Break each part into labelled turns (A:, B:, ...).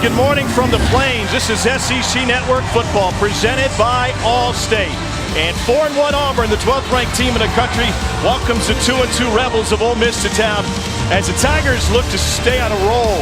A: good morning from the Plains. This is SEC Network Football presented by Allstate. And 4-1 Auburn, the 12th ranked team in the country, welcomes the 2-2 Rebels of Ole Miss to town as the Tigers look to stay on a roll.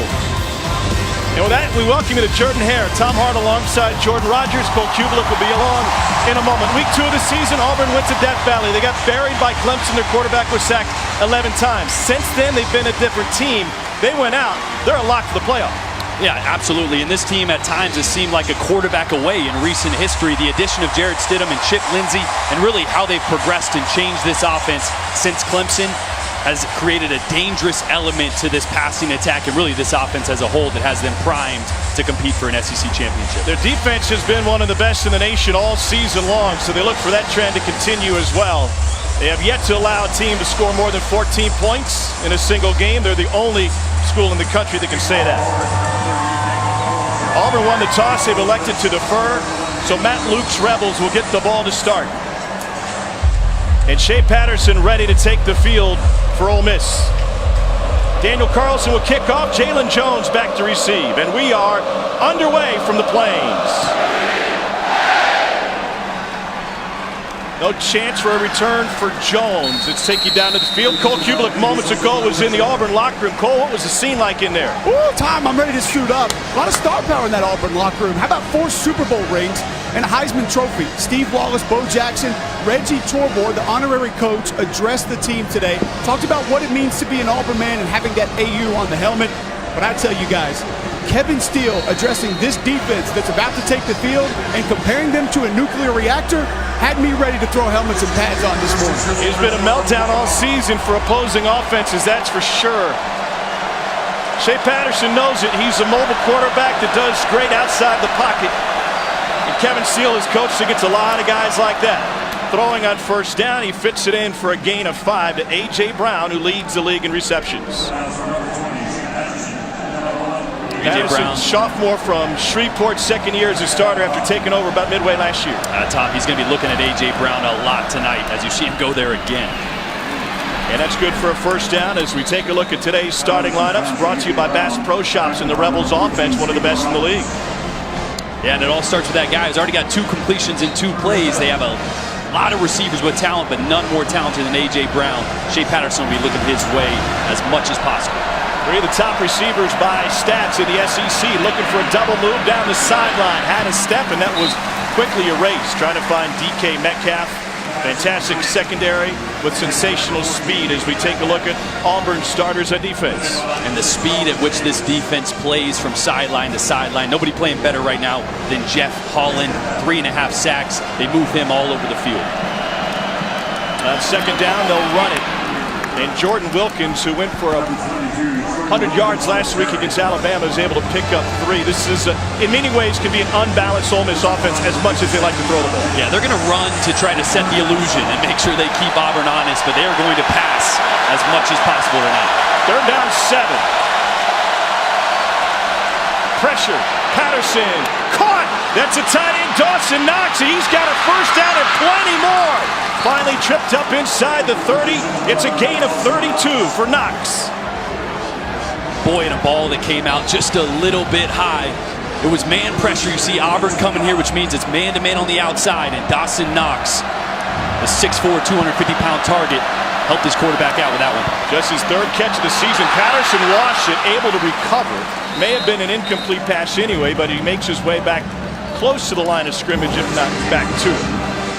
A: And with that, we welcome you to Jordan Hare, Tom Hart alongside Jordan Rogers. Cole Kubelik will be along in a moment. Week 2 of the season, Auburn went to Death Valley. They got buried by Clemson. Their quarterback was sacked 11 times. Since then, they've been a different team. They went out. They're a lock for the playoff.
B: Yeah, absolutely. And this team at times has seemed like a quarterback away in recent history. The addition of Jarrett Stidham and Chip Lindsey, and really how they've progressed and changed this offense since Clemson, has created a dangerous element to this passing attack and really this offense as a whole that has them primed to compete for an SEC championship.
A: Their defense has been one of the best in the nation all season long, so they look for that trend to continue as well. They have yet to allow a team to score more than 14 points in a single game. They're the only school in the country that can say that. Auburn won the toss. They've elected to defer, so Matt Luke's Rebels will get the ball to start. And Shea Patterson ready to take the field for Ole Miss. Daniel Carlson will kick off. Jalen Jones back to receive. And we are underway from the Plains. No chance for a return for Jones. Let's take you down to the field. Cole Kubelik moments ago was in the Auburn locker room. Cole, what was the scene like in there?
C: Ooh, Tom, I'm ready to suit up. A lot of star power in that Auburn locker room. How about 4 Super Bowl rings and a Heisman Trophy? Steve Wallace, Bo Jackson, Reggie Torbor, the honorary coach, addressed the team today. Talked about what it means to be an Auburn man and having that AU on the helmet. But I tell you guys, Kevin Steele addressing this defense that's about to take the field and comparing them to a nuclear reactor had me ready to throw helmets and pads on this morning.
A: It's been a meltdown all season for opposing offenses, that's for sure. Shea Patterson knows it. He's a mobile quarterback that does great outside the pocket. And Kevin Steele is coach against a lot of guys like that. Throwing on first down, he fits it in for a gain of 5 to A.J. Brown, who leads the league in receptions. Patterson, sophomore from Shreveport, second year as a starter after taking over about midway last year.
B: Tom, he's going to be looking at A.J. Brown a lot tonight as you see him go there again.
A: And that's good for a first down as we take a look at today's starting lineups, brought to you by Bass Pro Shops and the Rebels offense, one of the best in the league.
B: Yeah, and it all starts with that guy who's already got 2 completions in 2 plays. They have a lot of receivers with talent, but none more talented than A.J. Brown. Shea Patterson will be looking his way as much as possible.
A: 3 of the top receivers by stats in the SEC looking for a double move down the sideline. Had a step, and that was quickly erased. Trying to find DK Metcalf. Fantastic secondary with sensational speed as we take a look at Auburn starters at defense.
B: And the speed at which this defense plays from sideline to sideline. Nobody playing better right now than Jeff Holland. 3.5 sacks. They move him all over the field.
A: On second down, they'll run it. And Jordan Wilkins, who went for 100 yards last week against Alabama, is able to pick up 3. This is, in many ways, can be an unbalanced Ole Miss offense as much as they like to throw the ball.
B: Yeah, they're going to run to try to set the illusion and make sure they keep Auburn honest, but they are going to pass as much as possible tonight.
A: Third down, 7. Pressure. Patterson caught. That's a tight end, Dawson Knox. He's got a first down and plenty more. Finally tripped up inside the 30. It's a gain of 32 for Knox.
B: Boy, and a ball that came out just a little bit high. It was man pressure. You see Auburn coming here, which means it's man-to-man on the outside. And Dawson Knox, the 6'4", 250-pound target, helped his quarterback out with that one.
A: Just his 3rd catch of the season. Patterson washed it, able to recover. May have been an incomplete pass anyway, but he makes his way back close to the line of scrimmage, if not back to it.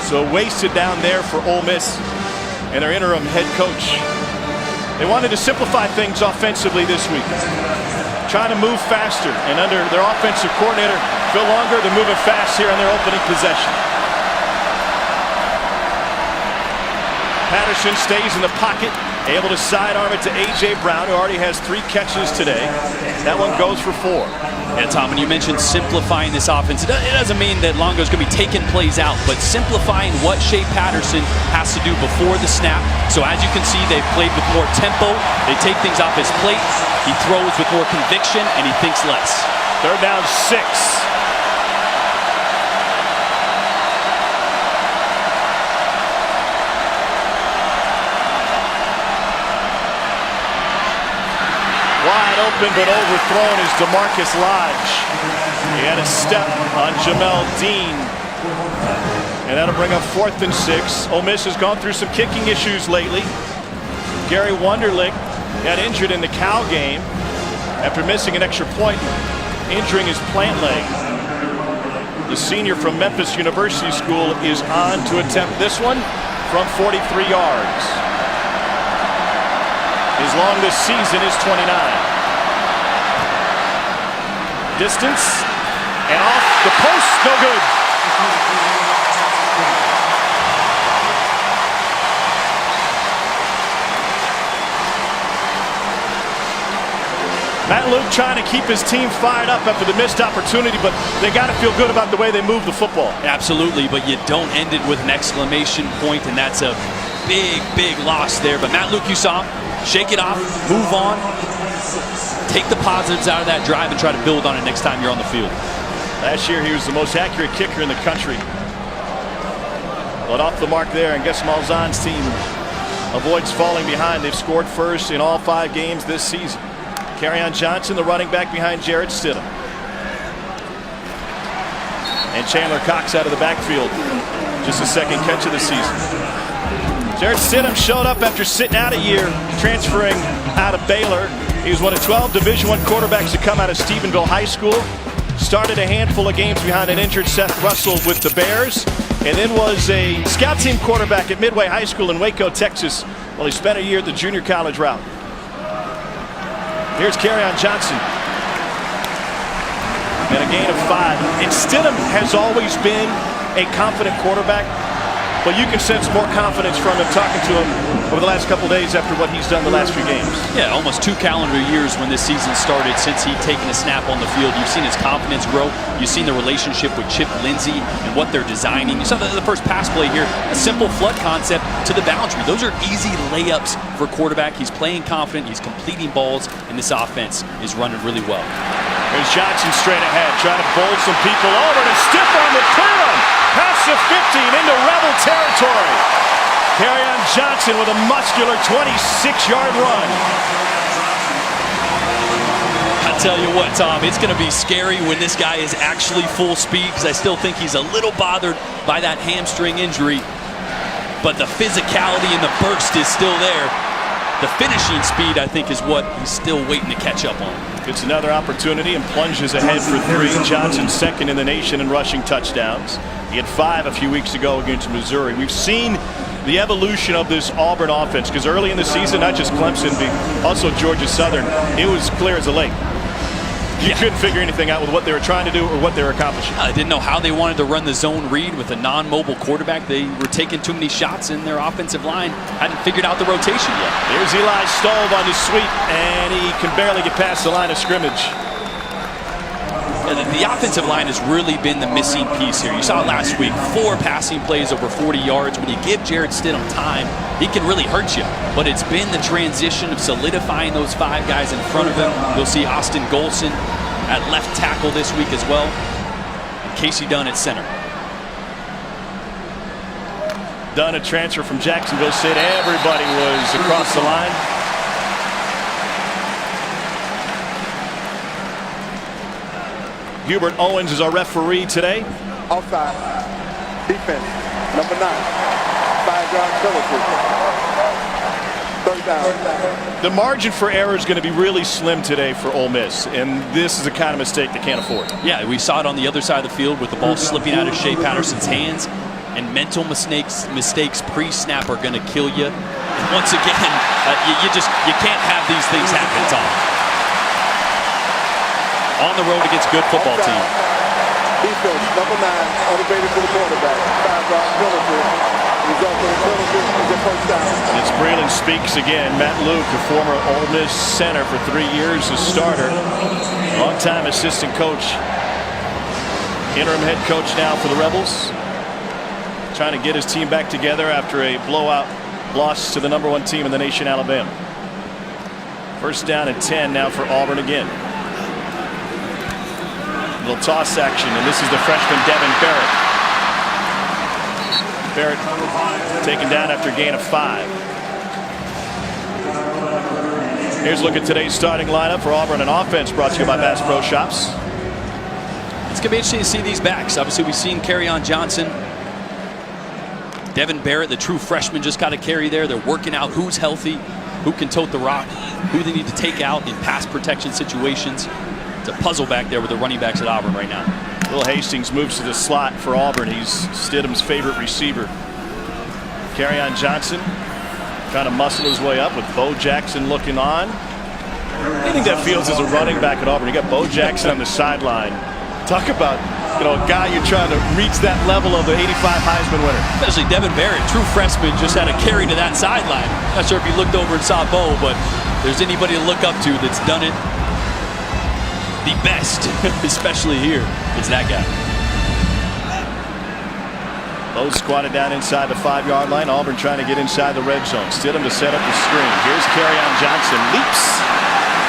A: So wasted down there for Ole Miss and their interim head coach. They wanted to simplify things offensively this week, trying to move faster. And under their offensive coordinator, Phil Longer, they're moving fast here on their opening possession. Patterson stays in the pocket, able to sidearm it to A.J. Brown, who already has 3 catches today. That one goes for 4.
B: Yeah, Tom, when you mentioned simplifying this offense, it doesn't mean that Longo's going to be taking plays out, but simplifying what Shea Patterson has to do before the snap. So as you can see, they've played with more tempo. They take things off his plate. He throws with more conviction, and he thinks less.
A: Third down, 6. Wide open but overthrown is DeMarcus Lodge. He had a step on Jamel Dean. And that'll bring up 4th and 6. Ole Miss has gone through some kicking issues lately. Gary Wunderlich got injured in the Cal game after missing an extra point, injuring his plant leg. The senior from Memphis University School is on to attempt this one from 43 yards. His longest season is 29. Distance and off the post, no good. Matt Luke trying to keep his team fired up after the missed opportunity, but they got to feel good about the way they move the football.
B: Absolutely, but you don't end it with an exclamation point, and that's a big, big loss there. But Matt Luke, you saw him, shake it off, move on, take the positives out of that drive and try to build on it next time you're on the field.
A: Last year, he was the most accurate kicker in the country. But off the mark there, and Gus Malzahn's team avoids falling behind. They've scored first in all 5 games this season. Kerryon Johnson, the running back behind Jarrett Stidham. And Chandler Cox out of the backfield. Just a second catch of the season. Jarrett Stidham showed up after sitting out a year, transferring out of Baylor. He was one of 12 Division I quarterbacks to come out of Stephenville High School. Started a handful of games behind an injured Seth Russell with the Bears. And then was a scout team quarterback at Midway High School in Waco, Texas. Well, he spent a year at the junior college route. Here's Kerryon Johnson. And a gain of 5. And Stidham has always been a confident quarterback, but you can sense more confidence from him talking to him over the last couple of days after what he's done the last few games.
B: Yeah, almost 2 calendar years when this season started since he'd taken a snap on the field. You've seen his confidence grow. You've seen the relationship with Chip Lindsey and what they're designing. You saw the first pass play here, a simple flood concept to the boundary. Those are easy layups for a quarterback. He's playing confident, he's completing balls, and this offense is running really well.
A: There's Johnson straight ahead, trying to bowl some people over to stiff arm the clear him. Past the 50 and into Rebel territory. Kerryon Johnson with a muscular 26-yard run.
B: I tell you what, Tom, it's going to be scary when this guy is actually full speed, because I still think he's a little bothered by that hamstring injury. But the physicality and the burst is still there. The finishing speed, I think, is what he's still waiting to catch up on.
A: Gets another opportunity and plunges ahead for 3. Johnson second in the nation in rushing touchdowns. He had 5 a few weeks ago against Missouri. We've seen the evolution of this Auburn offense, because early in the season, not just Clemson, but also Georgia Southern, it was clear as a lake. You couldn't figure anything out with what they were trying to do or what they were accomplishing.
B: I didn't know how they wanted to run the zone read with a non-mobile quarterback. They were taking too many shots, and their offensive line hadn't figured out the rotation yet.
A: Here's Eli Stove on the sweep, and he can barely get past the line of scrimmage.
B: The offensive line has really been the missing piece here. You saw it last week, 4 passing plays over 40 yards. When you give Jarrett Stidham time, he can really hurt you. But it's been the transition of solidifying those 5 guys in front of him. You'll see Austin Golson at left tackle this week as well, and Casey Dunn at center.
A: Dunn, a transfer from Jacksonville State. Everybody was across the line. Hubert Owens is our referee today.
D: Offside. Defense. Number 9. 5-yard penalty. 3rd down.
A: The margin for error is going to be really slim today for Ole Miss, and this is the kind of mistake they can't afford.
B: Yeah, we saw it on the other side of the field with the ball slipping out of Shea Patterson's hands, and mental mistakes pre-snap are going to kill you. And once again, you can't have these things happen, Tom. On the road against a good football team.
D: Defense, number 9, elevated to the quarterback. 5-yard penalty. Result of the penalty is a 1st down.
A: It's Breland speaks again. Matt Luke, a former Ole Miss center for 3 years, a starter. Long-time assistant coach. Interim head coach now for the Rebels. Trying to get his team back together after a blowout loss to the number 1 team in the nation, Alabama. 1st down and 10 now for Auburn again. Little toss action, and this is the freshman Devin Barrett. Barrett taken down after a gain of 5. Here's a look at today's starting lineup for Auburn on offense, brought to you by Bass Pro Shops.
B: It's going to be interesting to see these backs. Obviously, we've seen Kerryon Johnson. Devin Barrett, the true freshman, just got a carry there. They're working out who's healthy, who can tote the rock, who they need to take out in pass protection situations. It's a puzzle back there with the running backs at Auburn right now.
A: Will Hastings moves to the slot for Auburn. He's Stidham's favorite receiver. Kerryon Johnson trying to muscle his way up with Bo Jackson looking on. Anything that feels as a running back at Auburn. You got Bo Jackson on the sideline. Talk about, a guy you're trying to reach that level of the '85 Heisman winner.
B: Especially Devin Barrett, true freshman, just had a carry to that sideline. Not sure if he looked over and saw Bo, but if there's anybody to look up to that's done it the best, especially here, it's that guy.
A: Bo squatted down inside the 5-yard line. Auburn trying to get inside the red zone. Stidham to set up the screen. Here's Kerryon Johnson, leaps,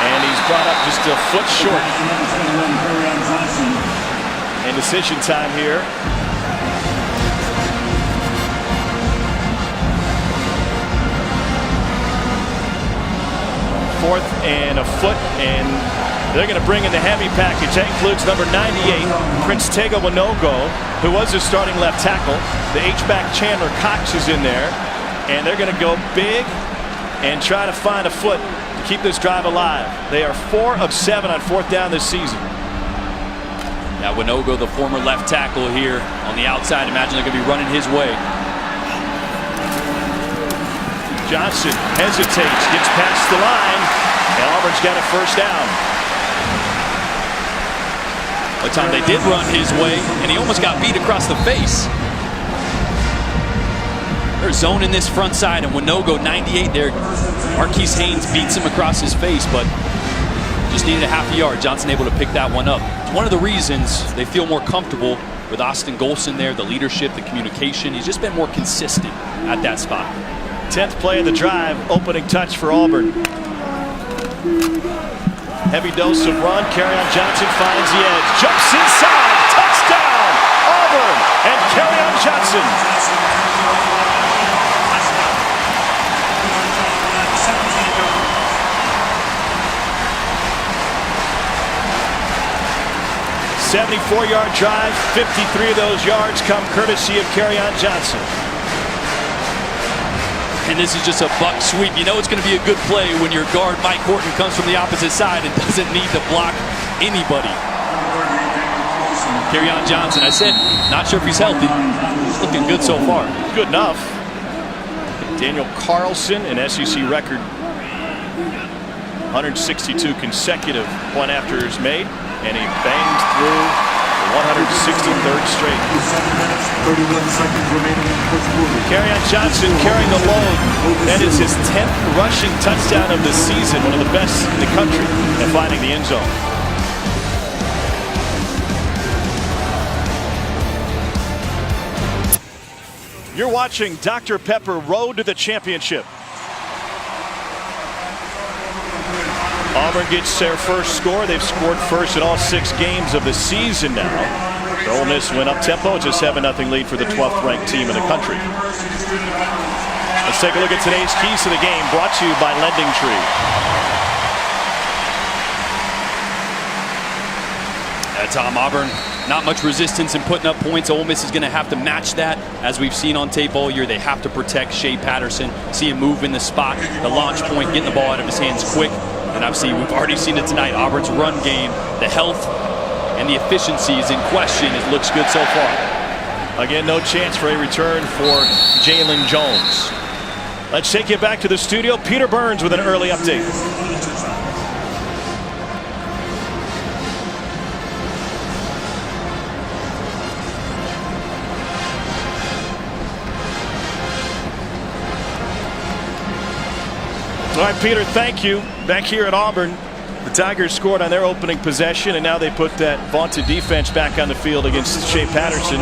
A: and he's brought up just a foot short. And decision time here. Fourth and a foot, and they're going to bring in the heavy package. That includes number 98, Prince Tega Winogo, who was his starting left tackle. The H-back Chandler Cox is in there, and they're going to go big and try to find a foot to keep this drive alive. They are 4 of 7 on 4th down this season.
B: Now Winogo, the former left tackle here on the outside. Imagine they're going to be running his way.
A: Johnson hesitates, gets past the line, and Auburn's got a first down.
B: One time they did run his way, and he almost got beat across the face. They're zoning this front side, and Winogo, 98 there. Marquise Haynes beats him across his face, but just needed a half a yard. Johnson able to pick that one up. It's one of the reasons they feel more comfortable with Austin Golson there, the leadership, the communication. He's just been more consistent at that spot.
A: 10th play of the drive, opening touch for Auburn. Heavy dose of run. Kerryon Johnson finds the edge, jumps inside, touchdown, Auburn, and Kerryon Johnson. A 74-yard drive, 53 of those yards come courtesy of Kerryon Johnson.
B: And this is just a buck sweep. You know it's going to be a good play when your guard, Mike Horton, comes from the opposite side and doesn't need to block anybody. Kerryon Johnson, I said, not sure if he's healthy. He's looking good so far.
A: Good enough. Daniel Carlson, an SEC record, 162 consecutive point-afters made, and he banged through the 163rd straight.
E: 31 seconds remaining in the first quarter.
A: Kerryon Johnson carrying the load. That is his 10th rushing touchdown of the season, one of the best in the country at finding the end zone. You're watching Dr. Pepper Road to the Championship. Auburn gets their first score. They've scored first in all 6 games of the season now. The Ole Miss went up tempo. It's a 7-0 lead for the 12th ranked team in the country. Let's take a look at today's keys to the game, brought to you by Lending Tree.
B: Tom, Auburn, not much resistance in putting up points. Ole Miss is going to have to match that. As we've seen on tape all year, they have to protect Shea Patterson, see him move in the spot, the launch point, getting the ball out of his hands quick. And obviously, we've already seen it tonight. Auburn's run game, the health and the efficiency is in question. It looks good so far.
A: Again, no chance for a return for Jalen Jones. Let's take you back to the studio. Peter Burns with an early update. All right, Peter, thank you. Back here at Auburn, the Tigers scored on their opening possession, and now they put that vaunted defense back on the field against Shea Patterson.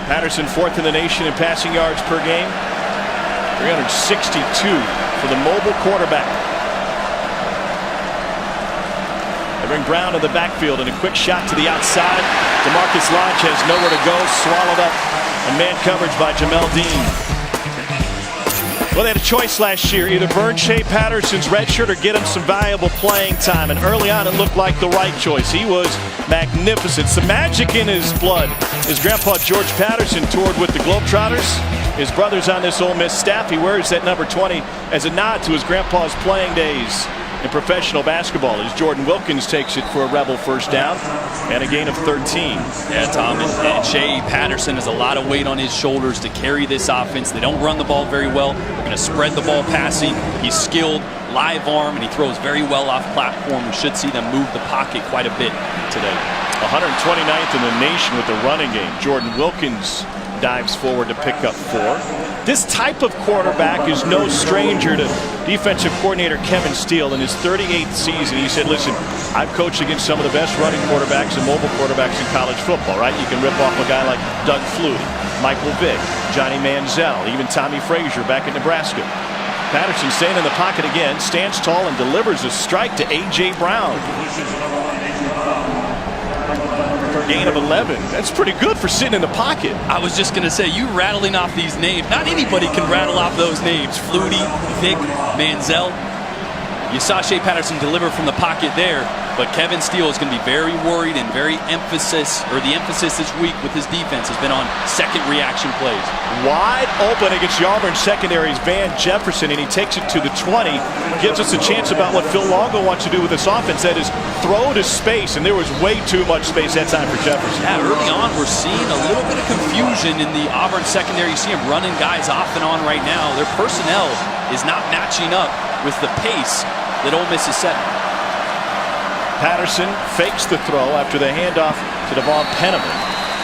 A: Patterson 4th in the nation in passing yards per game. 362 for the mobile quarterback. They bring Brown to the backfield and a quick shot to the outside. DeMarcus Lodge has nowhere to go, swallowed up, and man coverage by Jamel Dean. Well, they had a choice last year, either burn Shea Patterson's red shirt or get him some valuable playing time. And early on, it looked like the right choice. He was magnificent. Some magic in his blood. His grandpa, George Patterson, toured with the Globetrotters. His brother's on this Ole Miss staff. He wears that number 20 as a nod to his grandpa's playing days in professional basketball, as Jordan Wilkins takes it for a Rebel first down and a gain of 13.
B: Yeah, Tom, and Shea Patterson has a lot of weight on his shoulders to carry this offense. They don't run the ball very well. They're going to spread the ball passing. He's skilled, live arm, and he throws very well off platform. We should see them move the pocket quite a bit today.
A: 129th in the nation with the running game. Jordan Wilkins dives forward to pick up 4. This type of quarterback is no stranger to defensive coordinator Kevin Steele. In his 38th season, he said, listen, I've coached against some of the best running quarterbacks and mobile quarterbacks in college football, right? You can rip off a guy like Doug Flutie, Michael Vick, Johnny Manziel, even Tommy Frazier back in Nebraska. Patterson staying in the pocket again, stands tall and delivers a strike to A.J. Brown. Gain of 11. That's pretty good for sitting in the pocket.
B: I was just going to say, you rattling off these names. Not anybody can rattle off those names. Flutie, Vick, Manziel. You saw Shea Patterson deliver from the pocket there, but Kevin Steele is going to be very worried and the emphasis this week with his defense has been on second reaction plays.
A: Wide open against the Auburn secondary is Van Jefferson, and he takes it to the 20. Gives us a chance about what Phil Longo wants to do with this offense. That is throw to space, and there was way too much space that time for Jefferson.
B: Yeah, early on we're seeing a little bit of confusion in the Auburn secondary. You see him running guys off and on right now. Their personnel is not matching up with the pace that Ole Miss is setting.
A: Patterson fakes the throw after the handoff to Devon Penniman,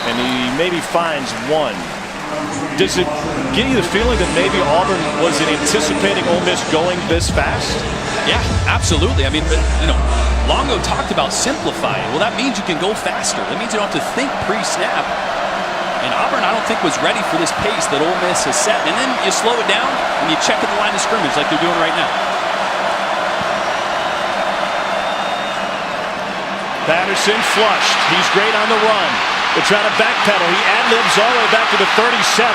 A: and he maybe finds one. Does it give you the feeling that maybe Auburn wasn't anticipating Ole Miss going this fast?
B: Yeah, absolutely. I mean, Longo talked about simplifying. Well, that means you can go faster. That means you don't have to think pre-snap. And Auburn, I don't think, was ready for this pace that Ole Miss has set. And then you slow it down and you check at the line of scrimmage like they're doing right now.
A: Patterson flushed. He's great on the run. They're trying to backpedal. He ad-libs all the way back to the 37.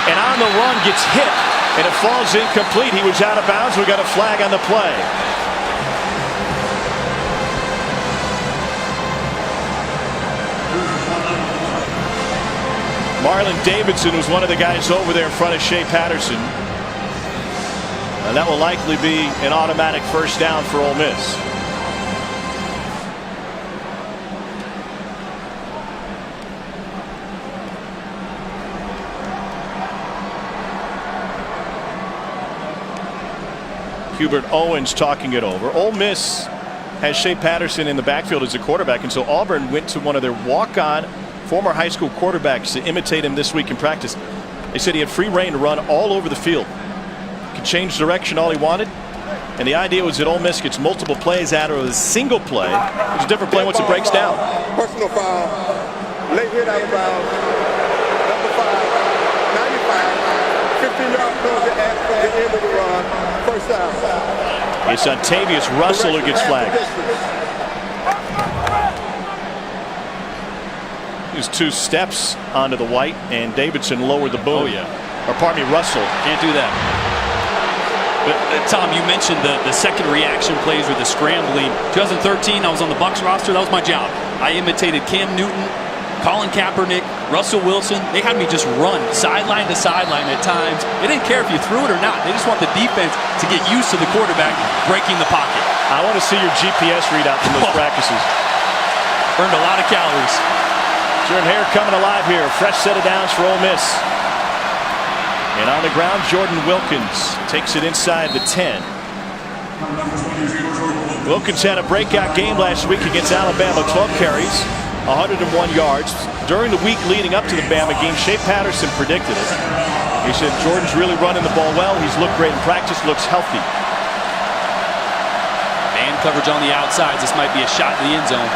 A: And on the run gets hit. And it falls incomplete. He was out of bounds. We got a flag on the play. Marlon Davidson was one of the guys over there in front of Shea Patterson. And that will likely be an automatic first down for Ole Miss. Hubert Owens talking it over. Ole Miss has Shea Patterson in the backfield as a quarterback, and so Auburn went to one of their walk-on former high school quarterbacks to imitate him this week in practice. They said he had free reign to run all over the field. Could change direction all he wanted. And the idea was that Ole Miss gets multiple plays out of a single play. It's a different play once it breaks down.
D: Personal foul. Late hit out of bounds. Number 5, 95. 15-yard penalty at the end of the run. First down.
A: It's Ontavious Russell who gets flagged. His 2 steps onto the white, and Davidson lowered the boom.
B: Oh, yeah.
A: Or pardon me, Russell.
B: Can't do that. But, Tom, you mentioned the second reaction plays or the scrambling. 2013, I was on the Bucs roster. That was my job. I imitated Cam Newton, Colin Kaepernick, Russell Wilson. They had me just run sideline to sideline at times. They didn't care if you threw it or not. They just want the defense to get used to the quarterback breaking the pocket.
A: I want to see your GPS readout from those practices.
B: Burned a lot of calories.
A: Jordan Hare coming alive here. Fresh set of downs for Ole Miss. And on the ground, Jordan Wilkins takes it inside the 10. Wilkins had a breakout game last week against Alabama. 12 carries, 101 yards. During the week leading up to the Bama game, Shea Patterson predicted it. He said Jordan's really running the ball well. He's looked great in practice, looks healthy.
B: Man coverage on the outsides. This might be a shot in the end zone.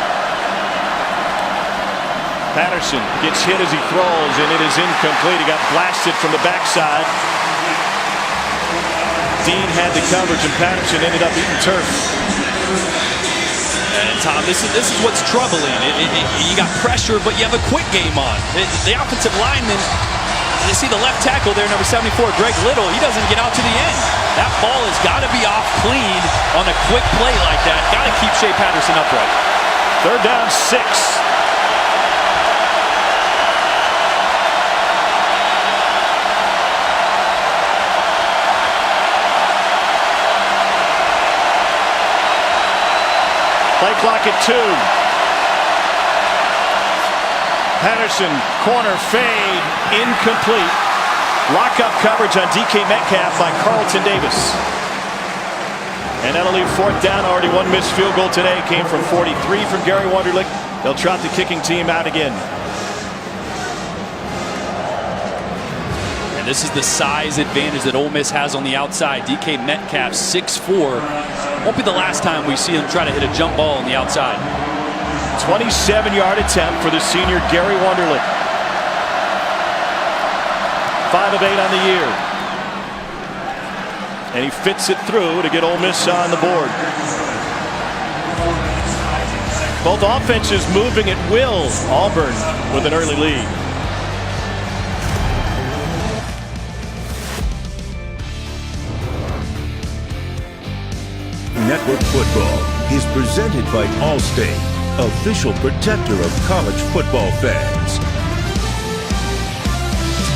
A: Patterson gets hit as he throws, and it is incomplete. He got blasted from the backside. Dean had the coverage, and Patterson ended up eating turf.
B: And Tom, this is what's troubling. You got pressure, but you have a quick game on. The offensive lineman You see the left tackle there, number 74, Greg Little. He doesn't get out to the end. That ball has got to be off clean on a quick play like that. Got to keep Shea Patterson upright.
A: 3rd down, 6. Play clock at 2. Patterson, corner fade, incomplete. Lock-up coverage on DK Metcalf by Carlton Davis. And that'll leave 4th down. Already one missed field goal today. Came from 43 from Gary Wunderlich. They'll trot the kicking team out again.
B: And this is the size advantage that Ole Miss has on the outside. DK Metcalf, 6'4". Won't be the last time we see him try to hit a jump ball on the outside.
A: 27-yard attempt for the senior Gary Wunderlich. 5 of 8 on the year. And he fits it through to get Ole Miss on the board. Both offenses moving at will. Auburn with an early lead.
F: Network Football is presented by Allstate, official protector of college football fans.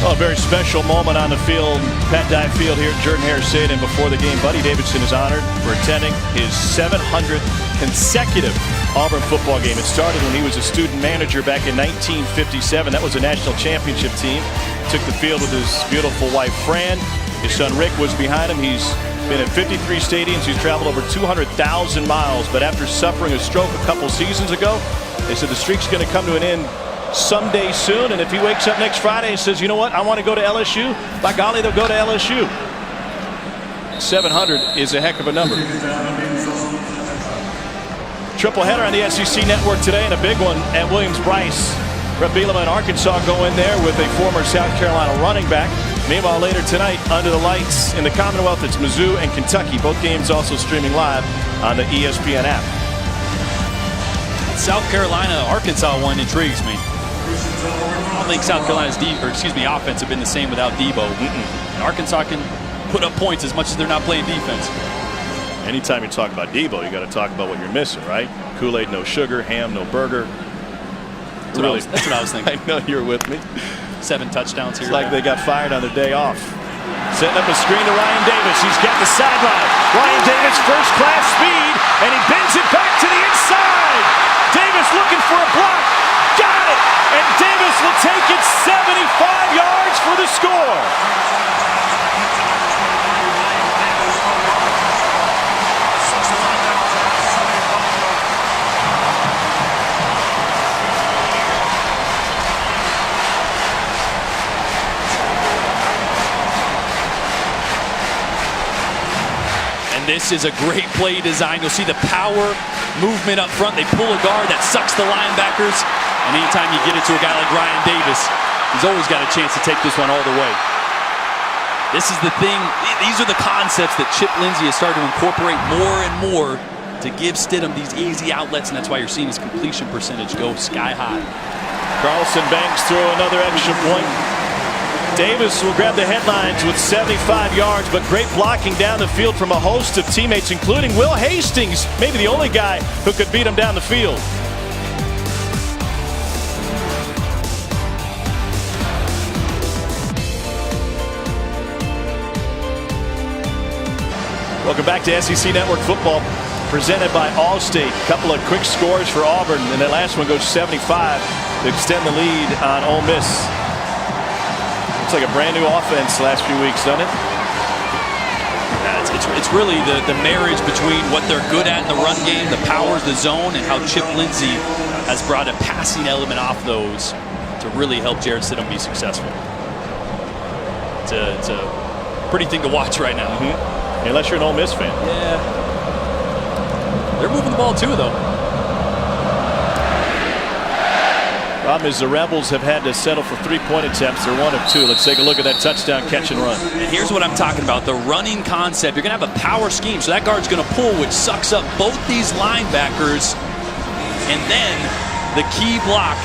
A: Oh, a very special moment on the field, Pat Dye Field here at Jordan-Hare Stadium before the game. Buddy Davidson is honored for attending his 700th consecutive Auburn football game. It started when he was a student manager back in 1957. That was a national championship team. Took the field with his beautiful wife, Fran. His son, Rick, was behind him. He's been in 53 stadiums. He's traveled over 200,000 miles. But after suffering a stroke a couple seasons ago, they said the streak's going to come to an end someday soon, and if he wakes up next Friday and says, you know what, I want to go to LSU, by golly, they'll go to LSU. 700 is a heck of a number. Triple header on the SEC Network today, and a big one at Williams-Brice. Brett Bielema in Arkansas go in there with a former South Carolina running back. Meanwhile, later tonight, under the lights in the Commonwealth, it's Mizzou and Kentucky. Both games also streaming live on the ESPN app.
B: South Carolina, Arkansas one intrigues me. I don't think South Carolina's offense have been the same without Debo. And Arkansas can put up points as much as they're not playing defense.
A: Anytime you talk about Debo, you got to talk about what you're missing, right? Kool-Aid, no sugar. Ham, no burger.
B: That's what I was thinking.
A: I know you're with me.
B: 7 touchdowns here.
A: It's like they got fired on their day off. Setting up a screen to Ryan Davis. He's got the sideline. Ryan Davis, first-class speed, and he bends it back to the inside. Davis looking for a block. Got it! And Davis will take it 75 yards for the score.
B: This is a great play design. You'll see the power movement up front. They pull a guard that sucks the linebackers. And anytime you get it to a guy like Ryan Davis, he's always got a chance to take this one all the way. This is the thing. These are the concepts that Chip Lindsey has started to incorporate more and more to give Stidham these easy outlets, and that's why you're seeing his completion percentage go sky high.
A: Carlson Banks throw another extra point. Davis will grab the headlines with 75 yards, but great blocking down the field from a host of teammates, including Will Hastings, maybe the only guy who could beat him down the field. Welcome back to SEC Network Football, presented by Allstate. A couple of quick scores for Auburn, and that last one goes 75 to extend the lead on Ole Miss. Looks like a brand new offense last few weeks, doesn't it?
B: Yeah, it's really the marriage between what they're good at in the run game, the powers, the zone, and how Chip Lindsey has brought a passing element off those to really help Jarrett Stidham be successful. It's a pretty thing to watch right now.
A: Unless you're an Ole Miss fan.
B: Yeah. They're moving the ball too, though.
A: Problem is the Rebels have had to settle for 3-point attempts. They're 1 of 2. Let's take a look at that touchdown catch and run.
B: And here's what I'm talking about. The running concept. You're going to have a power scheme. So that guard's going to pull, which sucks up both these linebackers. And then the key block,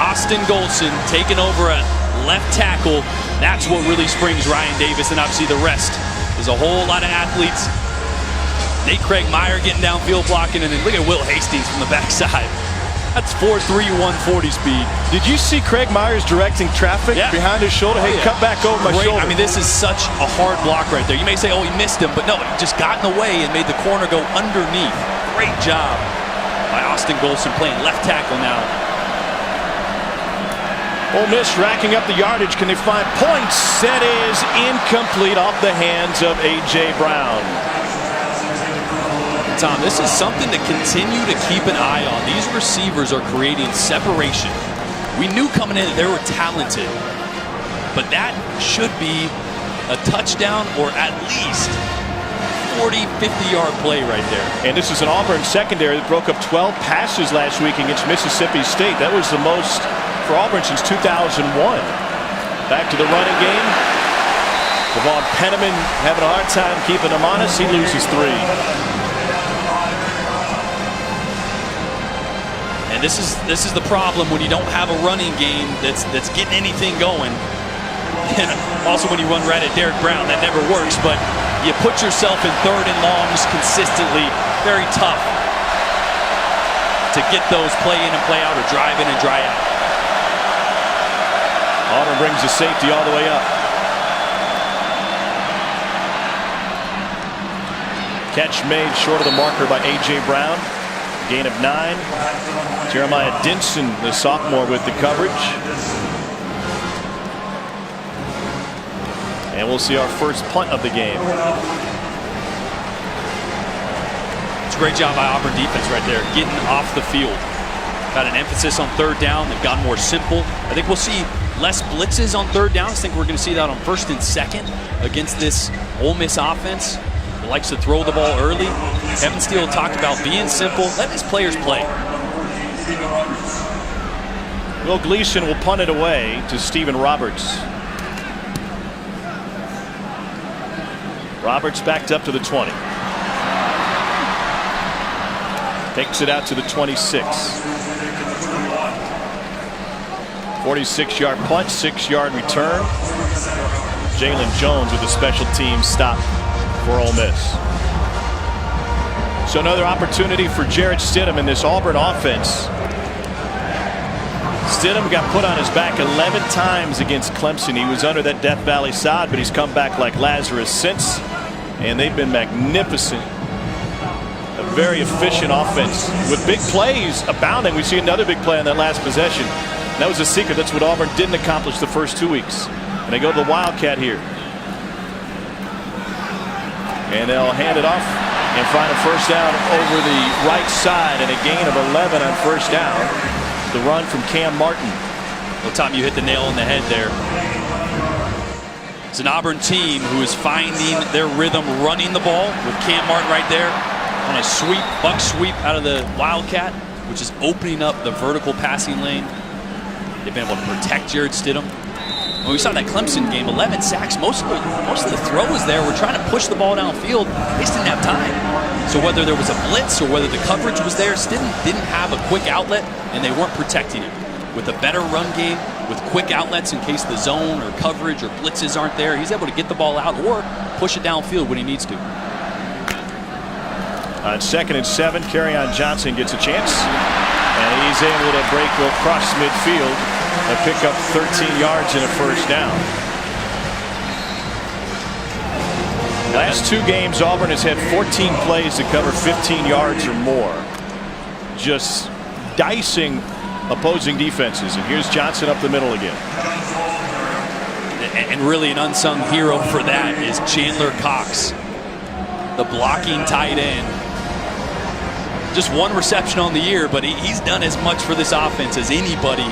B: Austin Golson taking over a left tackle. That's what really springs Ryan Davis, and obviously the rest. There's a whole lot of athletes. Nate Craig Meyer getting downfield blocking, and then look at Will Hastings from the backside. That's 4.3, 140 speed.
A: Did you see Craig Myers directing traffic behind his shoulder? Hey, cut back over my shoulder.
B: I mean, this is such a hard block right there. You may say, oh, he missed him, but no, he just got in the way and made the corner go underneath. Great job by Austin Golson playing left tackle now.
A: Ole Miss racking up the yardage. Can they find points? That is incomplete off the hands of A.J. Brown.
B: Tom, this is something to continue to keep an eye on. These receivers are creating separation. We knew coming in that they were talented, but that should be a touchdown or at least 40, 50-yard play right there.
A: And this is an Auburn secondary that broke up 12 passes last week against Mississippi State. That was the most for Auburn since 2001. Back to the running game. Devon Penniman having a hard time keeping him honest. He loses 3.
B: And this is the problem when you don't have a running game that's getting anything going. And also when you run right at Derek Brown, that never works. But you put yourself in 3rd and longs consistently. Very tough to get those play in and play out or drive in and dry out.
A: Auburn brings the safety all the way up. Catch made short of the marker by A.J. Brown. Gain of 9. Jeremiah Dinson, the sophomore, with the coverage. And we'll see our first punt of the game.
B: It's a great job by Auburn defense right there, getting off the field. Got an emphasis on 3rd down. They've gotten more simple. I think we'll see less blitzes on 3rd downs. I think we're going to see that on 1st and 2nd against this Ole Miss offense. Likes to throw the ball early. Evan Steele talked about being simple. Let his players play.
A: Will Gleason will punt it away to Stephen Roberts. Roberts backed up to the 20. Takes it out to the 26. 46-yard punt, 6-yard return. Jalen Jones with the special teams stop for Ole Miss. So another opportunity for Jarrett Stidham in this Auburn offense. Stidham got put on his back 11 times against Clemson. He was under that Death Valley sod, but he's come back like Lazarus since, and they've been magnificent. A very efficient offense with big plays abounding. We see another big play on that last possession. That was the secret. That's what Auburn didn't accomplish the first 2 weeks. And they go to the Wildcat here. And they'll hand it off and find a first down over the right side, and a gain of 11 on 1st down. The run from Cam Martin.
B: Well, Tom, you hit the nail on the head there. It's an Auburn team who is finding their rhythm running the ball with Cam Martin right there on a sweep, buck sweep out of the Wildcat, which is opening up the vertical passing lane. They've been able to protect Jarrett Stidham. When we saw that Clemson game, 11 sacks, most of the throws there were trying to push the ball downfield. They just didn't have time. So whether there was a blitz or whether the coverage was there, Stidham didn't have a quick outlet, and they weren't protecting him. With a better run game, with quick outlets in case the zone or coverage or blitzes aren't there, he's able to get the ball out or push it downfield when he needs to.
A: On 2nd and 7, Kerryon Johnson gets a chance, and he's able to break across midfield and pick up 13 yards and a first down. Last 2 games, Auburn has had 14 plays to cover 15 yards or more. Just dicing opposing defenses. And here's Johnson up the middle again.
B: And really an unsung hero for that is Chandler Cox, the blocking tight end. Just 1 reception on the year, but he's done as much for this offense as anybody.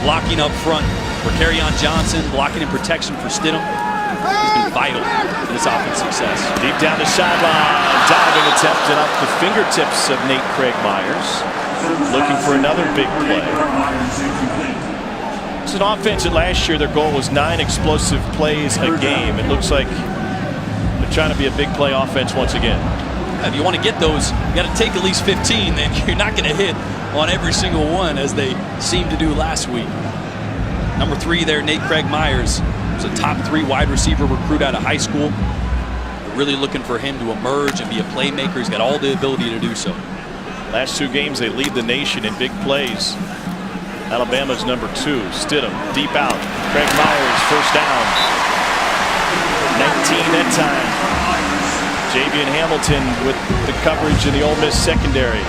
B: Blocking up front for Kerryon Johnson, blocking in protection for Stidham. He's been vital to this offense success.
A: Deep down the sideline, diving attempt and up the fingertips of Nate Craig Myers. Looking for another big play. It's an offense that last year their goal was 9 explosive plays a game. It looks like they're trying to be a big play offense once again.
B: If you want to get those, you got to take at least 15. Then you're not going to hit on every single one as they seemed to do last week. Number 3 there, Nate Craig Myers, was a top 3 wide receiver recruit out of high school. They're really looking for him to emerge and be a playmaker. He's got all the ability to do so.
A: Last 2 games, they lead the nation in big plays. Alabama's number 2, Stidham, deep out. Craig Myers, first down. 19 that time. Javian Hamilton with the coverage in the Ole Miss secondary.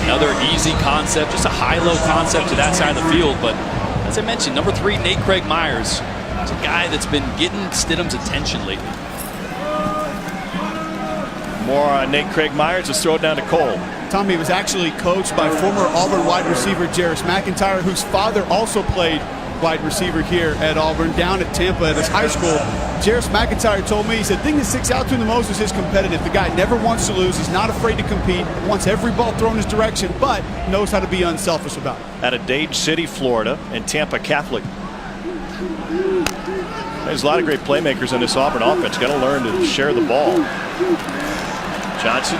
B: Another easy concept, just a high-low concept to that side of the field. But as I mentioned, number 3, Nate Craig Myers. It's a guy that's been getting Stidham's attention lately.
A: More on Nate Craig Myers. Let's throw it down to Cole.
C: Tommy was actually coached by former Auburn wide receiver Jarris McIntyre, whose father also played wide receiver here at Auburn, down at Tampa at his high school. Jarris McIntyre told me, he said, the thing that sticks out to him the most is his competitive. The guy never wants to lose. He's not afraid to compete, wants every ball thrown his direction, but knows how to be unselfish about it.
A: Out of Dade City, Florida, and Tampa Catholic. There's a lot of great playmakers in this Auburn offense. Got to learn to share the ball. Johnson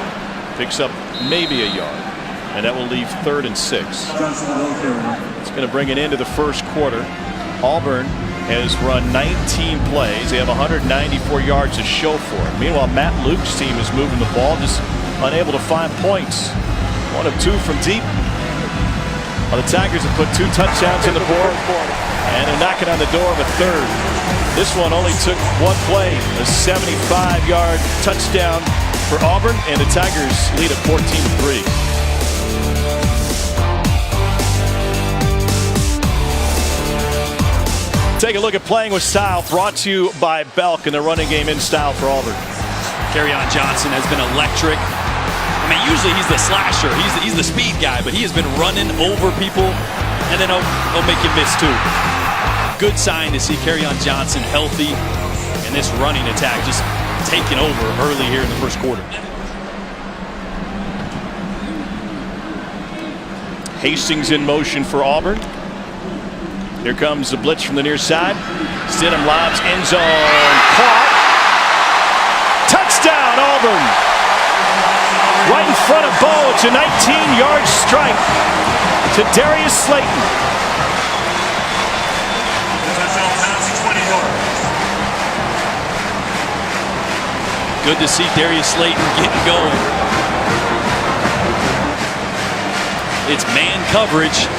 A: picks up maybe a yard, and that will leave 3rd and 6. It's going to bring it into the first quarter. Auburn has run 19 plays. They have 194 yards to show for it. Meanwhile, Matt Luke's team is moving the ball, just unable to find points. 1 of 2 from deep. Well, the Tigers have put 2 touchdowns in the board, and they're knocking on the door of a 3rd. This one only took 1 play, a 75-yard touchdown for Auburn, and the Tigers lead at 14-3. Take a look at Playing with Style, brought to you by Belk and the running game in style for Auburn.
B: Kerryon Johnson has been electric. I mean, usually he's the slasher, he's the speed guy, but he has been running over people, and then he'll make you miss too. Good sign to see Kerryon Johnson healthy, and this running attack just taking over early here in the first quarter.
A: Hastings in motion for Auburn. Here comes the blitz from the near side. Stidham lobs, end zone, caught. Touchdown, Auburn. Right in front of Bo. It's a 19-yard strike to Darius Slayton.
B: Good to see Darius Slayton getting going. It's man coverage.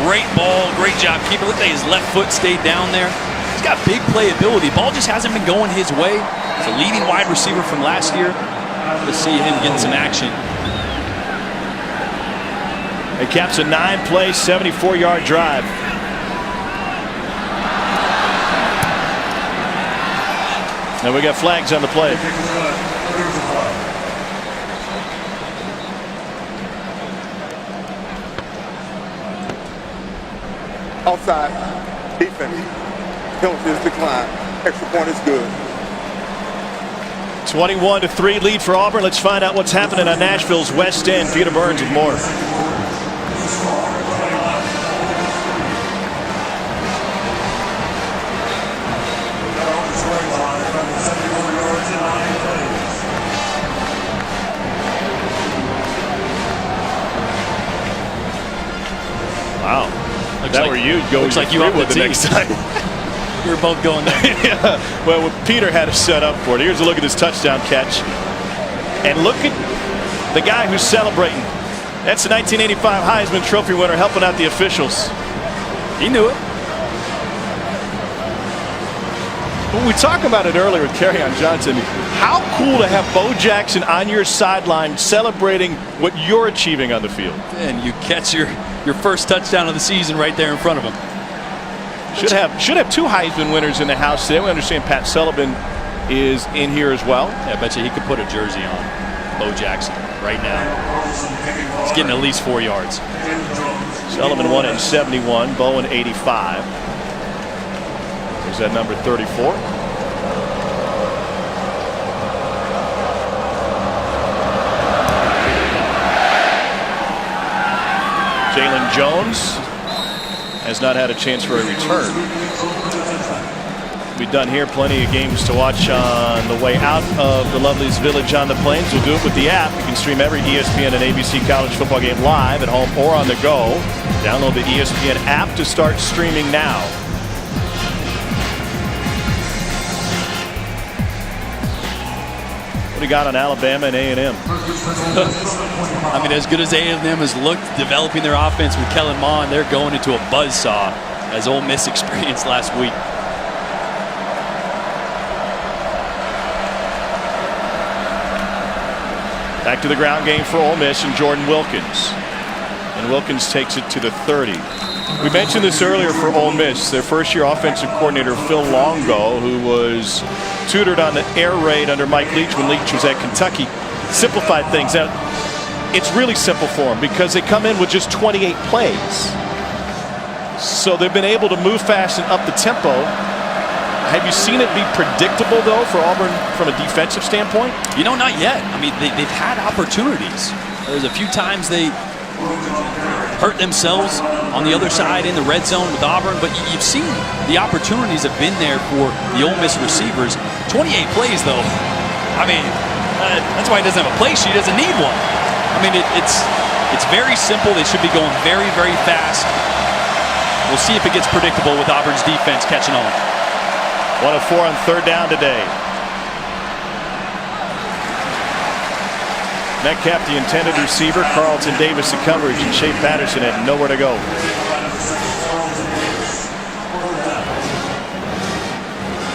B: Great ball, great job keeper. Look at his left foot stayed down there. He's got big playability. Ball just hasn't been going his way. He's a leading wide receiver from last year. Let's see him getting some action.
A: It caps a 9-play, 74-yard drive. Now we got flags on the play.
D: Outside, defense, penalty is declined. Extra point is good.
A: 21-3 lead for Auburn. Let's find out what's happening on Nashville's West End. Peter Burns with more. Wow. If that were you, you'd go
B: looks like you
A: with the next time.
B: We were both going there.
A: Yeah. Well, Peter had it set up for it. Here's a look at this touchdown catch. And look at the guy who's celebrating. That's the 1985 Heisman Trophy winner helping out the officials.
B: He knew it.
A: Well, we talked about it earlier with Kerryon Johnson. How cool to have Bo Jackson on your sideline celebrating what you're achieving on the field.
B: And you catch your first touchdown of the season right there in front of him.
A: Should have 2 Heisman winners in the house today. We understand Pat Sullivan is in here as well.
B: Yeah, I bet you he could put a jersey on Bo Jackson right now. He's getting at least 4 yards.
A: Sullivan won it in 71, Bo in 85. Is that number 34? Jalen Jones has not had a chance for a return. We've done here plenty of games to watch on the way out of the loveliest village on the plains. We'll do it with the app. You can stream every ESPN and ABC college football game live at home or on the go. Download the ESPN app to start streaming now. What do you got on Alabama and A&M?
B: I mean, as good as A&M has looked developing their offense with Kellen Mond, they're going into a buzzsaw as Ole Miss experienced last week.
A: Back to the ground game for Ole Miss and Jordan Wilkins. And Wilkins takes it to the 30. We mentioned this earlier for Ole Miss. Their first-year offensive coordinator, Phil Longo, who was tutored on the air raid under Mike Leach when Leach was at Kentucky, simplified things. Now, it's really simple for them because they come in with just 28 plays. So they've been able to move fast and up the tempo. Have you seen it be predictable, though, for Auburn from a defensive standpoint?
B: You know, not yet. I mean, they've had opportunities. There's a few times they hurt themselves on the other side in the red zone with Auburn, but you've seen the opportunities have been there for the Ole Miss receivers. 28 plays, though. I mean, that's why he doesn't have a play sheet. He doesn't need one. I mean, it's very simple. They should be going very, very fast. We'll see if it gets predictable with Auburn's defense catching on.
A: 1 of 4 on third down today. Metcalf, the intended receiver. Carlton Davis, the coverage, and Shea Patterson had nowhere to go.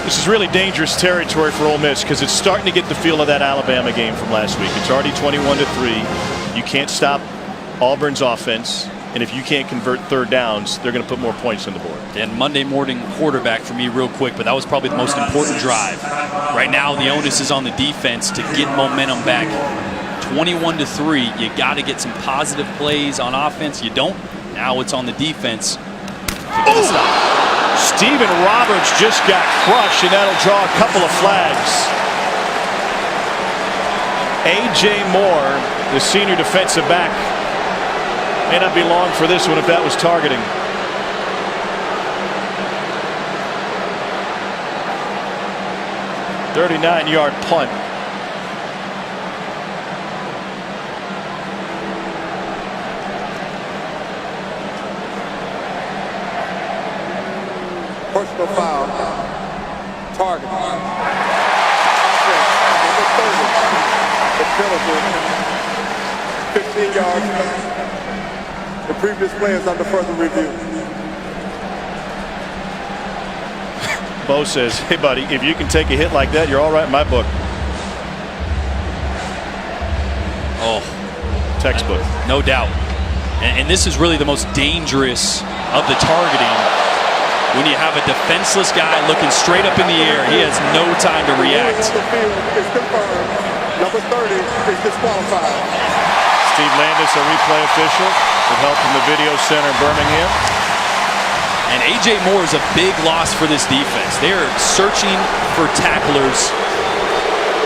A: This is really dangerous territory for Ole Miss because it's starting to get the feel of that Alabama game from last week. It's already 21-3. You can't stop Auburn's offense. And if you can't convert third downs, they're going to put more points on the board.
B: And Monday morning quarterback for me real quick, but that was probably the most important drive. Right now, the onus is on the defense to get momentum back. 21-3, you got to get some positive plays on offense. You don't, now it's on the defense to get a stop.
A: Stephen Roberts just got crushed, and that'll draw a couple of flags. A.J. Moore, the senior defensive back, may not be long for this one if that was targeting. "39-yard punt."
D: Personal foul. Target. The penalty. 15 yards. The previous play is under further review.
A: Bo says, "Hey, buddy, if you can take a hit like that, you're all right in my book."
B: Oh,
A: textbook.
B: No doubt. And this is really the most dangerous of the targeting. When you have a defenseless guy looking straight up in the air, he has no time to react.
D: The field is confirmed. Number 30 is disqualified.
A: Steve Landis, a replay official, with help from the video center in Birmingham.
B: And A.J. Moore is a big loss for this defense. They're searching for tacklers.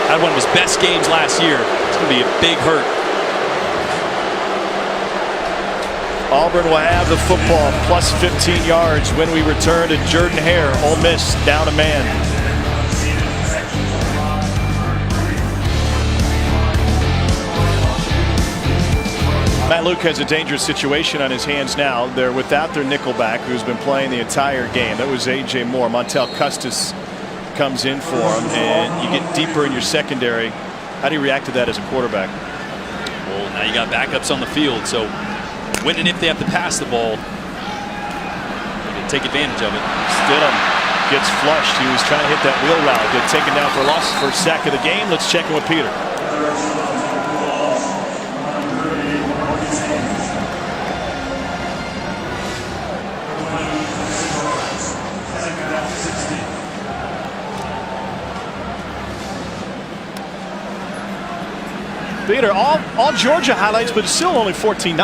B: Had one of his best games last year. It's going to be a big hurt.
A: Auburn will have the football, plus 15 yards when we return to Jordan Hare. Ole Miss down a man. Matt Luke has a dangerous situation on his hands now. They're without their nickelback, who's been playing the entire game. That was A.J. Moore. Montel Custis comes in for him, and you get deeper in your secondary. How do you react to that as a quarterback?
B: Well, now you got backups on the field, so when and if they have to pass the ball, you can take advantage of it.
A: Stidham gets flushed. He was trying to hit that wheel route. Get taken down for a loss. First sack of the game. Let's check in with Peter. Peter, all Georgia highlights, but it's still only 14-0,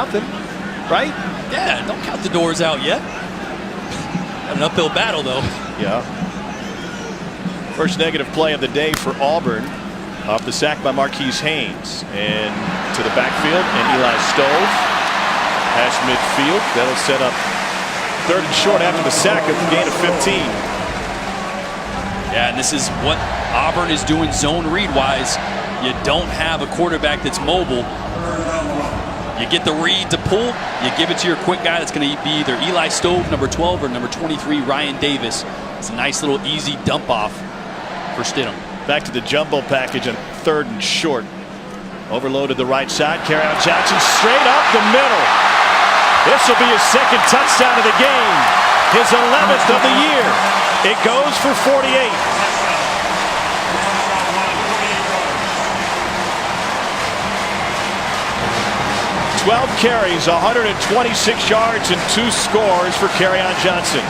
A: right?
B: Yeah, don't count the doors out yet. An uphill battle, though.
A: Yeah. First negative play of the day for Auburn. Off the sack by Marquise Haynes. And to the backfield, and Eli Stove. Past midfield. That'll set up third and short after the sack at the gain of 15.
B: Yeah, and this is what Auburn is doing zone read-wise. You don't have a quarterback that's mobile. You get the read to pull, you give it to your quick guy that's going to be either Eli Stove, number 12, or number 23, Ryan Davis. It's a nice little easy dump off for Stidham.
A: Back to the jumbo package on 3rd and short. Overloaded the right side. Kerryon Johnson straight up the middle. This will be his 2nd touchdown of the game. His 11th of the year. It goes for 48. 12 carries, 126 yards, and 2 scores for Kerryon Johnson.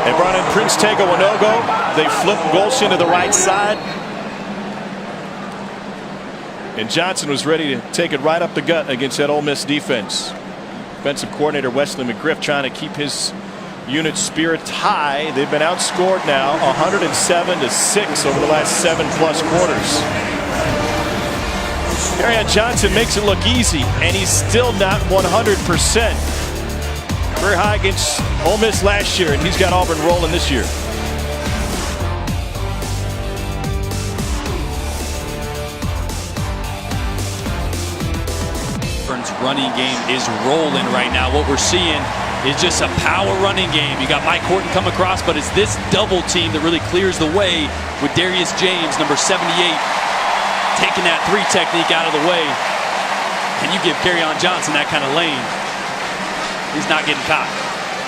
A: They brought in Prince Tega Winogo. They flipped Golshin to the right side. And Johnson was ready to take it right up the gut against that Ole Miss defense. Defensive coordinator Wesley McGriff trying to keep his unit's spirits high. They've been outscored now 107-6 over the last 7+ quarters. Kerryon Johnson makes it look easy, and he's still not 100%. Very high against Ole Miss last year, and he's got Auburn rolling this year.
B: Auburn's running game is rolling right now. What we're seeing is just a power running game. You got Mike Horton come across, but it's this double team that really clears the way with Darius James, number 78, taking that 3 technique out of the way. And you give Kerryon Johnson that kind of lane, he's not getting caught.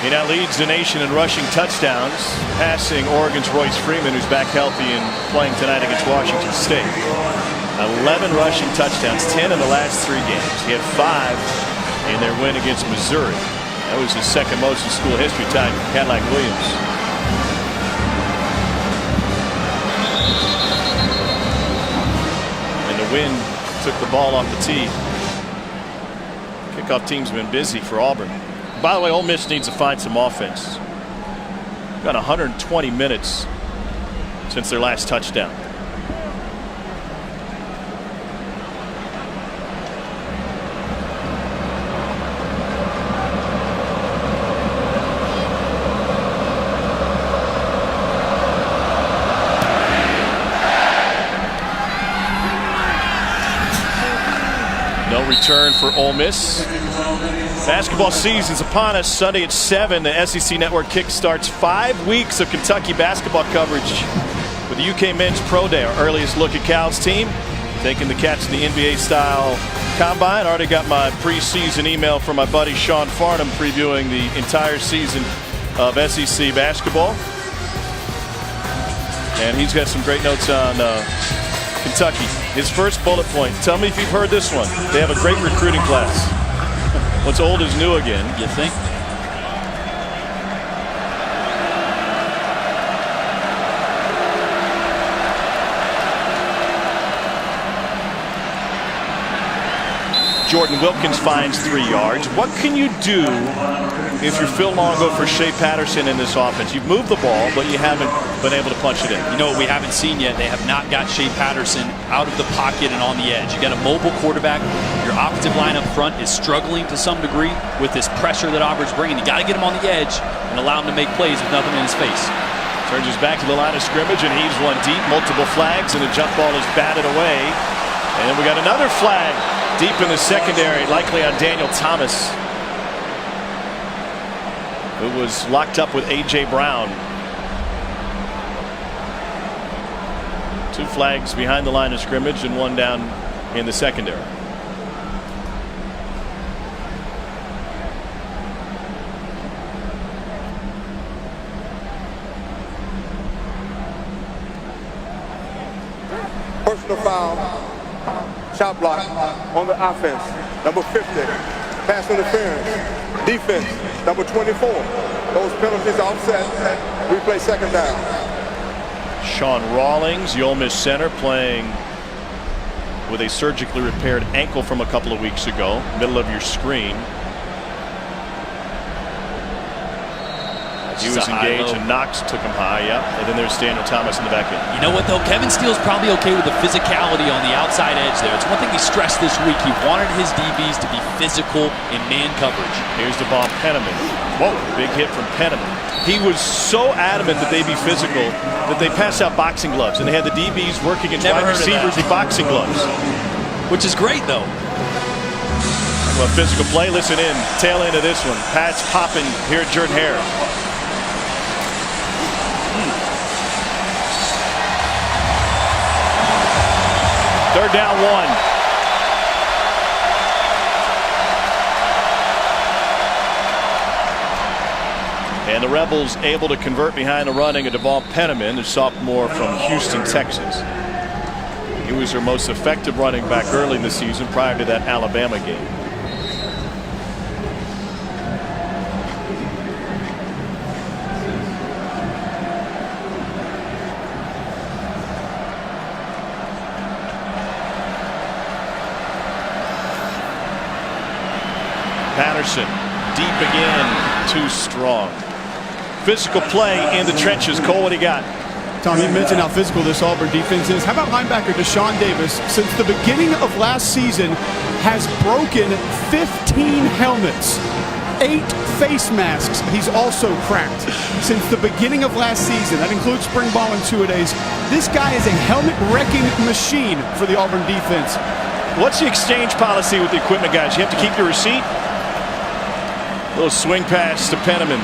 A: He now leads the nation in rushing touchdowns, passing Oregon's Royce Freeman, who's back healthy and playing tonight against Washington State. 11 rushing touchdowns, 10 in the last 3 games. He had 5 in their win against Missouri. That was his 2nd most in school history, tied Cadillac Williams. And the wind took the ball off the tee. Kickoff team's been busy for Auburn. By the way, Ole Miss needs to find some offense. Got 120 minutes since their last touchdown. No return for Ole Miss. Basketball season's upon us. Sunday at 7, the SEC Network kick starts 5 weeks of Kentucky basketball coverage with the UK Men's Pro Day, our earliest look at Cal's team. Taking the Cats in the NBA-style combine. Already got my preseason email from my buddy Sean Farnham previewing the entire season of SEC basketball. And he's got some great notes on Kentucky. His first bullet point. Tell me if you've heard this one. They have a great recruiting class. What's old is new again.
B: You think?
A: Jordan Wilkins finds 3 yards. What can you do if you're Phil Longo for Shea Patterson in this offense? You've moved the ball, but you haven't been able to punch it in.
B: You know what we haven't seen yet? They have not got Shea Patterson out of the pocket and on the edge. You got a mobile quarterback. Your offensive line up front is struggling to some degree with this pressure that Auburn's bringing. You got to get him on the edge and allow him to make plays with nothing in his face.
A: Turns his back to the line of scrimmage and heaves one deep. Multiple flags, and the jump ball is batted away. And then we got another flag deep in the secondary, likely on Daniel Thomas, who was locked up with A.J. Brown. 2 flags behind the line of scrimmage and 1 down in the secondary.
D: Personal foul. Shot block on the offense. Number 50. Pass interference. Defense. Number 24. Those penalties offset. Replay 2nd down.
A: Sean Rawlings, the Ole Miss center, playing with a surgically repaired ankle from a couple of weeks ago. Middle of your screen.
B: which
A: He
B: is
A: was
B: a high
A: engaged,
B: low.
A: and Knox took him high, yeah. And then there's Daniel Thomas in the back end.
B: You know what, though? Kevin Steele's probably okay with the physicality on the outside edge there. It's one thing he stressed this week. He wanted his DBs to be physical in man coverage.
A: Here's the ball, Penniman. Whoa, big hit from Penniman. He was so adamant that they be physical that they pass out boxing gloves, and they had the DBs working against
B: Never
A: wide
B: heard of
A: receivers
B: that.
A: with boxing gloves.
B: Which is great, though.
A: Well, physical play, listen in. Tail end of this one. Pat's popping here at Jordan Hare. Third down, 1. And the Rebels able to convert behind the running of Devon Penniman, the sophomore from Houston, Texas. He was their most effective running back early in the season prior to that Alabama game. Patterson, deep again, too strong. Physical play in the trenches. Cole, what do you got?
C: Tom, you mentioned how physical this Auburn defense is. How about linebacker Deshaun Davis, since the beginning of last season, has broken 15 helmets, 8 face masks. He's also cracked since the beginning of last season. That includes spring ball and two-a-days. This guy is a helmet-wrecking machine for the Auburn defense.
A: What's the exchange policy with the equipment guys? You have to keep your receipt? Little swing pass to Penniman.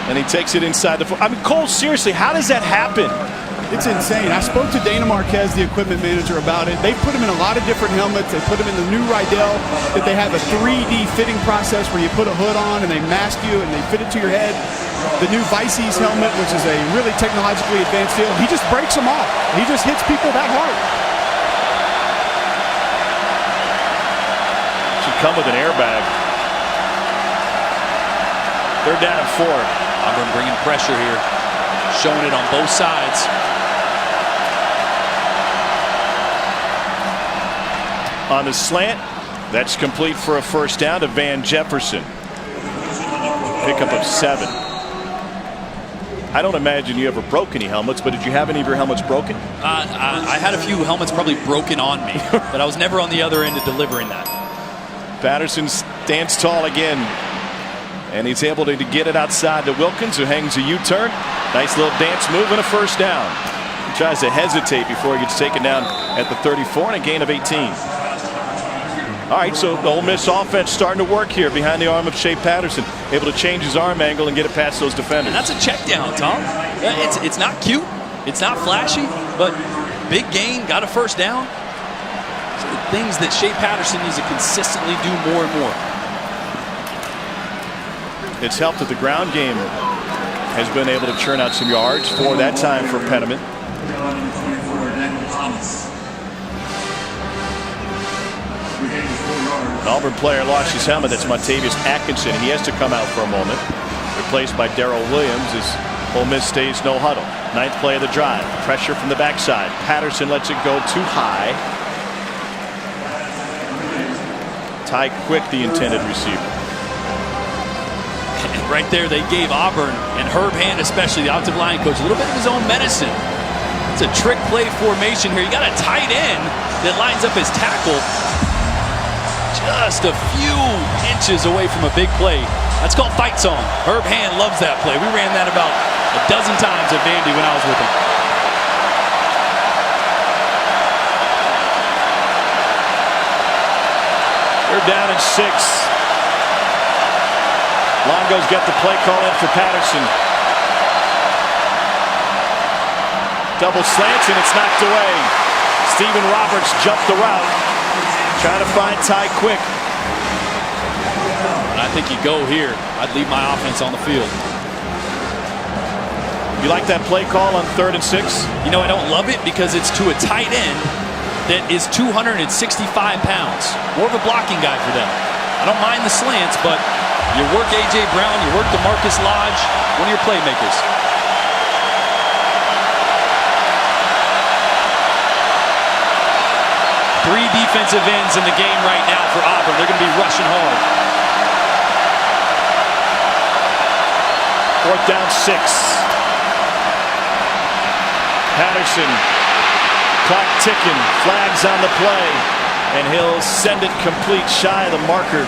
A: And he takes it inside the foot. I mean, Cole, seriously, how does that happen?
C: It's insane. I spoke to Dana Marquez, the equipment manager, about it. They put him in a lot of different helmets. They put him in the new Rydell, that they have a 3D fitting process where you put a hood on and they mask you and they fit it to your head. The new Vices helmet, which is a really technologically advanced deal, he just breaks them off. He just hits people that hard.
A: Should come with an airbag. Third down and 4.
B: Auburn bringing pressure here, showing it on both sides.
A: On the slant, that's complete for a first down to Van Jefferson. Pickup of 7. I don't imagine you ever broke any helmets, but did you have any of your helmets broken?
B: I had a few helmets probably broken on me, but I was never on the other end of delivering that.
A: Patterson stands tall again. And he's able to get it outside to Wilkins, who hangs a U-turn. Nice little dance move and a first down. He tries to hesitate before he gets taken down at the 34 and a gain of 18. All right, so the Ole Miss offense starting to work here behind the arm of Shea Patterson. Able to change his arm angle and get it past those defenders.
B: And that's a check down, Tom. It's not cute. It's not flashy, but big gain, got a first down. So the things that Shea Patterson needs to consistently do more and more.
A: It's helped that the ground game has been able to churn out some yards for that time for Penniman. An Auburn player lost his helmet. That's Montavious Atkinson. He has to come out for a moment. Replaced by Darrell Williams as Ole Miss stays no huddle. 9th play of the drive. Pressure from the backside. Patterson lets it go too high. Ty Quick, the intended receiver.
B: Right there, they gave Auburn and Herb Hand, especially the offensive line coach, a little bit of his own medicine. It's a trick play formation here. You got a tight end that lines up his tackle just a few inches away from a big play. That's called fight song. Herb Hand loves that play. We ran that about a dozen times at Vandy when I was with him.
A: They're down at 6. Longo's got the play call in for Patterson. Double slants and it's knocked away. Stephen Roberts jumped the route. Trying to find Ty Quick.
B: And I think you go here, I'd leave my offense on the field.
A: You like that play call on 3rd and 6?
B: You know, I don't love it because it's to a tight end that is 265 pounds. More of a blocking guy for them. I don't mind the slants, but you work A.J. Brown, you work DeMarcus Lodge, one of your playmakers. Three defensive ends in the game right now for Auburn. They're going to be rushing hard.
A: 4th down 6. Patterson, clock ticking, flags on the play, and he'll send it complete shy of the marker.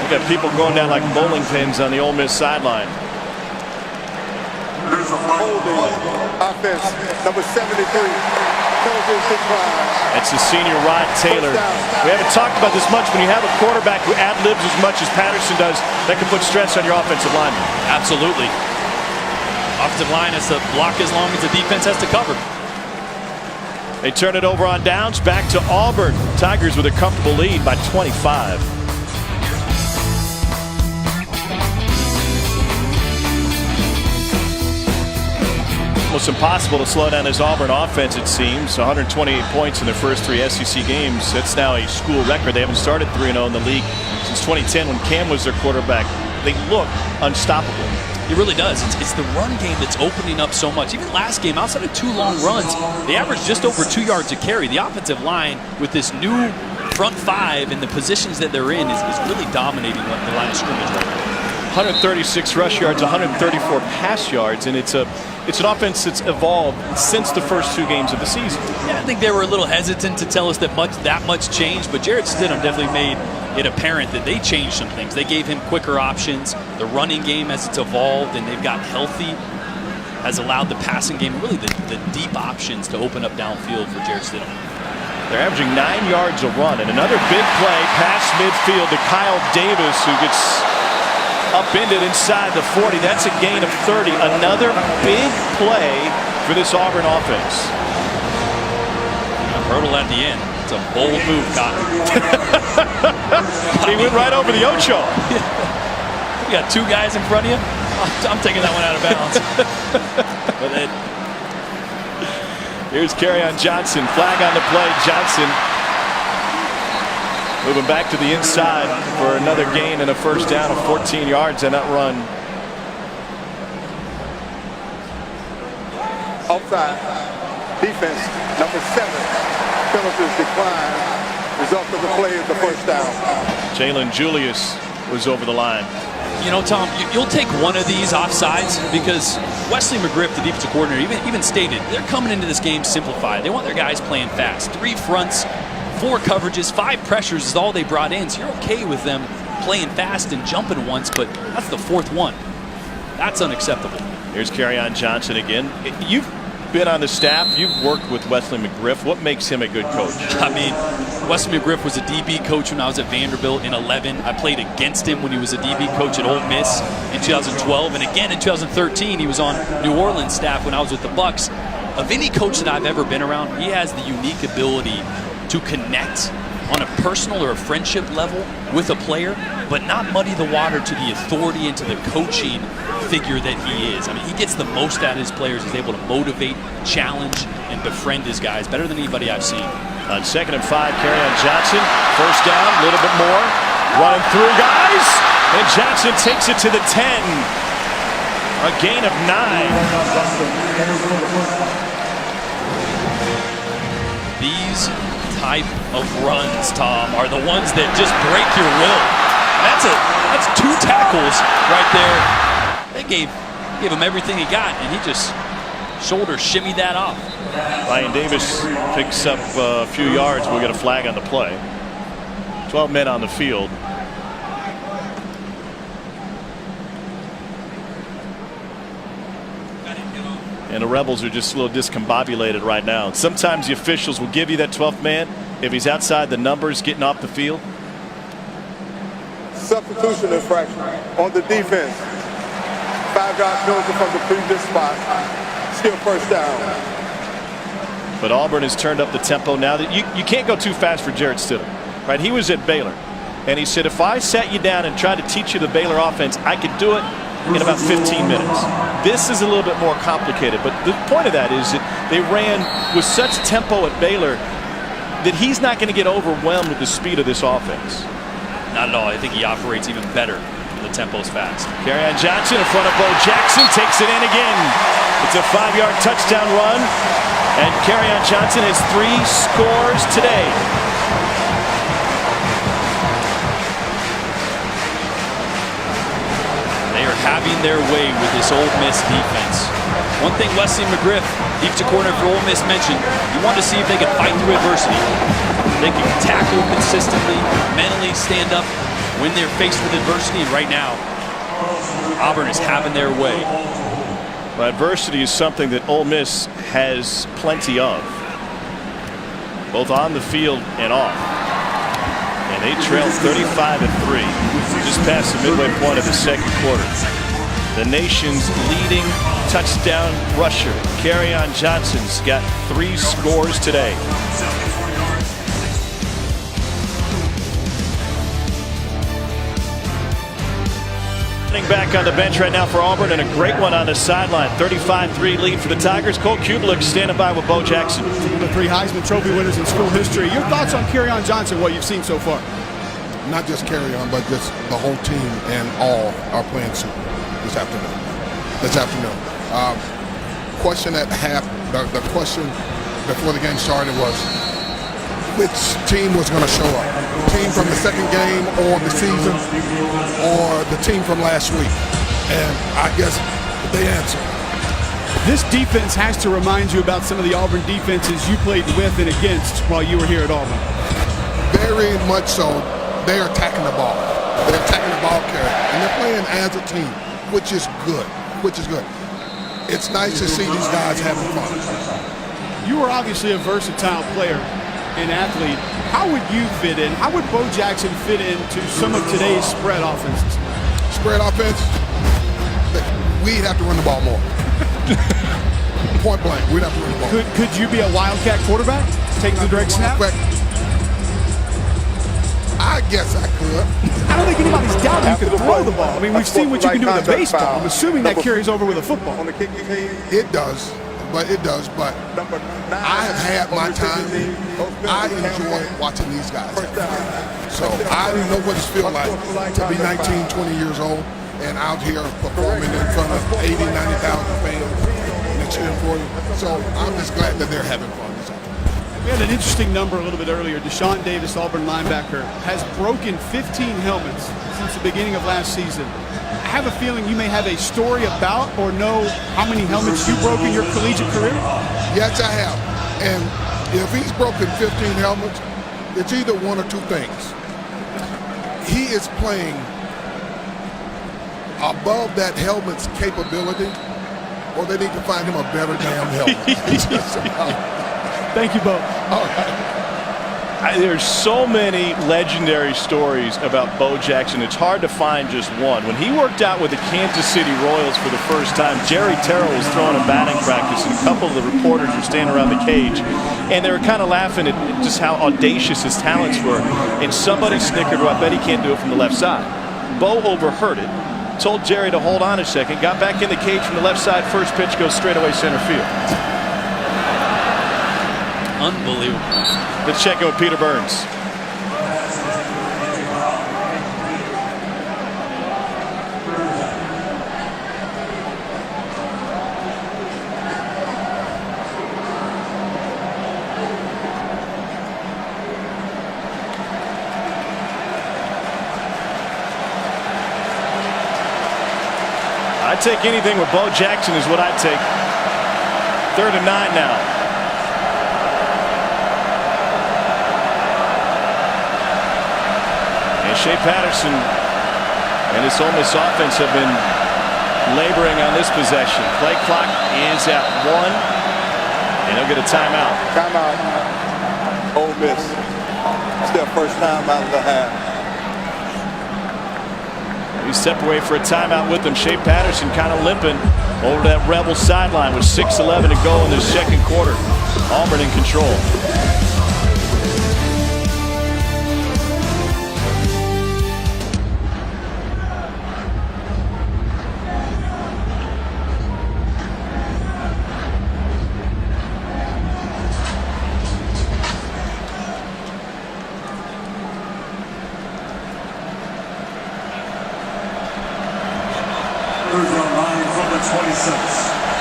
A: We got people going down like bowling pins on the Ole Miss sideline.
D: Holding offense, number 73.
A: That's the senior Rod Taylor. We haven't talked about this much. When you have a quarterback who ad-libs as much as Patterson does, that can put stress on your offensive lineman.
B: Absolutely. Offensive line has to block as long as the defense has to cover.
A: They turn it over on downs, back to Auburn. Tigers with a comfortable lead by 25. Almost impossible to slow down this Auburn offense, it seems. 128 points in their first 3 SEC games. That's now a school record. They haven't started 3-0 in the league since 2010 when Cam was their quarterback. They look unstoppable.
B: It really does. It's the run game that's opening up so much. Even last game, outside of 2 long runs, they averaged just over 2 yards a carry. The offensive line with this new front 5 and the positions that they're in is really dominating the line of scrimmage right now.
A: 136 rush yards, 134 pass yards, and it's an offense that's evolved since the first 2 games of the season.
B: Yeah, I think they were a little hesitant to tell us that much changed, but Jarrett Stidham definitely made it apparent that they changed some things. They gave him quicker options. The running game, as it's evolved and they've got healthy, has allowed the passing game, really the deep options to open up downfield for Jarrett Stidham.
A: They're averaging 9 yards a run, and another big play past midfield to Kyle Davis, who gets upended inside the 40. That's a gain of 30. Another big play for this Auburn offense.
B: A hurdle at the end. It's a bold move, Cotton.
A: He went right over the Ocho.
B: You got 2 guys in front of you. I'm taking that one out of bounds.
A: Here's Kerryon Johnson. Flag on the play. Johnson moving back to the inside for another gain and a first down of 14 yards on that run.
D: Offside. Defense, number 7. Penalties decline. Result of the play is the first down.
A: Jalen Julius was over the line.
B: You know, Tom, you'll take one of these offsides because Wesley McGriff, the defensive coordinator, even stated they're coming into this game simplified. They want their guys playing fast. 3 fronts, 4 coverages, 5 pressures is all they brought in. So you're okay with them playing fast and jumping once, but that's the 4th one. That's unacceptable.
A: Here's Kerryon Johnson again. You've been on the staff. You've worked with Wesley McGriff. What makes him a good coach?
B: I mean, Wesley McGriff was a DB coach when I was at Vanderbilt in 11. I played against him when he was a DB coach at Ole Miss in 2012. And again in 2013, he was on New Orleans staff when I was with the Bucs. Of any coach that I've ever been around, he has the unique ability to connect on a personal or a friendship level with a player, but not muddy the water to the authority and to the coaching figure that he is. I mean, he gets the most out of his players. He's able to motivate, challenge, and befriend his guys better than anybody I've seen.
A: On 2nd and 5, Kerryon Johnson. First down, a little bit more. Running through guys. And Johnson takes it to the 10. A gain of 9.
B: These type of runs, Tom, are the ones that just break your will. That's 2 tackles right there. They gave him everything he got, and he just shoulder shimmied that off.
A: Ryan Davis picks up a few yards. We'll get a flag on the play. 12 men on the field. And the Rebels are just a little discombobulated right now. Sometimes the officials will give you that 12th man if he's outside the numbers getting off the field.
D: Substitution infraction on the defense. 5-yard penalty from the previous spot. Still first down.
A: But Auburn has turned up the tempo now. That you can't go too fast for Jarrett Stidham. Right? He was at Baylor. And he said, if I sat you down and tried to teach you the Baylor offense, I could do it in about 15 minutes. This is a little bit more complicated, but the point of that is that they ran with such tempo at Baylor that he's not going to get overwhelmed with the speed of this offense.
B: Not at all. I think he operates even better when the tempo's fast.
A: Kerryon Johnson in front of Bo Jackson, takes it in again. It's a 5-yard touchdown run, and Kerryon Johnson has 3 scores today.
B: having their way with this Ole Miss defense. One thing Wesley McGriff, defensive coordinator for Ole Miss, mentioned, you want to see if they can fight through adversity. They can tackle consistently, mentally stand up when they're faced with adversity, and right now, Auburn is having their way.
A: But adversity is something that Ole Miss has plenty of, both on the field and off. And they trail 35-3, just past the midway point of the second quarter. The nation's leading touchdown rusher, Kerryon Johnson's got 3 scores today. Back on the bench right now for Auburn, and a great one on the sideline. 35-3 lead for the Tigers. Cole Kubelik standing by with Bo Jackson.
C: The 3 Heisman Trophy winners in school history. Your thoughts on Kerryon Johnson, what you've seen so far?
G: Not just Kerryon, but just the whole team and all are playing super this afternoon. Question at half, the question before the game started was, which team was going to show up? Team from the second game or the season, or the team from last week? And I guess they answered.
C: This defense has to remind you about some of the Auburn defenses you played with and against while you were here at Auburn.
G: Very much so. They're attacking the ball. They're attacking the ball carrier, and they're playing as a team, which is good. It's nice to see these guys having fun.
C: You are obviously a versatile player and athlete. How would you fit in? How would Bo Jackson fit into some of today's spread offenses?
G: Spread offense, we'd have to run the ball more. Point blank, we'd have to run the ball.
C: Could you be a wildcat quarterback, taking the direct snap?
G: I guess I could.
C: I don't think anybody's doubting you can throw the ball. I mean, we've seen what you can do with a baseball. I'm assuming that carries over with a football.
G: It does. But I have had my time. I enjoy watching these guys have fun. So I know what it feels like to be 19, 20 years old and out here performing in front of 80, 90,000 fans and cheering for you. So I'm just glad that they're having fun this afternoon.
C: We had an interesting number a little bit earlier. Deshaun Davis, Auburn linebacker, has broken 15 helmets since the beginning of last season. I have a feeling you may have a story about or know how many helmets you broke in your collegiate career?
G: Yes, I have. And if he's broken 15 helmets, it's either one or 2 things. He is playing above that helmet's capability, or they need to find him a better damn helmet.
C: Thank you both.
G: All right.
A: There's so many legendary stories about Bo Jackson. It's hard to find just one. When he worked out with the Kansas City Royals for the first time, Jerry Terrell was throwing a batting practice, and a couple of the reporters were standing around the cage, and they were kind of laughing at just how audacious his talents were. And somebody snickered, well, I bet he can't do it from the left side. Bo overheard it, told Jerry to hold on a second, got back in the cage from the left side, first pitch goes straight away center field.
B: Unbelievable.
A: Let's check in with Peter Burns. I'd take anything with Bo Jackson is what I'd take. 3rd and 9 now. Shea Patterson and this Ole Miss offense have been laboring on this possession. Play clock is at 1, and they'll get a timeout.
D: Timeout. Ole Miss. It's their first time out of the half.
A: We step away for a timeout with them. Shea Patterson kind of limping over to that Rebel sideline with 6:11 to go in the second quarter. Auburn in control.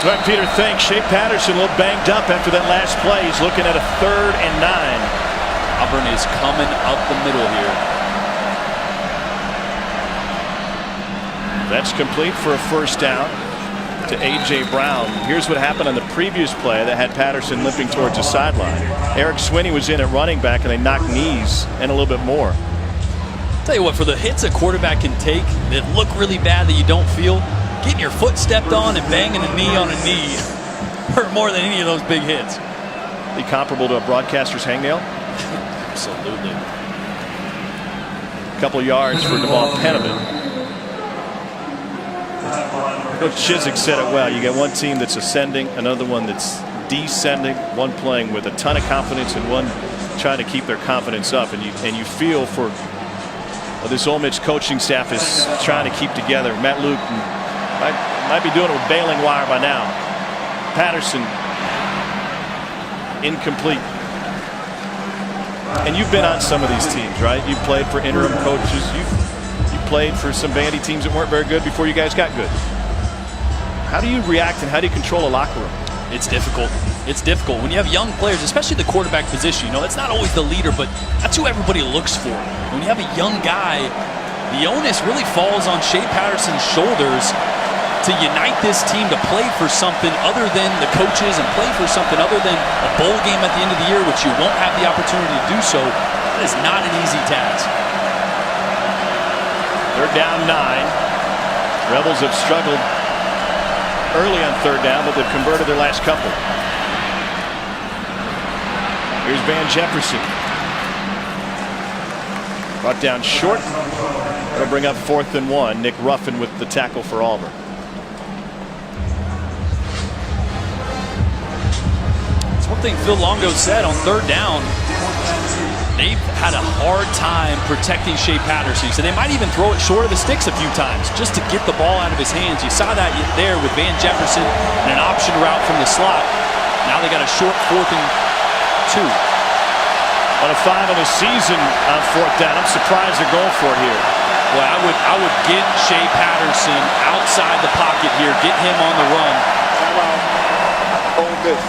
A: All right, Peter, thanks. Shea Patterson a little banged up after that last play. He's looking at a 3rd and 9.
B: Auburn is coming up the middle here.
A: That's complete for a first down to A.J. Brown. Here's what happened on the previous play that had Patterson limping towards the sideline. Eric Swinney was in at running back, and they knocked knees and a little bit more.
B: Tell you what, for the hits a quarterback can take that look really bad that you don't feel, getting your foot stepped on and banging a knee on a knee hurt more than any of those big hits.
A: Be comparable to a broadcaster's hangnail?
B: Absolutely.
A: A couple yards for DeVaughn Penniman. Coach Chizik said it well. You got one team that's ascending, another one that's descending, one playing with a ton of confidence and one trying to keep their confidence up. And you feel for this Ole Miss coaching staff is trying to keep together. Matt Luke might be doing it with bailing wire by now. Patterson incomplete. And you've been on some of these teams, right? You played for interim coaches. You played for some Vandy teams that weren't very good before you guys got good. How do you react and how do you control a locker room?
B: It's difficult. It's difficult when you have young players, especially the quarterback position. You know, it's not always the leader, but that's who everybody looks for. When you have a young guy, the onus really falls on Shea Patterson's shoulders to unite this team to play for something other than the coaches and play for something other than a bowl game at the end of the year, which you won't have the opportunity to do so. That is not an easy task.
A: They're down 9. Rebels have struggled early on third down, but they've converted their last couple. Here's Van Jefferson. Brought down short. That'll bring up 4th and 1. Nick Ruffin with the tackle for Auburn.
B: It's one thing Phil Longo said on third down. They've had a hard time protecting Shea Patterson. He said they might even throw it short of the sticks a few times just to get the ball out of his hands. You saw that there with Van Jefferson and an option route from the slot. Now they got a short 4th and 2.
A: On a 5 on the season on 4th down. I'm surprised they're going for it here.
B: Well, I would get Shea Patterson outside the pocket here, get him on the run.
D: Ole Miss.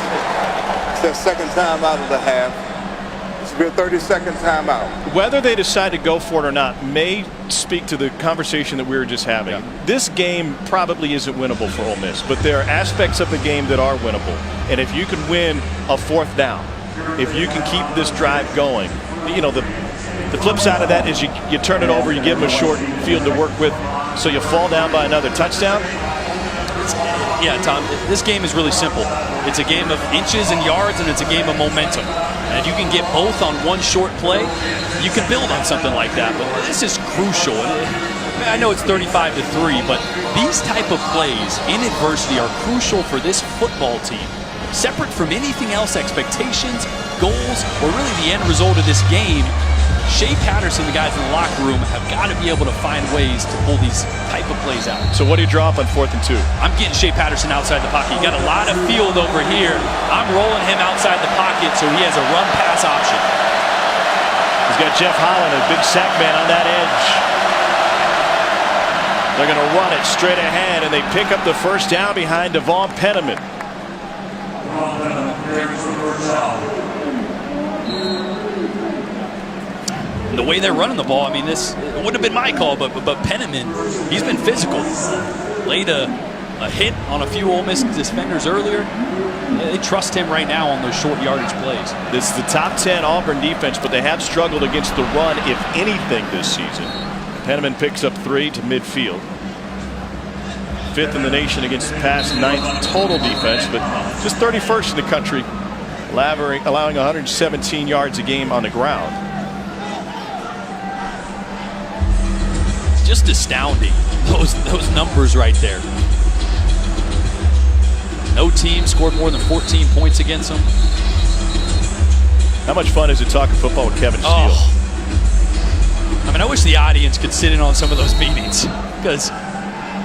D: It's their second time out of the half. This will be a 30-second timeout.
A: Whether they decide to go for it or not may speak to the conversation that we were just having. Yeah. This game probably isn't winnable for Ole Miss, but there are aspects of the game that are winnable. And if you can win a 4th down, if you can keep this drive going, you know, the flip side of that is you turn it over, you give them a short field to work with, so you fall down by another touchdown.
B: Yeah, Tom, this game is really simple. It's a game of inches and yards, and it's a game of momentum. And if you can get both on one short play, you can build on something like that. But this is crucial. I know it's 35-3, but these type of plays in adversity are crucial for this football team. Separate from anything else, expectations, goals, or really the end result of this game, Shea Patterson, the guys in the locker room, have got to be able to find ways to pull these type of plays out.
A: So what do you draw up on 4th and 2?
B: I'm getting Shea Patterson outside the pocket. You got a lot of field over here. I'm rolling him outside the pocket so he has a run-pass option.
A: He's got Jeff Holland, a big sack man on that edge. They're going to run it straight ahead, and they pick up the first down behind DeVaughn Penniman.
B: The way they're running the ball, I mean, this wouldn't have been my call, but Penniman, he's been physical. Laid a hit on a few Ole Miss defenders earlier. They trust him right now on those short yardage plays.
A: This is the top 10 Auburn defense, but they have struggled against the run, if anything, this season. Penniman picks up 3 to midfield. 5th in the nation against the pass, 9th total defense, but just 31st in the country, allowing 117 yards a game on the ground.
B: Just astounding, those numbers right there. No team scored more than 14 points against them.
A: How much fun is it talking football with Kevin Steele?
B: Oh. I mean, I wish the audience could sit in on some of those meetings, because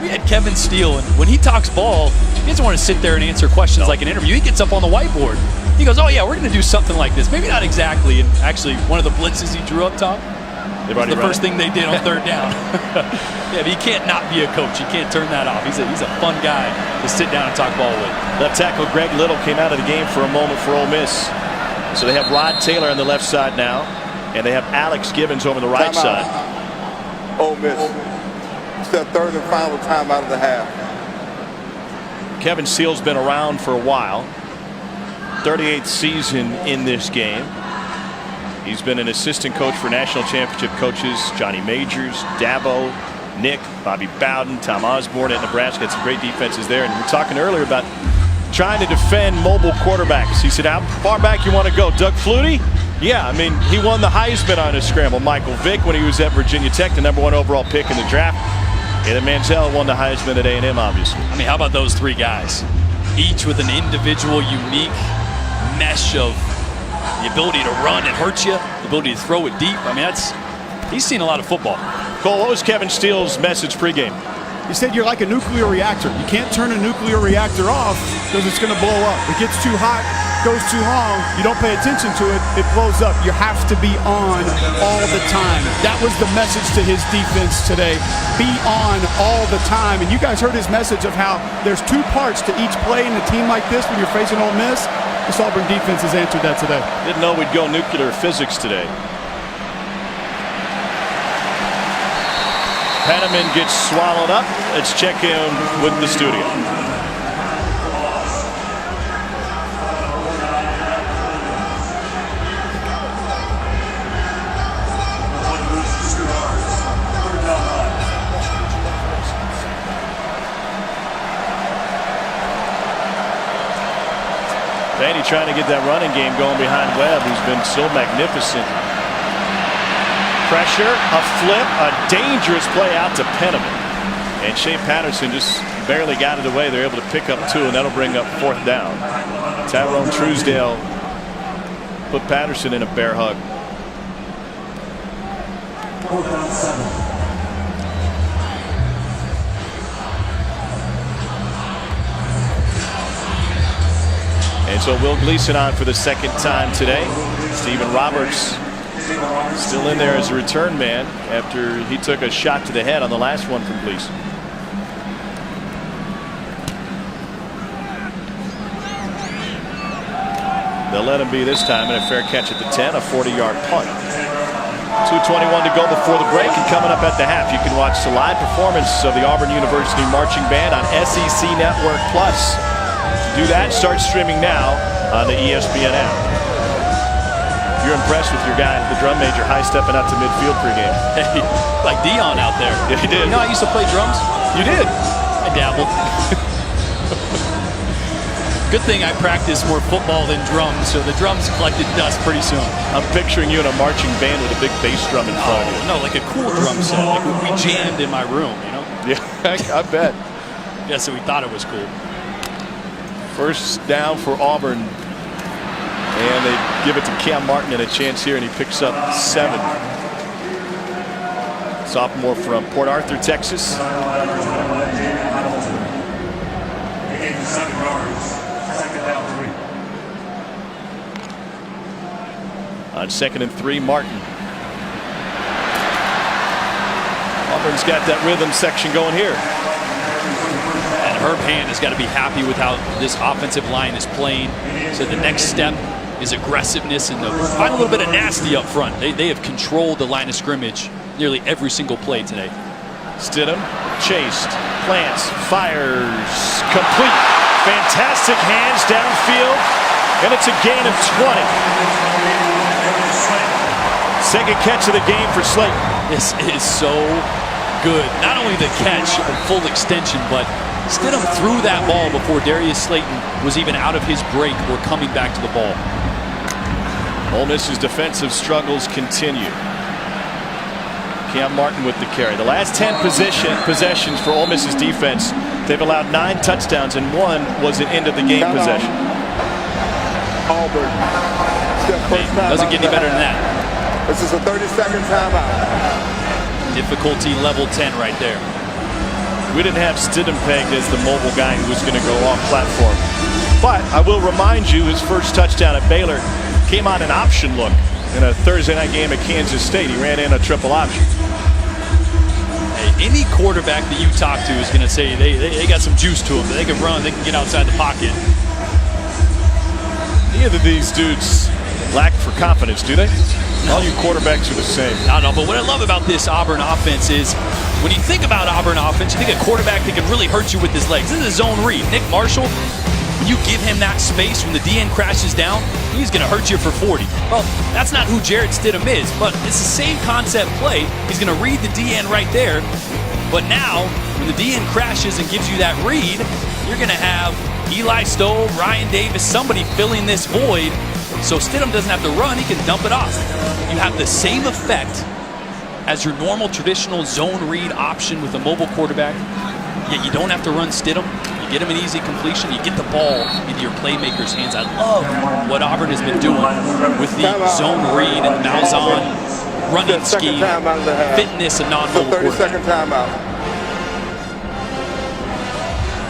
B: we had Kevin Steele, and when he talks ball, he doesn't want to sit there and answer questions like an interview. He gets up on the whiteboard. He goes, oh yeah, we're going to do something like this. Maybe not exactly. And actually, one of the blitzes he drew up top, was the first thing they did on third down. Yeah, but you can't not be a coach. You can't turn that off. He's a fun guy to sit down and talk ball with.
A: Left tackle Greg Little came out of the game for a moment for Ole Miss. So they have Rod Taylor on the left side now, and they have Alex Gibbons over the right side.
D: Ole Miss. It's their third and final time out of the half.
A: Kevin Steele's been around for a while. 38th season in this game. He's been an assistant coach for national championship coaches Johnny Majors, Dabo, Nick, Bobby Bowden, Tom Osborne at Nebraska. Had some great defenses there. And we were talking earlier about trying to defend mobile quarterbacks. He said, how far back you want to go? Doug Flutie? Yeah, I mean, he won the Heisman on a scramble. Michael Vick when he was at Virginia Tech, the #1 overall pick in the draft. And Manziel won the Heisman at A&M, obviously.
B: I mean, how about those three guys? Each with an individual, unique mesh of the ability to run and hurt you, the ability to throw it deep. I mean, he's seen a lot of football.
A: Cole, what was Kevin Steele's message pregame?
C: He said you're like a nuclear reactor. You can't turn a nuclear reactor off because it's going to blow up. It gets too hot, goes too long, you don't pay attention to it, it blows up. You have to be on all the time. That was the message to his defense today. Be on all the time. And you guys heard his message of how there's two parts to each play in a team like this when you're facing Ole Miss. This Auburn defense has answered that today.
A: Didn't know we'd go nuclear physics today. Penniman gets swallowed up. Let's check in with the studio. Vandy trying to get that running game going behind Webb, who's been so magnificent. Pressure, a flip, a dangerous play out to Penniman. And Shea Patterson just barely got it away. They're able to pick up 2, and that'll bring up 4th down. Tyrone Truesdale put Patterson in a bear hug.
E: 4th down 7.
A: And so Will Gleason on for the 2nd time today. Stephen Roberts still in there as a return man after he took a shot to the head on the last one from Gleason. They'll let him be this time, and a fair catch at the 10, a 40-yard punt. 2:21 to go before the break, and coming up at the half, you can watch the live performance of the Auburn University Marching Band on SEC Network Plus. To do that, start streaming now on the ESPN app. You're impressed with your guy, the drum major, high-stepping up to midfield pregame.
B: Hey, like Dion out there.
A: Yeah, he did.
B: You know, I used to play drums.
A: You did?
B: I dabbled. Good thing I practiced more football than drums, so the drums collected dust pretty soon.
A: I'm picturing you in a marching band with a big bass drum in front of you.
B: No, like a cool drum set. Like we jammed in my room, you know?
A: Yeah, I bet.
B: Yeah, so we thought it was cool.
A: First down for Auburn. And they give it to Cam Martin and a chance here, and he picks up 7. Sophomore from Port Arthur, Texas.
E: 7 yards. 2nd down 3.
A: On 2nd and 3, Martin. Auburn's got that rhythm section going here.
B: And Herb Hand has got to be happy with how this offensive line is playing. So the next step is aggressiveness and find a little bit of nasty up front. They have controlled the line of scrimmage nearly every single play today.
A: Stidham chased, plants, fires, complete. Fantastic hands downfield, and it's a gain of 20. Second catch of the game for Slayton.
B: This is so good. Not only the catch, a full extension, but Stidham threw that ball before Darius Slayton was even out of his break. We're coming back to the ball.
A: Ole Miss's defensive struggles continue. Cam Martin with the carry. The last 10 possessions for Ole Miss's defense, they've allowed 9 touchdowns, and 1 was an end-of-the-game possession.
D: Auburn.
B: Doesn't get any better than that.
D: This is a 30-second timeout.
B: Difficulty level 10 right there.
A: We didn't have Stidham pegged as the mobile guy who was going to go off platform. But I will remind you, his first touchdown at Baylor came on an option look in a Thursday night game at Kansas State. He ran in a triple option.
B: Hey, any quarterback that you talk to is going to say they got some juice to them. They can run, they can get outside the pocket.
A: Neither of these dudes lack for confidence, do they? All you quarterbacks are the same.
B: I don't know, but what I love about this Auburn offense is when you think about Auburn offense, you think a quarterback that can really hurt you with his legs. This is a zone read. Nick Marshall, when you give him that space, when the DN crashes down, he's going to hurt you for 40. Well, that's not who Jarrett Stidham is, but it's the same concept play. He's going to read the DN right there. But now, when the DN crashes and gives you that read, you're going to have Eli Stowe, Ryan Davis, somebody filling this void. So Stidham doesn't have to run, he can dump it off. You have the same effect as your normal traditional zone read option with a mobile quarterback, yet you don't have to run Stidham. You get him an easy completion, you get the ball into your playmaker's hands. I love what Auburn has been doing with the zone read and the Malzahn running scheme, fitness and non-mobile quarterback.
D: 30-second timeout.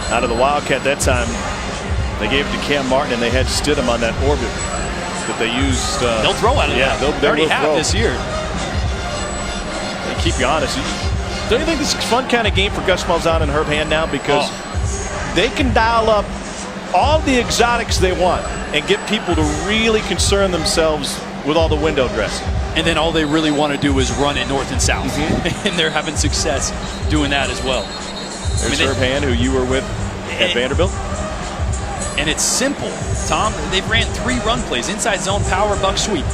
A: Out of the Wildcat that time, they gave it to Cam Martin, and they had Stidham on that orbit that they used.
B: They'll throw out of that. They already have this year.
A: They keep you honest. Don't you think this is a fun kind of game for Gus Malzahn and Herb Hand now? Because they can dial up all the exotics they want and get people to really concern themselves with all the window dressing.
B: And then all they really want to do is run it north and south. And they're having success doing that as well.
A: There's Herb Hand, who you were with at Vanderbilt.
B: And it's simple, Tom. They've ran 3 run plays: inside zone, power, buck sweep.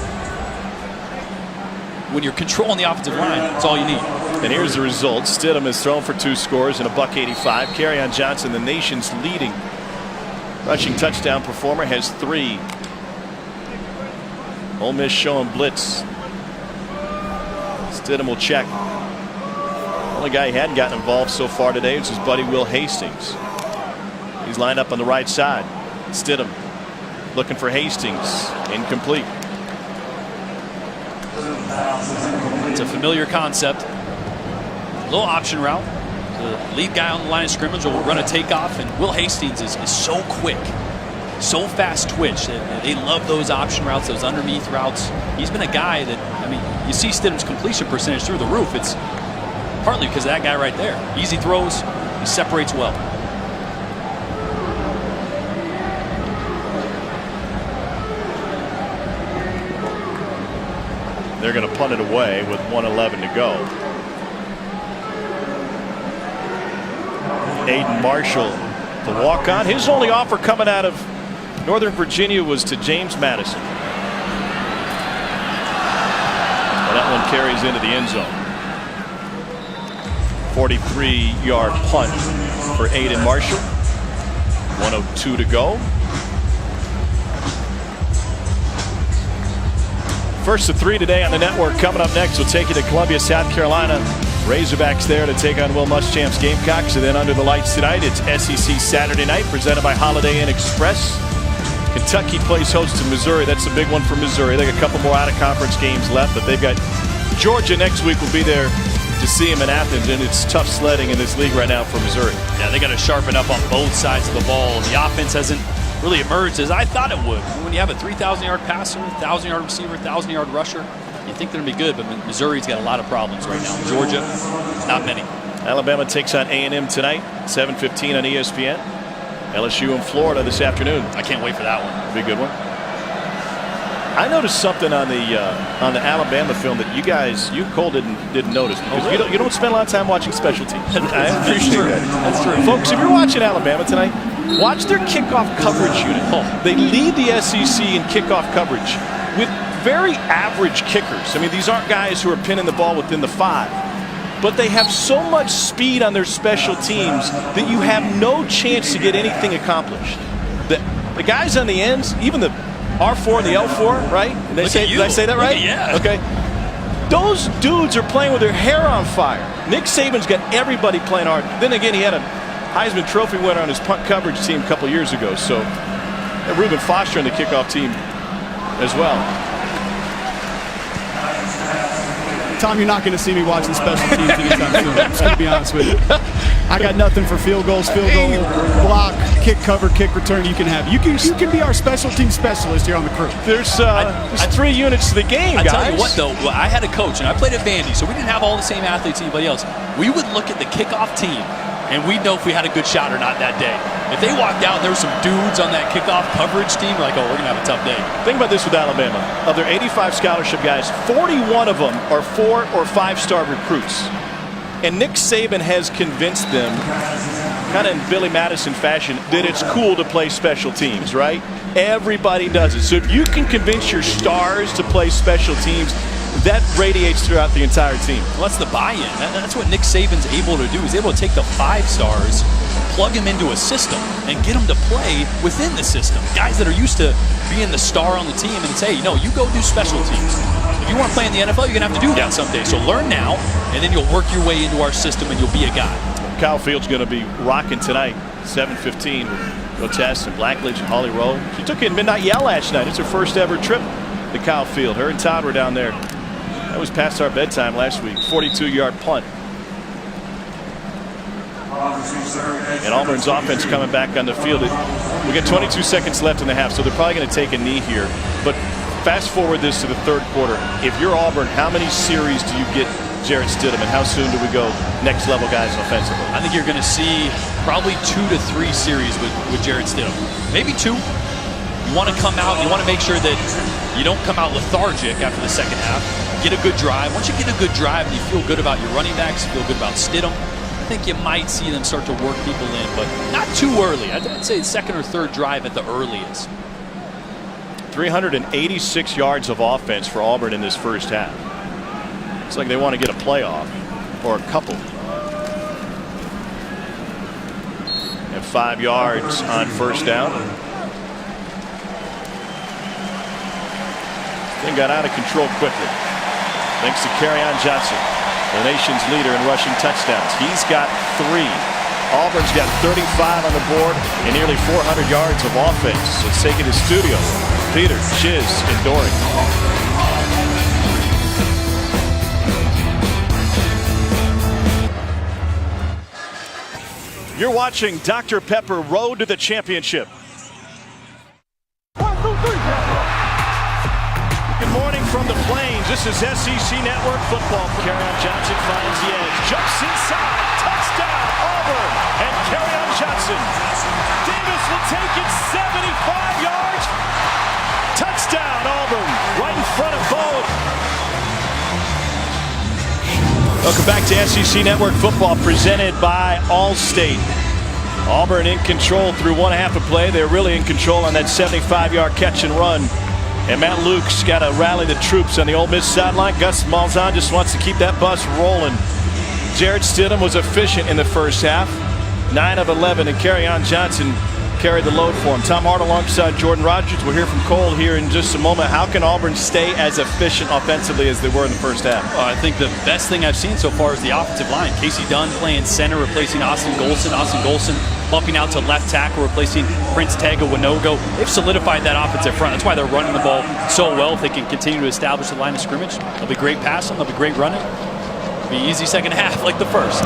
B: When you're controlling the offensive line, that's all you need.
A: And here's the result. Stidham has thrown for 2 scores and a $185. Kerryon Johnson, the nation's leading rushing touchdown performer, has 3. Ole Miss showing blitz. Stidham will check. The only guy who hadn't gotten involved so far today is his buddy Will Hastings. He's lined up on the right side. Stidham looking for Hastings. Incomplete.
B: It's a familiar concept. Little option route. The lead guy on the line of scrimmage will run a takeoff, and Will Hastings is so quick, so fast twitch. They love those option routes, those underneath routes. He's been a guy that, I mean, you see Stidham's completion percentage through the roof. It's partly because of that guy right there. Easy throws, he separates well.
A: They're going to punt it away with 1:11 to go. Aiden Marshall, the walk-on. His only offer coming out of Northern Virginia was to James Madison. And that one carries into the end zone. 43-yard punt for Aiden Marshall. 1:02 to go. First of 3 today on the network. Coming up next, we'll take you to Columbia, South Carolina. Razorbacks there to take on Will Muschamp's Gamecocks. And then under the lights tonight, it's SEC Saturday Night, presented by Holiday Inn Express. Kentucky plays host to Missouri. That's a big one for Missouri. They got a couple more out-of-conference games left, but they've got Georgia next week. Will be there to see him in Athens, and it's tough sledding in this league right now for Missouri.
B: Yeah, they got to sharpen up on both sides of the ball. The offense hasn't really emerged as I thought it would. When you have a 3,000-yard passer, 1,000-yard receiver, 1,000-yard rusher, you think they're going to be good, but Missouri's got a lot of problems right now. Georgia, not many.
A: Alabama takes on A&M tonight, 7:15 on ESPN. LSU in Florida this afternoon.
B: I can't wait for that one.
A: It'll be a good one. I noticed something on the Alabama film that you Cole didn't notice, because you don't spend a lot of time watching special teams. I appreciate that.
B: That's true.
A: Folks, if you're watching Alabama tonight, watch their kickoff coverage unit. They lead the SEC in kickoff coverage with very average kickers. I mean, these aren't guys who are pinning the ball within the 5. But they have so much speed on their special teams that you have no chance to get anything accomplished. The guys on the ends, even the R4 and the L4, right? Did I say that right?
B: Yeah.
A: Okay. Those dudes are playing with their hair on fire. Nick Saban's got everybody playing hard. Then again, he had a Heisman Trophy winner on his punt coverage team a couple years ago. So Reuben Foster on the kickoff team as well.
C: Tom, you're not going to see me watching special teams anytime soon. I'm just going to be honest with you. I got nothing for field goals, field goal, block, kick cover, kick return. You can have. You can be our special team specialist here on the crew.
A: There's 3 units to the game, guys.
B: I tell you what, though, I had a coach, and I played at Vandy, so we didn't have all the same athletes as anybody else. We would look at the kickoff team, and we'd know if we had a good shot or not that day. If they walked out and there were some dudes on that kickoff coverage team, we're like, oh, we're going to have a tough day.
A: Think about this with Alabama. Of their 85 scholarship guys, 41 of them are 4- or 5-star recruits. And Nick Saban has convinced them, kind of in Billy Madison fashion, that it's cool to play special teams, right? Everybody does it. So if you can convince your stars to play special teams, that radiates throughout the entire team.
B: Well, that's the buy-in. That's what Nick Saban's able to do. He's able to take the 5 stars, plug them into a system, and get them to play within the system. Guys that are used to being the star on the team and say, no, you go do special teams. If you want to play in the NFL, you're going to have to do that someday. So learn now, and then you'll work your way into our system, and you'll be a guy.
A: Kyle Field's going to be rocking tonight, 7:15 with Tess and Blackledge and Holly Rowe. She took in Midnight Yell last night. It's her first ever trip to Kyle Field. Her and Todd were down there. That was past our bedtime last week. 42-yard punt. And Auburn's offense coming back on the field. We got 22 seconds left in the half, so they're probably going to take a knee here. But fast forward this to the third quarter. If you're Auburn, how many series do you get Jarrett Stidham, and how soon do we go next level guys offensively?
B: I think you're going to see probably 2 to 3 series with Jarrett Stidham. Maybe 2. You want to come out, you want to make sure that you don't come out lethargic after the second half. Get a good drive. Once you get a good drive and you feel good about your running backs, you feel good about Stidham, I think you might see them start to work people in, but not too early. I'd say second or third drive at the earliest.
A: 386 yards of offense for Auburn in this first half. It's like they want to get a playoff or a couple. And 5 yards on first down. Thing got out of control quickly. Thanks to Kerryon Johnson, the nation's leader in rushing touchdowns. He's got 3. Auburn's got 35 on the board and nearly 400 yards of offense. Let's take it to studio. Peter, Shiz, and Dory. You're watching Dr. Pepper Road to the Championship. Good morning from the Plains. This is SEC Network Football. Kerryon Johnson finds the edge. Jumps inside. Touchdown, Auburn. And Kerryon Johnson. Davis will take it 75 yards. Touchdown, Auburn. Right in front of both. Welcome back to SEC Network Football, presented by Allstate. Auburn in control through 1/2 of play. They're really in control on that 75-yard catch and run. And Matt Luke's got to rally the troops on the Ole Miss sideline. Gus Malzahn just wants to keep that bus rolling. Jarrett Stidham was efficient in the first half. 9 of 11, and Kerryon Johnson carried the load for him. Tom Hart alongside Jordan Rogers. We'll hear from Cole here in just a moment. How can Auburn stay as efficient offensively as they were in the first half?
B: I think the best thing I've seen so far is the offensive line. Casey Dunn playing center, replacing Austin Golson. Austin Golson bumping out to left tackle, replacing Prince Tega Winogo. They've solidified that offensive front. That's why they're running the ball so well. If they can continue to establish the line of scrimmage, they'll be great passing, they'll be great running. It'll be easy second half like the first.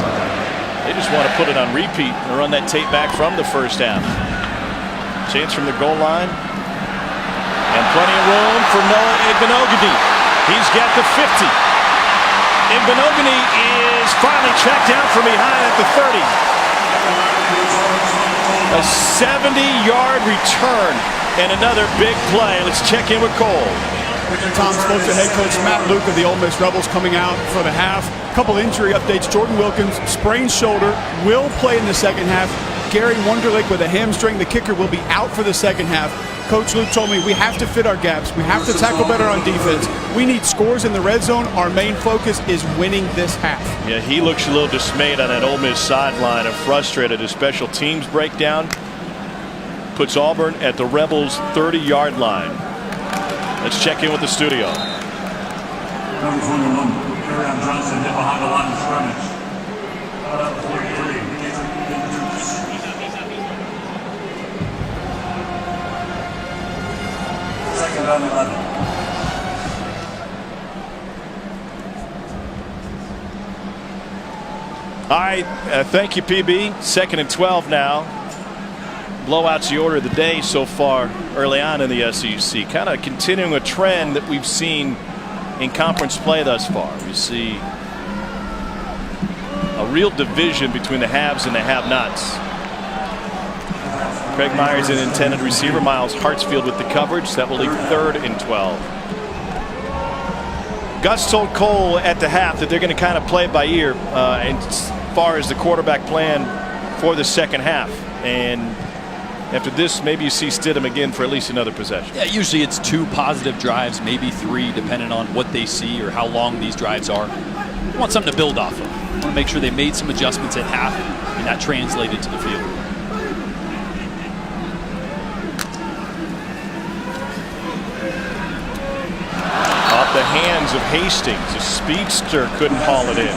A: They just want to put it on repeat and run that tape back from the first half. Chance from the goal line. And plenty of room for Noah Igbenogany. He's got the 50. Igbenogany is finally tracked down from behind at the 30. A 70-yard return and another big play. Let's check in with Cole.
C: Tom spoke to head coach Matt Luke of the Ole Miss Rebels coming out for the half. Couple injury updates. Jordan Wilkins, sprained shoulder, will play in the second half. Gary Wunderlich with a hamstring. The kicker will be out for the second half. Coach Luke told me we have to fit our gaps. We have to tackle better on defense. We need scores in the red zone. Our main focus is winning this half.
A: Yeah, he looks a little dismayed on that Ole Miss sideline and frustrated. His special teams breakdown puts Auburn at the Rebels' 30-yard line. Let's check in with the studio.
E: Number 21, Kerryon Johnson hit behind the line of scrimmage. Second down 11.
A: All right, thank you, PB. 2nd and 12 now. Blowout's the order of the day so far early on in the SEC. Kind of continuing a trend that we've seen in conference play thus far. We see a real division between the haves and the have-nots. Craig Myers, an intended receiver. Miles Hartsfield with the coverage. That will leave 3rd and 12. Gus told Cole at the half that they're going to kind of play it by ear as far as the quarterback plan for the second half. And after this, maybe you see Stidham again for at least another possession.
B: Yeah, usually it's 2 positive drives, maybe 3, depending on what they see or how long these drives are. They want something to build off of. I want to make sure they made some adjustments at half, and that translated to the field.
A: Off the hands of Hastings. A speedster couldn't haul it in.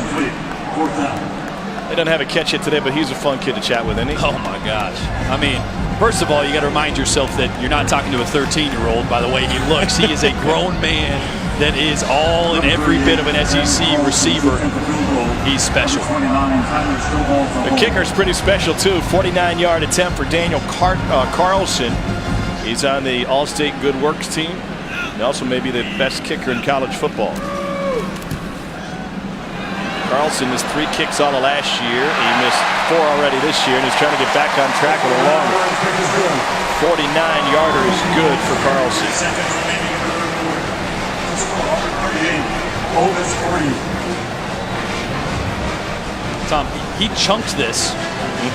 A: They don't have a catch yet today, but he's a fun kid to chat with, isn't he?
B: Oh, my gosh. I mean, first of all, you got to remind yourself that you're not talking to a 13-year-old by the way he looks. He is a grown man that is all and every bit of an SEC receiver. He's special.
A: The kicker's pretty special, too. 49-yard attempt for Daniel Carlson. He's on the All-State Good Works team. And also maybe the best kicker in college football. Carlson has 3 kicks all of last year. He missed 4 already this year, and he's trying to get back on track with a long 49-yarder is good for Carlson.
B: Tom, he chunked this,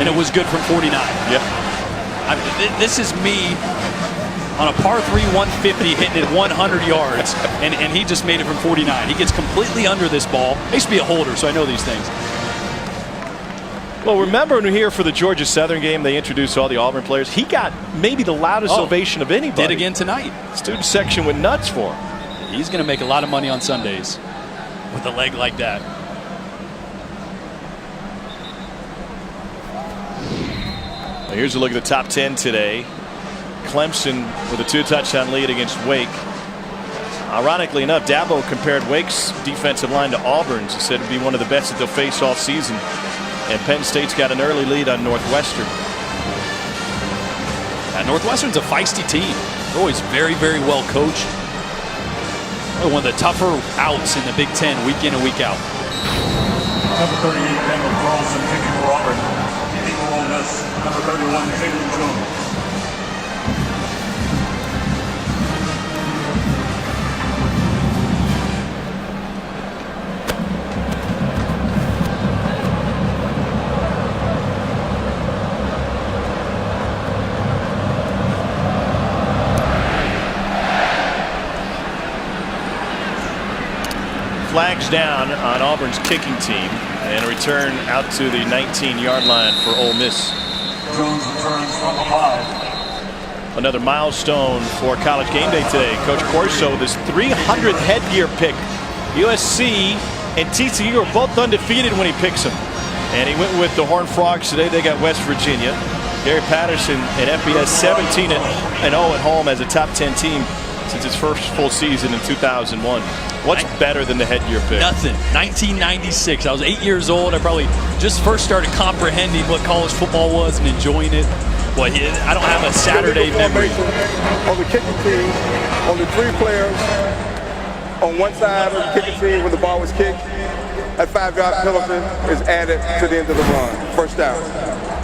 B: and it was good from 49.
A: Yeah.
B: This is me on a par 3 150 hitting it 100 yards, and he just made it from 49. He gets completely under this ball. I used to be a holder, so I know these things.
A: Well, remember when we were here for the Georgia Southern game, they introduced all the Auburn players. He got maybe the loudest ovation of anybody.
B: Did again tonight.
A: Student section went nuts for him.
B: He's going to make a lot of money on Sundays with a leg like that.
A: Now here's a look at the top 10 today. Clemson with a 2-touchdown lead against Wake. Ironically enough, Dabo compared Wake's defensive line to Auburn's. He said it would be one of the best that they'll face all season. And Penn State's got an early lead on Northwestern.
B: Northwestern's a feisty team. They're always very, very well coached. One of the tougher outs in the Big Ten week in and week out.
E: Number 38, Daniel Carlson, kicking for Auburn. Kicking for Ole Miss, number 31, Jalen Jones.
A: Flags down on Auburn's kicking team, and a return out to the 19-yard line for Ole Miss.
E: Jones returns from the 5.
A: Another milestone for College Game Day today. Coach Corso with his 300th headgear pick. USC and TCU are both undefeated when he picks them. And he went with the Horned Frogs today. They got West Virginia. Gary Patterson and FBS 17-0 at home as a top 10 team since his first full season in 2001. What's better than the headgear pick?
B: Nothing. 1996. I was 8 years old. I probably just first started comprehending what college football was and enjoying it. Boy, I don't have a Saturday memory.
D: On the kicking team, only 3 players on one side of the kicking team when the ball was kicked. That 5-yard penalty is added to the end of the run. First down.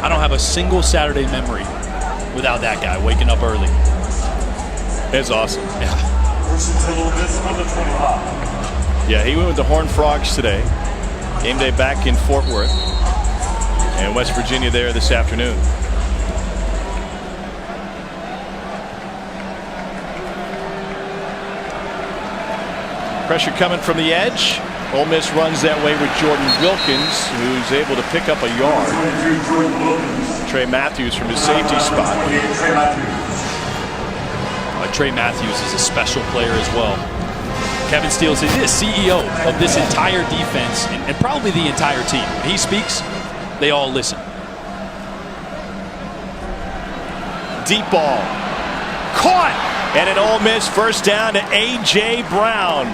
B: I don't have a single Saturday memory without that guy waking up early.
A: It's awesome.
B: Yeah.
A: Yeah, he went with the Horned Frogs today. Game day back in Fort Worth. And West Virginia there this afternoon. Pressure coming from the edge. Ole Miss runs that way with Jordan Wilkins, who's able to pick up a yard. Trey Matthews from his safety spot.
B: Trey Matthews is a special player as well. Kevin Steele is the CEO of this entire defense and probably the entire team. When he speaks, they all listen.
A: Deep ball. Caught! And an Ole Miss first down to A.J. Brown.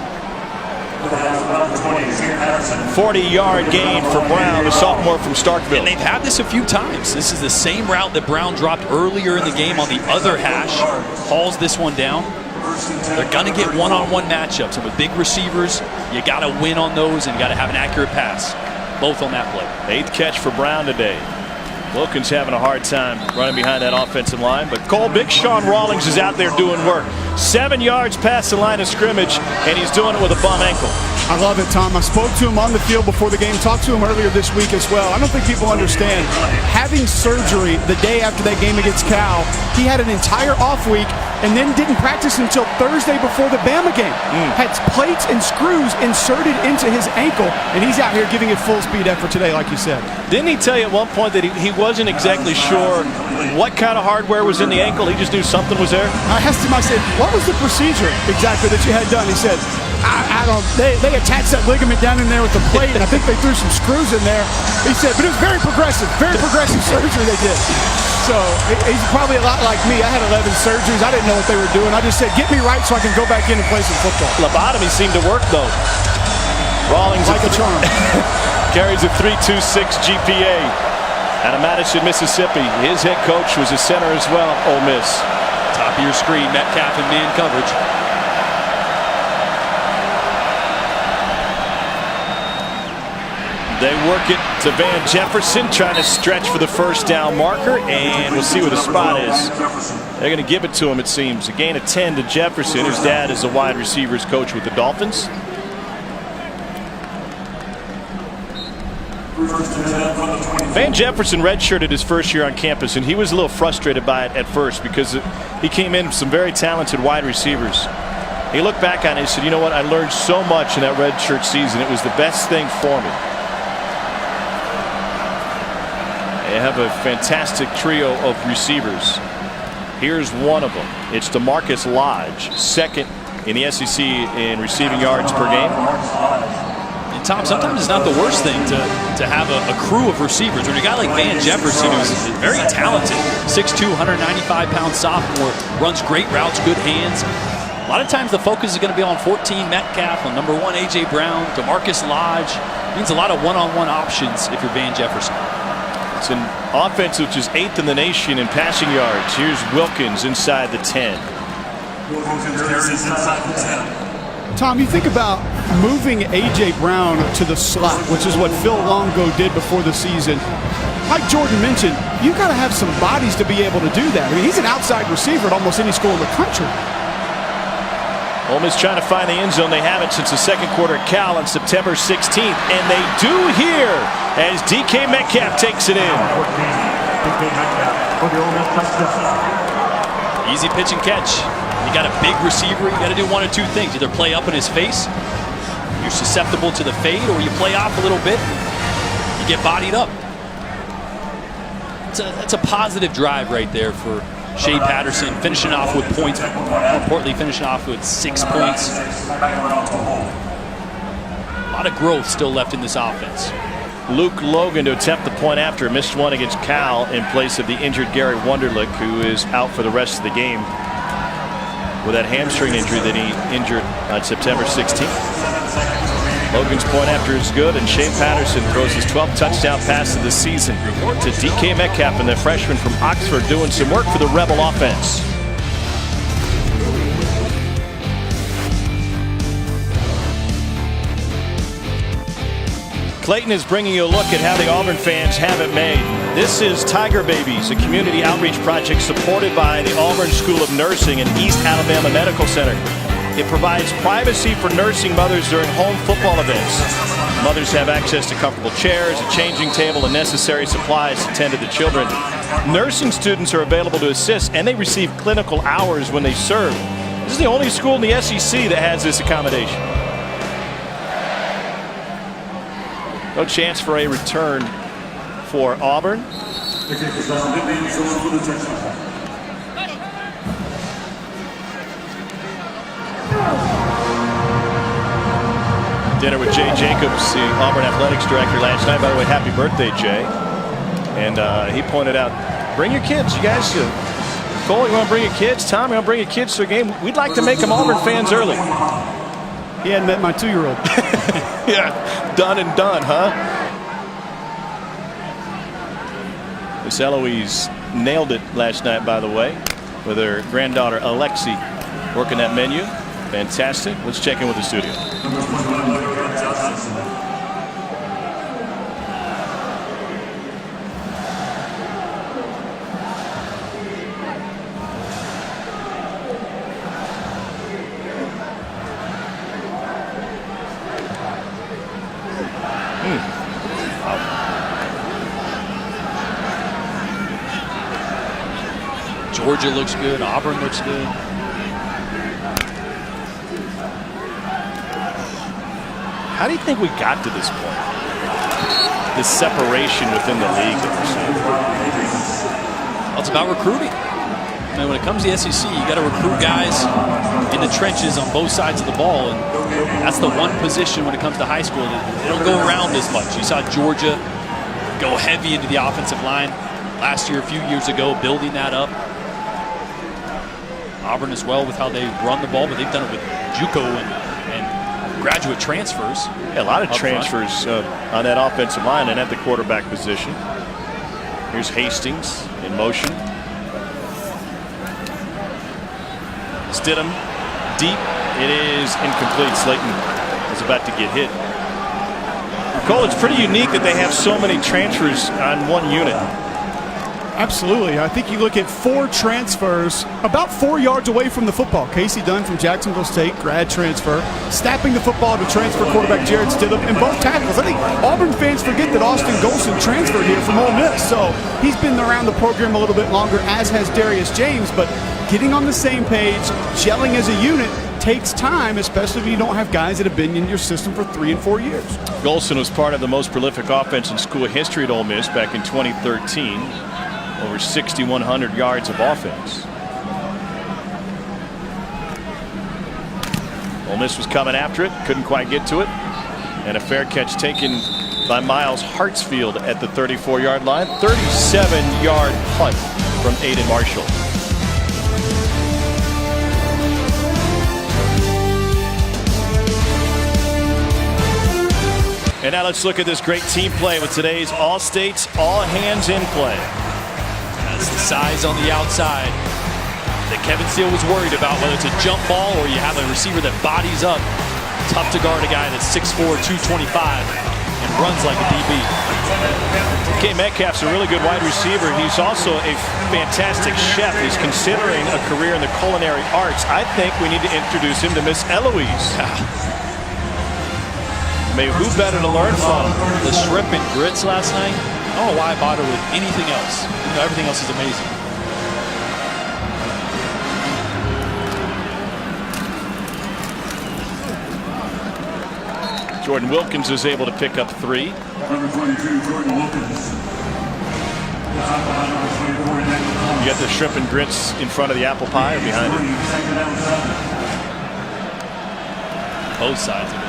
A: 40-yard gain for Brown, the sophomore from Starkville.
B: And they've had this a few times. This is the same route that Brown dropped earlier in the game on the other hash. Hauls this one down. They're going to get one-on-one matchups. And with big receivers, you got to win on those and you got to have an accurate pass. Both on that play.
A: 8th catch for Brown today. Wilkins having a hard time running behind that offensive line, but Cole, Big Sean Rawlings is out there doing work. 7 yards past the line of scrimmage, and he's doing it with a bum ankle.
C: I love it, Tom. I spoke to him on the field before the game, talked to him earlier this week as well. I don't think people understand. Having surgery the day after that game against Cal, he had an entire off week and then didn't practice until Thursday before the Bama game. Had plates and screws inserted into his ankle, and he's out here giving it full speed effort today, like you said.
A: Didn't he tell you at one point that he wasn't exactly sure what kind of hardware was in the ankle? He just knew something was there?
C: I asked him, I said, what was the procedure exactly that you had done? He said, I don't, they attached that ligament down in there with the plate, and I think they threw some screws in there. He said, but it was very progressive surgery they did. So he's probably a lot like me. I had 11 surgeries. I didn't know what they were doing. I just said, get me right so I can go back in and play some football.
A: Lobotomy seemed to work, though. Rawlings
C: like a charm.
A: Carries a 3.26 GPA out of Madison, Mississippi. His head coach was a center as well at Ole Miss.
B: Top of your screen, Metcalf in man coverage.
A: They work it to Van Jefferson, trying to stretch for the first down marker, and we'll see where the spot is. They're going to give it to him, it seems. A gain of 10 to Jefferson, whose dad is a wide receivers coach with the Dolphins. Van Jefferson redshirted his first year on campus, and he was a little frustrated by it at first because he came in with some very talented wide receivers. He looked back on it and said, you know what, I learned so much in that redshirt season. It was the best thing for me. They have a fantastic trio of receivers. Here's one of them. It's DeMarcus Lodge, second in the SEC in receiving yards per game.
B: And Tom, sometimes it's not the worst thing to have a crew of receivers. When a guy like Van Jefferson, who's very talented, 6'2", 195-pound sophomore, runs great routes, good hands. A lot of times the focus is going to be on 14 Metcalf, on number 1 A.J. Brown, DeMarcus Lodge. It means a lot of one-on-one options if you're Van Jefferson.
A: It's an offense which is 8th in the nation in passing yards. Here's Wilkins inside the 10.
C: Tom, you think about moving A.J. Brown to the slot, which is what Phil Longo did before the season. Like Jordan mentioned, you got to have some bodies to be able to do that. I mean, he's an outside receiver at almost any school in the country.
A: Ole Miss trying to find the end zone. They haven't since the second quarter at Cal on September 16th. And they do here as DK Metcalf takes it in.
B: Easy pitch and catch. You got a big receiver. You got to do one of two things. Either play up in his face, you're susceptible to the fade, or you play off a little bit, you get bodied up. It's a positive drive right there for Shea Patterson, finishing off with points. More importantly, finishing off with 6 points. A lot of growth still left in this offense.
A: Luke Logan to attempt the point after. Missed one against Cal in place of the injured Gary Wunderlich, who is out for the rest of the game with that hamstring injury that he injured on September 16th. Logan's point after is good, and Shea Patterson throws his 12th touchdown pass of the season to DK Metcalf, and the freshman from Oxford doing some work for the Rebel offense. Clayton is bringing you a look at how the Auburn fans have it made. This is Tiger Babies, a community outreach project supported by the Auburn School of Nursing and East Alabama Medical Center. It provides privacy for nursing mothers during home football events. Mothers have access to comfortable chairs, a changing table, and necessary supplies to tend to the children. Nursing students are available to assist, and they receive clinical hours when they serve. This is the only school in the SEC that has this accommodation. No chance for a return for Auburn. Dinner with Jay Jacobs, the Auburn athletics director, last night. By the way, happy birthday, Jay. And he pointed out, bring your kids. You guys, Cole, you want to bring your kids? Tom, you want to bring your kids to a game? We'd like to make them Auburn fans early.
C: He hadn't met my 2-year-old.
A: Yeah, done and done, huh? Miss Eloise nailed it last night, by the way, with her granddaughter Alexi working that menu. Fantastic. Let's check in with the studio.
B: Georgia looks good. Auburn looks good.
A: How do you think we got to this point? This separation within the league that we're seeing.
B: Well, it's about recruiting. I mean, when it comes to the SEC, you got to recruit guys in the trenches on both sides of the ball, and that's the one position when it comes to high school that they don't go around as much. You saw Georgia go heavy into the offensive line last year, a few years ago, building that up. Auburn as well with how they run the ball, but they've done it with JUCO and graduate transfers.
A: Yeah, a lot of transfers on that offensive line and at the quarterback position. Here's Hastings in motion. Stidham deep. It is incomplete. Slayton is about to get hit. Cole, it's pretty unique that they have so many transfers on one unit.
C: Absolutely. I think you look at 4 transfers about 4 yards away from the football. Casey Dunn from Jacksonville State, grad transfer, snapping the football to transfer quarterback Jared Stidham, and both tackles. I think Auburn fans forget that Austin Golson transferred here from Ole Miss, so he's been around the program a little bit longer, as has Darius James, but getting on the same page, gelling as a unit, takes time, especially when you don't have guys that have been in your system for 3 and 4 years.
A: Golson was part of the most prolific offense in school history at Ole Miss back in 2013. Over 6,100 yards of offense. Ole Miss was coming after it, couldn't quite get to it. And a fair catch taken by Miles Hartsfield at the 34-yard line. 37-yard punt from Aiden Marshall. And now let's look at this great team play with today's All-States all-hands in play.
B: That's the size on the outside that Kevin Steele was worried about, whether it's a jump ball or you have a receiver that bodies up. Tough to guard a guy that's 6'4", 225 and runs like a DB.
A: K. Metcalf's a really good wide receiver. He's also a fantastic chef. He's considering a career in the culinary arts. I think we need to introduce him to Miss Eloise. Maybe who better to learn from?
B: The shrimp and grits last night. I don't know why I bought it with anything else. You know, everything else is amazing.
A: Jordan Wilkins is able to pick up 3.
E: Number 22, Jordan Wilkins.
A: You got the shrimp and grits in front of the apple pie or behind it?
B: Both sides of it.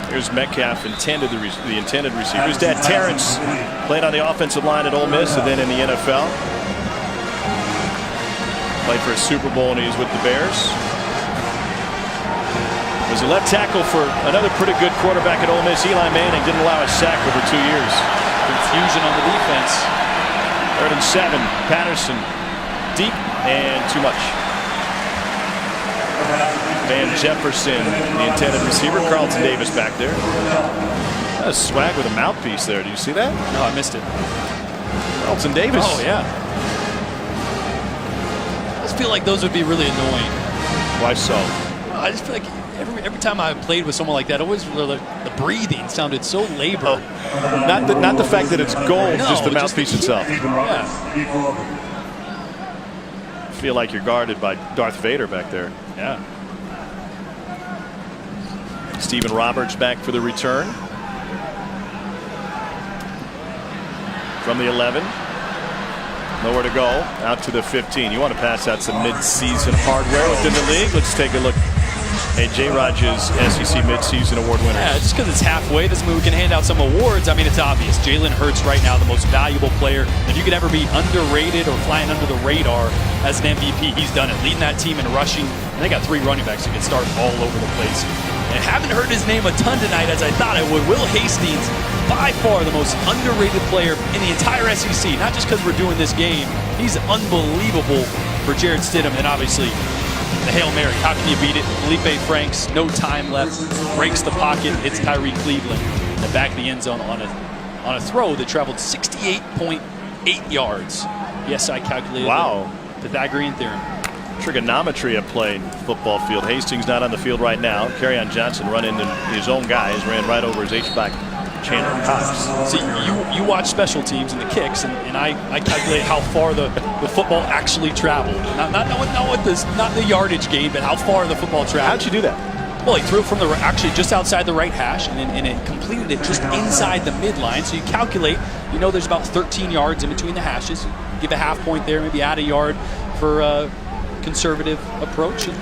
A: Here's Metcalf, the intended receiver. His dad, Terrence, played on the offensive line at Ole Miss and then in the NFL. Played for a Super Bowl and he was with the Bears. Was a left tackle for another pretty good quarterback at Ole Miss, Eli Manning. Didn't allow a sack over 2 years.
B: Confusion on the defense.
A: 3rd and 7. Patterson deep and too much. Van Jefferson, the intended receiver. Carlton Davis back there. That was swag with a mouthpiece there. Do you see that?
B: No, I missed it.
A: Carlton Davis.
B: Oh, yeah. I just feel like those would be really annoying.
A: Why so?
B: I just feel like every time I played with someone like that, always the breathing sounded so labored.
A: Oh. Not the fact that it's gold,
B: no,
A: just the mouthpiece itself.
B: Yeah.
A: Feel like you're guarded by Darth Vader back there.
B: Yeah.
A: Stephen Roberts back for the return. From the 11. Nowhere to go. Out to the 15. You want to pass out some mid-season hardware within the league? Let's take a look at J-Rodge's SEC mid-season award winners.
B: Yeah, just because it's halfway doesn't mean we can hand out some awards. I mean, it's obvious. Jalen Hurts right now, the most valuable player. If you could ever be underrated or flying under the radar as an MVP, he's done it. Leading that team in rushing. And they got 3 running backs who can start all over the place. And haven't heard his name a ton tonight as I thought I would. Will Hastings, by far the most underrated player in the entire SEC. Not just because we're doing this game. He's unbelievable for Jared Stidham. And obviously, the Hail Mary. How can you beat it? Felipe Franks, no time left. Breaks the pocket, hits Tyree Cleveland in the back of the end zone on a throw that traveled 68.8 yards. Yes, I calculated.
A: Wow.
B: The Pythagorean theorem.
A: Trigonometry at play in football field. Hastings not on the field right now. Kerryon Johnson run into his own guys, ran right over his H-back Chandler Cox.
B: See, you watch special teams and the kicks, and I calculate how far the football actually traveled. Not the yardage gain, but how far the football traveled.
A: How'd you do that?
B: Well, he threw it from actually just outside the right hash, and it completed it just inside the midline. So you calculate, there's about 13 yards in between the hashes. Give a half point there, maybe add a yard for a conservative approach, and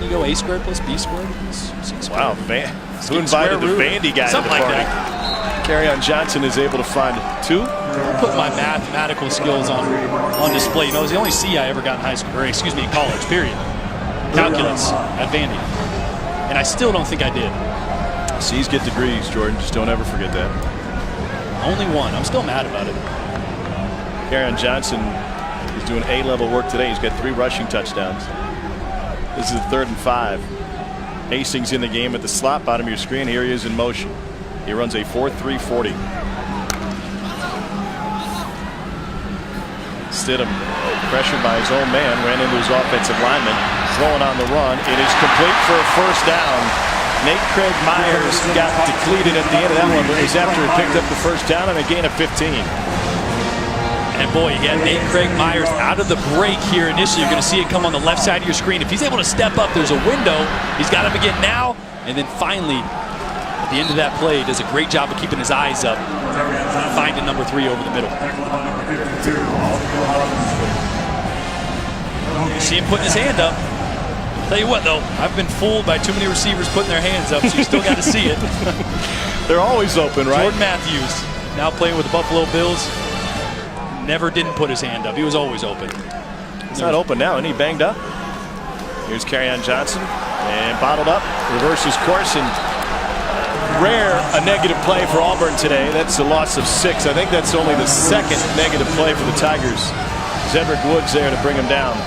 B: you go A squared plus B squared. C squared.
A: Wow, who invited the Vandy guy to the party?
B: Like that.
A: Kerryon Johnson is able to find 2.
B: I put my mathematical skills on display. It was the only C I ever got in high school, or excuse me, in college, period. Calculus at Vandy. And I still don't think I did.
A: C's get degrees, Jordan. Just don't ever forget that.
B: Only one. I'm still mad about it.
A: Kerryon Johnson is doing A-level work today. He's got 3 rushing touchdowns. This is 3rd and 5. Hastings in the game at the slot, bottom of your screen. Here he is in motion. He runs a 4.3 40. Stidham, pressured by his own man, ran into his offensive lineman. Throwing on the run. It is complete for a first down. Nate Craig Myers got depleted at the end of that one, but it was after he picked up the first down and a gain of 15.
B: And boy, he had Nate Craig Myers out of the break here initially. You're going to see it come on the left side of your screen. If he's able to step up, there's a window. He's got him again now. And then finally, at the end of that play, does a great job of keeping his eyes up. Finding number 3 over the middle. You see him putting his hand up. Tell you what, though, I've been fooled by too many receivers putting their hands up, so you still got to see it.
A: They're always open, right?
B: Jordan Matthews, now playing with the Buffalo Bills, never didn't put his hand up. He was always open.
A: He's not open now, and he banged up. Here's Kerryon Johnson, and bottled up, reverses course, and rare a negative play for Auburn today. That's a loss of 6. I think that's only the 2nd negative play for the Tigers. Zedrick Woods there to bring him down.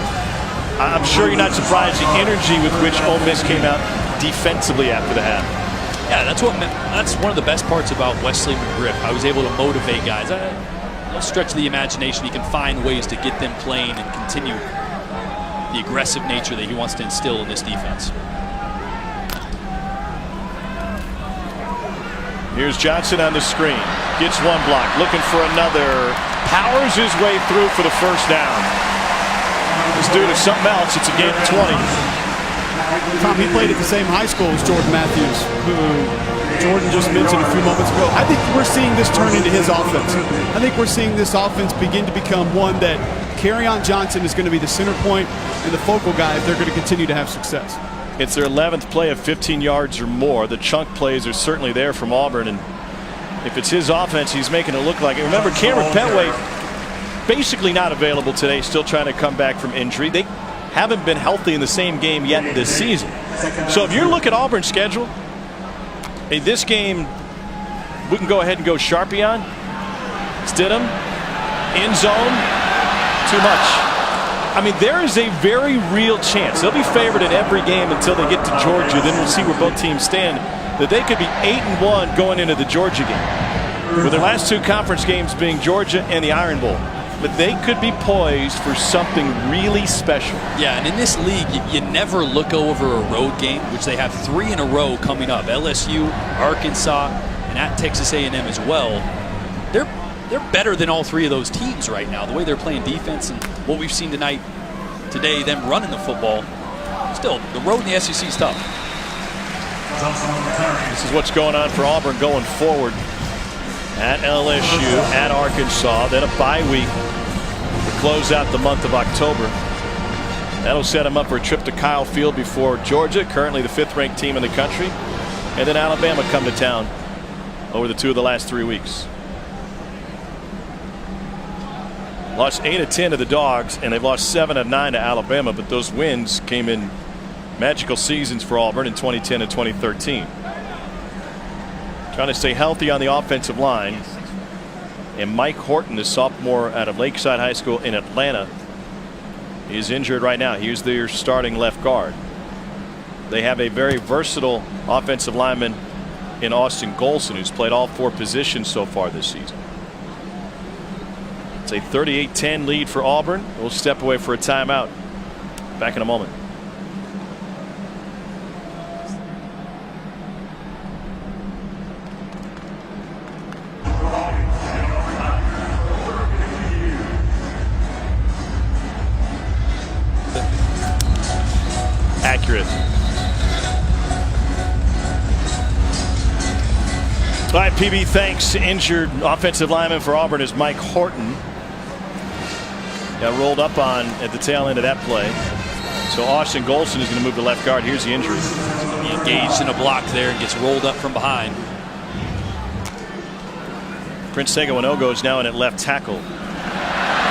A: I'm sure you're not surprised the energy with which Ole Miss came out defensively after the half.
B: Yeah, that's one of the best parts about Wesley McGriff. I was able to motivate guys. A stretch of the imagination. He can find ways to get them playing and continue the aggressive nature that he wants to instill in this defense.
A: Here's Johnson on the screen. Gets one block. Looking for another. Powers his way through for the first down. This dude is something else. It's a gain of 20.
C: Tom, he played at the same high school as Jordan Matthews, who Jordan just mentioned a few moments ago. I think we're seeing this turn into his offense. I think we're seeing this offense begin to become one that Kerryon Johnson is going to be the center point and the focal guy if they're going to continue to have success.
A: It's their 11th play of 15 yards or more. The chunk plays are certainly there from Auburn, and if it's his offense, he's making it look like it. Remember, Cameron Petway basically not available today, still trying to come back from injury. They haven't been healthy in the same game yet this season. So if you're looking at Auburn's schedule, hey, this game we can go ahead and go Sharpie on. Stidham, end zone, too much. I mean, there is a very real chance. They'll be favored in every game until they get to Georgia. Then we'll see where both teams stand. That they could be 8-1 going into the Georgia game, with their last 2 conference games being Georgia and the Iron Bowl. But they could be poised for something really special.
B: Yeah, and in this league, you never look over a road game, which they have 3 in a row coming up. LSU, Arkansas, and at Texas A&M as well. They're better than all 3 of those teams right now. The way they're playing defense and what we've seen today, them running the football. Still, the road in the SEC is tough.
A: This is what's going on for Auburn going forward. At LSU, at Arkansas, then a bye week to close out the month of October. That'll set them up for a trip to Kyle Field before Georgia, currently the 5th-ranked team in the country, and then Alabama come to town over the 2 of the last 3 weeks. Lost 8 of 10 to the Dogs, and they've lost 7 of 9 to Alabama, but those wins came in magical seasons for Auburn in 2010 and 2013. Trying to stay healthy on the offensive line. And Mike Horton, the sophomore out of Lakeside High School in Atlanta, is injured right now. He's their starting left guard. They have a very versatile offensive lineman in Austin Golson, who's played all 4 positions so far this season. It's a 38-10 lead for Auburn. We'll step away for a timeout. Back in a moment. accurate. All right, PB, thanks. Injured offensive lineman for Auburn is Mike Horton. Got rolled up on at the tail end of that play. So Austin Golson is going to move to left guard. Here's the injury.
B: He engaged in a block there and gets rolled up from behind.
A: Prince Seguinogo is now in at left tackle.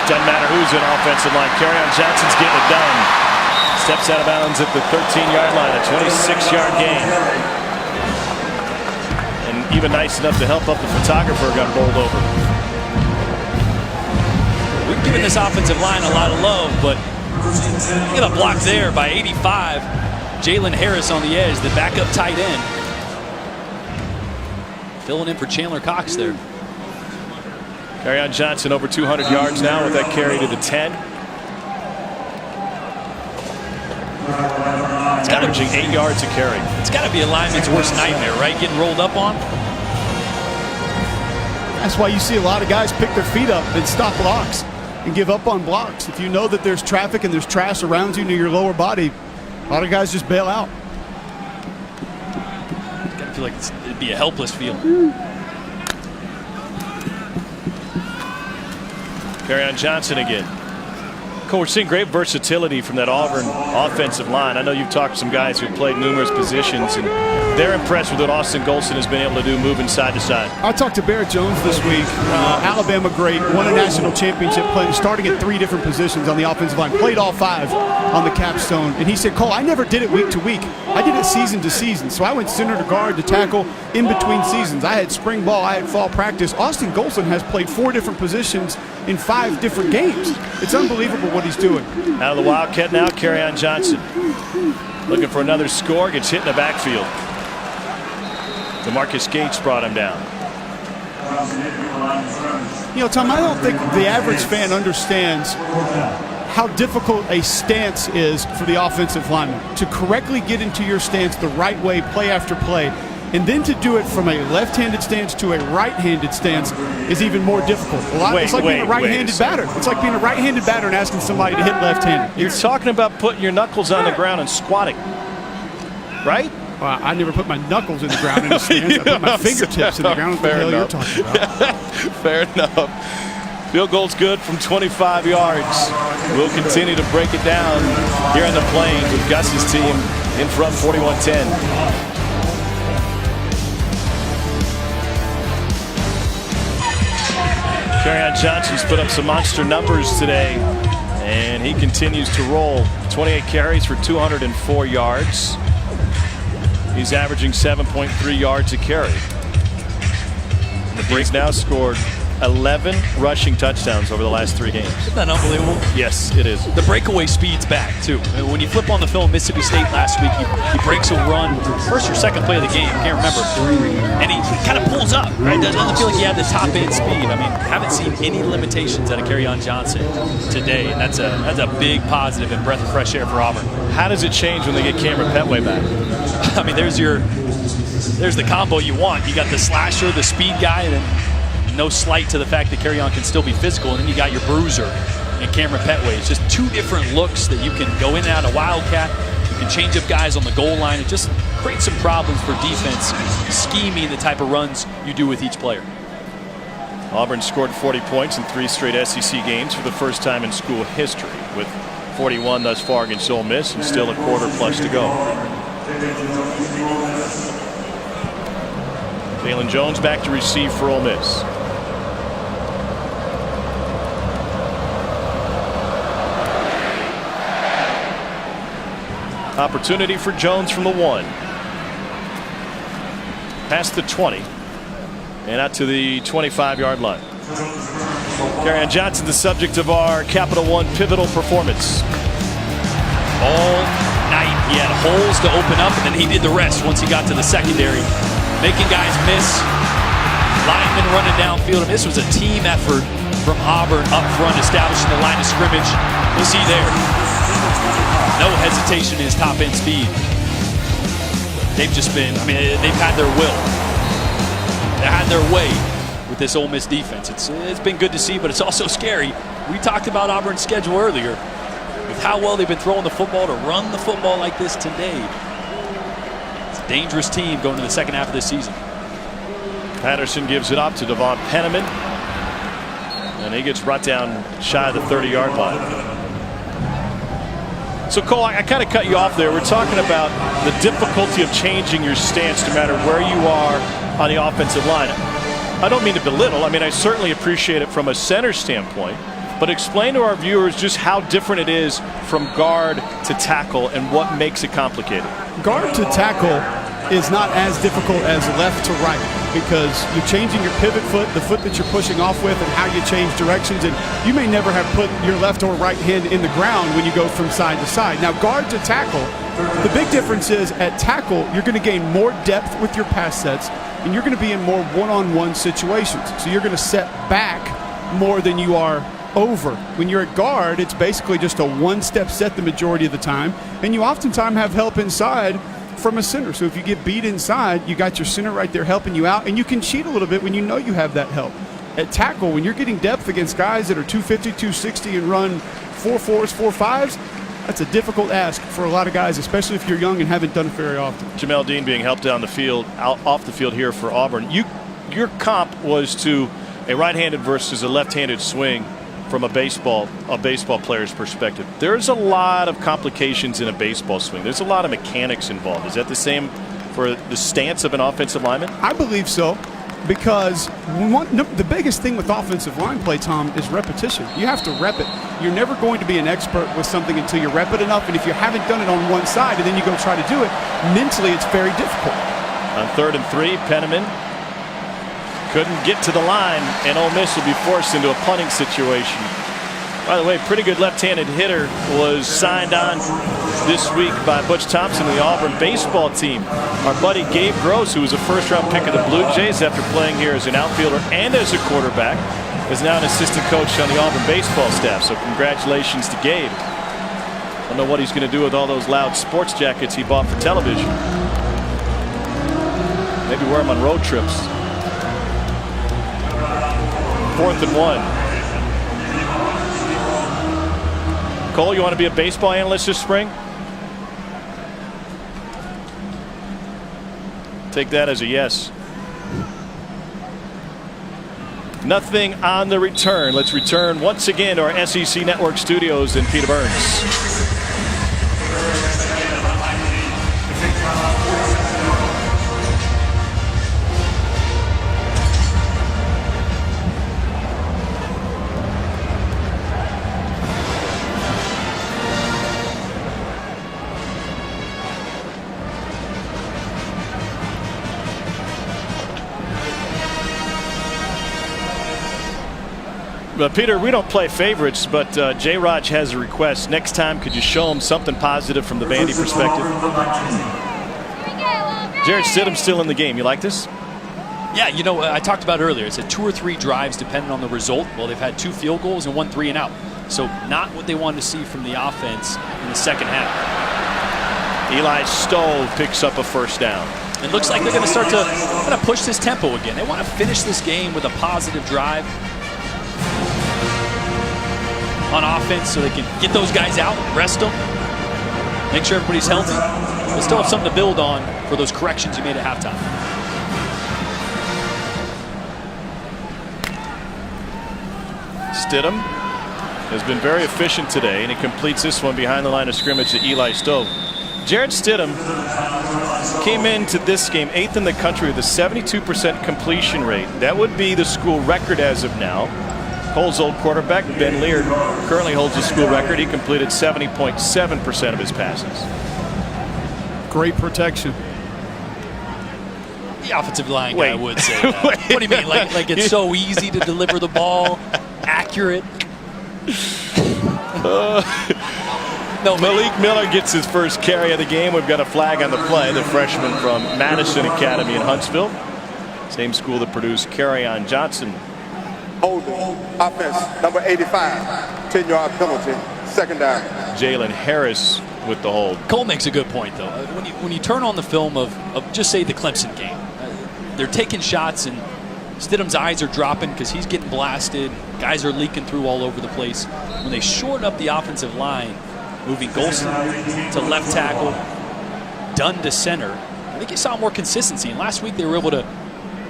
A: Doesn't matter who's in offensive line. Kerryon Johnson's getting it done. Steps out of bounds at the 13-yard line. A 26-yard gain. And even nice enough to help up the photographer got bowled over.
B: We've given this offensive line a lot of love, but look at the block there by 85. Jalen Harris on the edge, the backup tight end. Filling in for Chandler Cox there.
A: Kerryon Johnson over 200 yards now with that carry to the 10. It's averaging 8 yards a carry.
B: It's got to be a lineman's worst nightmare, right? Getting rolled up on.
C: That's why you see a lot of guys pick their feet up and stop blocks and give up on blocks. If you know that there's traffic and there's trash around you near your lower body, a lot of guys just bail out.
B: It's got to feel like it'd be a helpless feel.
A: Kerryon Johnson again. Coach, we're seeing great versatility from that Auburn offensive line. I know you've talked to some guys who've played numerous positions, and they're impressed with what Austin Golson has been able to do moving side to side.
C: I talked to Barrett Jones this week. Alabama great, won a national championship playing, starting at 3 different positions on the offensive line, played all 5 on the capstone. And he said, Cole, I never did it week to week. I did it season to season. So I went center to guard to tackle in between seasons. I had spring ball, I had fall practice. Austin Golson has played 4 different positions in 5 different games. It's unbelievable what he's doing.
A: Out of the Wildcat now, Kerryon Johnson. Looking for another score, gets hit in the backfield. DeMarcus Gates brought him down.
C: You know, Tom, I don't think the average fan understands how difficult a stance is for the offensive lineman. To correctly get into your stance the right way, play after play, and then to do it from a left-handed stance to a right-handed stance is even more difficult. It's like being a right-handed batter. It's like being a right-handed batter and asking somebody to hit left-handed.
A: You're talking about putting your knuckles on the ground and squatting, right?
C: Well, I never put my knuckles in the ground in a stance. I put my fingertips in the ground. What the hell you're talking about?
A: Fair enough. Field goal's good from 25 yards. We'll continue to break it down here on the Plains with Gus's team in front 41-10. Kerryon Johnson's put up some monster numbers today, and he continues to roll. 28 carries for 204 yards. He's averaging 7.3 yards a carry. The Braves now scored 11 rushing touchdowns over the last 3 games.
B: Isn't that unbelievable?
A: Yes, it is.
B: The breakaway speed's back, too. When you flip on the film, Mississippi State last week, he breaks a run, first or second play of the game, can't remember, and he kind of pulls up, right? Doesn't feel like he had the top-end speed. I mean, haven't seen any limitations out of Kerryon Johnson today, and that's a big positive and breath of fresh air for Auburn.
A: How does it change when they get Cameron Petway back?
B: I mean, there's the combo you want. You got the slasher, the speed guy, and then no slight to the fact that Kerryon can still be physical, and then you got your bruiser and Cameron Petway. It's just 2 different looks that you can go in and out of Wildcat. You can change up guys on the goal line. It just creates some problems for defense, scheming the type of runs you do with each player.
A: Auburn scored 40 points in 3 straight SEC games for the first time in school history, with 41 thus far against Ole Miss and still a quarter plus to go. Jalen Jones back to receive for Ole Miss. Opportunity for Jones from the 1. Past the 20. And out to the 25-yard line. Kerryon Johnson, the subject of our Capital One pivotal performance.
B: All night he had holes to open up, and then he did the rest once he got to the secondary. Making guys miss. Linemen running downfield. I mean, this was a team effort from Auburn up front, establishing the line of scrimmage. You'll see there. No hesitation in his top-end speed. They've just been, I mean, they've had their will. They had their way with this Ole Miss defense. It's been good to see, but it's also scary. We talked about Auburn's schedule earlier. with how well they've been throwing the football, to run the football like this today. It's a dangerous team going to the second half of this season.
A: Patterson gives it up to Devon Penniman, and he gets brought down shy of the 30-yard line. So, Cole, I kind of cut you off there. We're talking about the difficulty of changing your stance no matter where you are on the offensive line. I don't mean to belittle. I mean, I certainly appreciate it from a center standpoint. But explain to our viewers just how different it is from guard to tackle and what makes it complicated.
C: Guard to tackle is not as difficult as left to right, because you're changing your pivot foot, the foot that you're pushing off with, and how you change directions. And you may never have put your left or right hand in the ground when you go from side to side. Now, guard to tackle, the big difference is at tackle, you're going to gain more depth with your pass sets, and you're going to be in more one-on-one situations. So you're going to set back more than you are over. When you're at guard, it's basically just a one-step set the majority of the time, and you oftentimes have help inside from a center. So if you get beat inside, you got your center right there helping you out, and you can cheat a little bit when you know you have that help. At tackle, when you're getting depth against guys that are 250, 260 and run 4.4s, 4.5s, that's a difficult ask for a lot of guys, especially if you're young and haven't done it very often.
A: Jamel Dean being helped down the field, off the field here for Auburn. Your comp was to a right-handed versus a left-handed swing from a baseball player's perspective. There's a lot of complications in a baseball swing. There's a lot of mechanics involved. Is that the same for the stance of an offensive lineman?
C: I believe so, because the biggest thing with offensive line play, Tom, is repetition. You have to rep it. You're never going to be an expert with something until you rep it enough, and if you haven't done it on one side and then you go try to do it, mentally it's very difficult.
A: On 3rd and 3, Penniman couldn't get to the line, and Ole Miss will be forced into a punting situation. By the way, pretty good left-handed hitter was signed on this week by Butch Thompson of the Auburn baseball team. Our buddy Gabe Gross, who was a first-round pick of the Blue Jays after playing here as an outfielder and as a quarterback, is now an assistant coach on the Auburn baseball staff. So congratulations to Gabe. I don't know what he's going to do with all those loud sports jackets he bought for television. Maybe wear them on road trips. 4th and 1. Cole, you want to be a baseball analyst this spring? Take that as a yes. Nothing on the return. Let's return once again to our SEC Network studios in Peter Burns. Peter, we don't play favorites, but J-Raj has a request. Next time, could you show him something positive from the Vandy perspective? Jarrett Stidham's still in the game. You like this?
B: Yeah, you know, I talked about it earlier. It's 2 or 3 drives depending on the result. Well, they've had 2 field goals and 1 3 and out. So not what they wanted to see from the offense in the second half.
A: Eli Stove picks up a first down.
B: It looks like they're going to start to kind of push this tempo again. They want to finish this game with a positive drive on offense so they can get those guys out, rest them, make sure everybody's healthy. They'll still have something to build on for those corrections you made at halftime.
A: Stidham has been very efficient today, and he completes this one behind the line of scrimmage to Eli Stove. Jarrett Stidham came into this game 8th in the country with a 72% completion rate. That would be the school record as of now. Cole's old quarterback, Ben Leard, currently holds the school record. He completed 70.7% of his passes.
C: Great protection.
B: The offensive line guy would say that. What do you mean? Like it's so easy to deliver the ball, accurate?
A: No, Malik Miller gets his first carry of the game. We've got a flag on the play. The freshman from Madison Academy in Huntsville. Same school that produced Kerryon Johnson.
D: Holding, offense, number 85, 10-yard penalty, second down.
A: Jalen Harris with the hold.
B: Cole makes a good point, though. When you turn on the film of just say the Clemson game, they're taking shots and Stidham's eyes are dropping because he's getting blasted. Guys are leaking through all over the place. When they shorten up the offensive line, moving Golson to left tackle, Dunn to center. I think you saw more consistency, and last week they were able to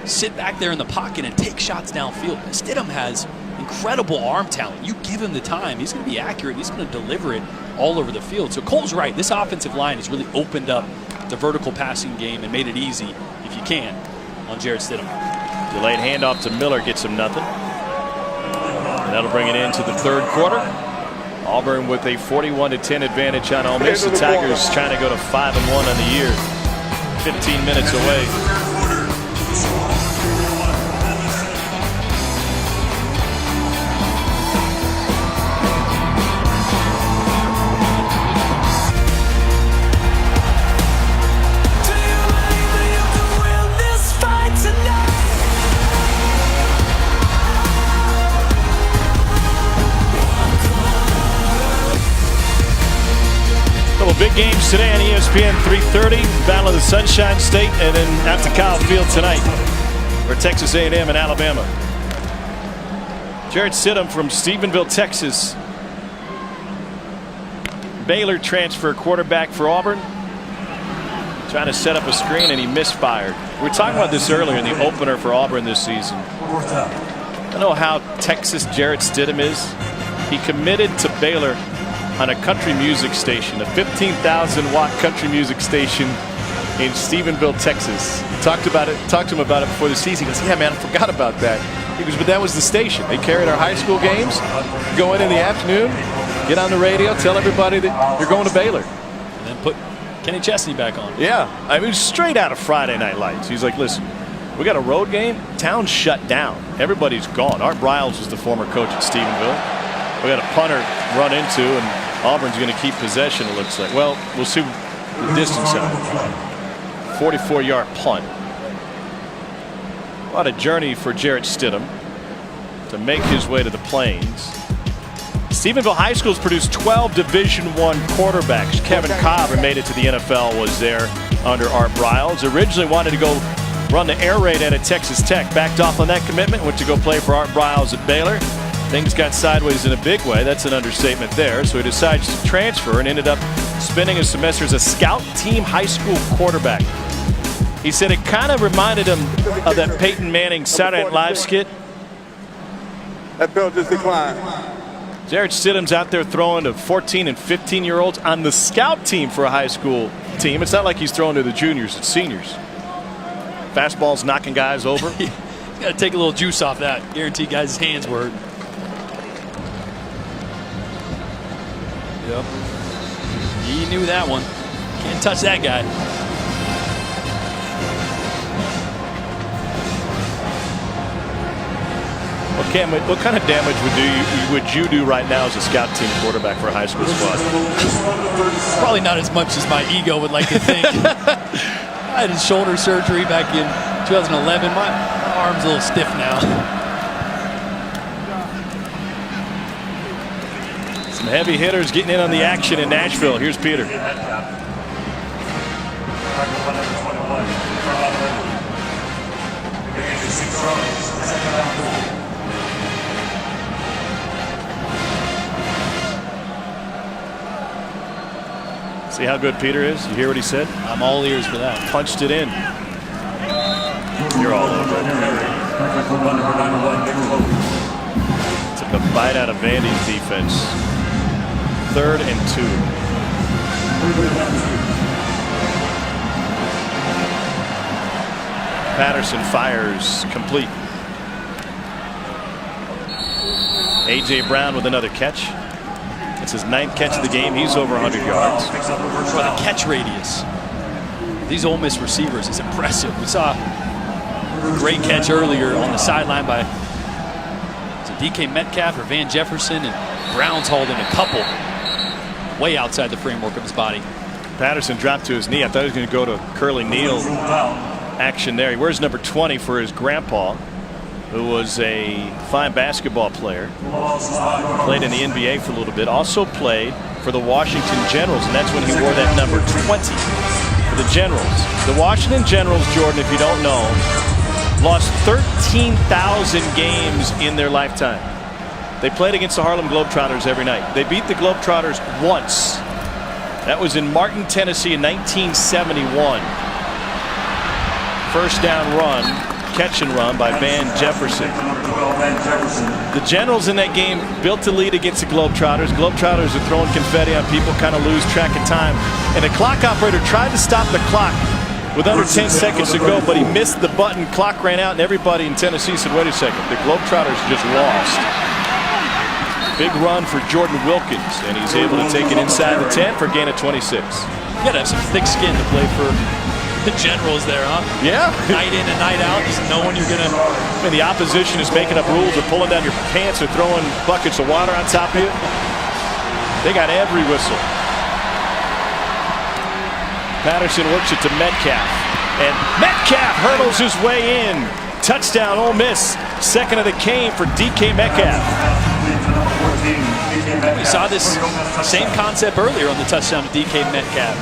B: sit back there in the pocket and take shots downfield. Stidham has incredible arm talent. You give him the time, he's going to be accurate. He's going to deliver it all over the field. So Cole's right. This offensive line has really opened up the vertical passing game and made it easy, if you can, on Jarrett Stidham.
A: Delayed handoff to Miller gets him nothing. And that'll bring it into the third quarter. Auburn with a 41-10 advantage on Ole Miss. The Tigers trying to go to 5-1 on the year. 15 minutes away. Big games today on ESPN 3:30. Battle of the Sunshine State, and then out to Kyle Field tonight for Texas A&M and Alabama. Jarrett Stidham from Stephenville, Texas. Baylor transfer quarterback for Auburn. Trying to set up a screen, and he misfired. We were talking about this earlier in the opener for Auburn this season. I don't know how Texas Jarrett Stidham is. He committed to Baylor on a country music station, a 15,000-watt country music station in Stephenville, Texas. Talked to him about it before the season. He goes, "Yeah, man, I forgot about that." He goes, "But that was the station. They carried our high school games. Go in the afternoon, get on the radio, tell everybody that you're going to Baylor."
B: And then put Kenny Chesney back on.
A: Yeah, I mean, straight out of Friday Night Lights. He's like, "Listen, we got a road game. Town's shut down. Everybody's gone." Art Briles was the former coach at Stephenville. We got a punter run into, and Auburn's going to keep possession, it looks like. Well, we'll see the distance of it. 44-yard punt. What a journey for Jarrett Stidham to make his way to the Plains. Stephenville High School's produced 12 Division I quarterbacks. Kevin Cobb, who made it to the NFL, was there under Art Briles. Originally wanted to go run the air raid at Texas Tech. Backed off on that commitment, went to go play for Art Briles at Baylor. Things got sideways in a big way. That's an understatement there. So he decides to transfer and ended up spending a semester as a scout team high school quarterback. He said it kind of reminded him of that Peyton Manning Saturday Night Live skit.
D: That bell just declined.
A: Jarrett Stidham's out there throwing to 14 and 15-year-olds on the scout team for a high school team. It's not like he's throwing to the juniors and seniors. Fastballs knocking guys over.
B: You got to take a little juice off that. Guarantee guys' hands were. Yep. He knew that one. Can't touch that guy.
A: What kind of damage would you do right now as a scout team quarterback for a high school squad?
B: Probably not as much as my ego would like to think. I had shoulder surgery back in 2011. My arm's a little stiff now.
A: Some heavy hitters getting in on the action in Nashville. Here's Peter. See how good Peter is? You hear what he said?
B: I'm all ears for that.
A: Punched it in. You're all over it. Took a bite out of Vandy's defense. 3rd and 2. Patterson fires complete. A.J. Brown with another catch. It's his 9th catch of the game. He's over 100 yards.
B: For the catch radius, these Ole Miss receivers is impressive. We saw a great catch earlier on the sideline by DK Metcalf or Van Jefferson, and Brown's hauled in a couple way outside the framework of his body.
A: Patterson dropped to his knee. I thought he was going to go to curly kneel action there. He wears number 20 for his grandpa, who was a fine basketball player. Played in the NBA for a little bit. Also played for the Washington Generals, and that's when he wore that number 20 for the Generals. The Washington Generals, Jordan, if you don't know, lost 13,000 games in their lifetime. They played against the Harlem Globetrotters every night. They beat the Globetrotters once That was in Martin, Tennessee in 1971. First down run, catch and run by Van Jefferson. The Generals in that game built the lead against the Globetrotters. Globetrotters are throwing confetti on people, kind of lose track of time. And the clock operator tried to stop the clock with under 10 seconds to go, but he missed the button. Clock ran out, and everybody in Tennessee said, wait a second, the Globetrotters just lost. Big run for Jordan Wilkins, and he's able to take it inside the 10 for a gain of 26.
B: You gotta have some thick skin to play for the Generals there, huh?
A: Yeah.
B: Night in and night out, just knowing you're gonna...
A: I mean, the opposition is making up rules or pulling down your pants or throwing buckets of water on top of you. They got every whistle. Patterson works it to Metcalf, and Metcalf hurdles his way in. Touchdown, Ole Miss. Second of the game for DK Metcalf.
B: We saw this same concept earlier on the touchdown to DK Metcalf.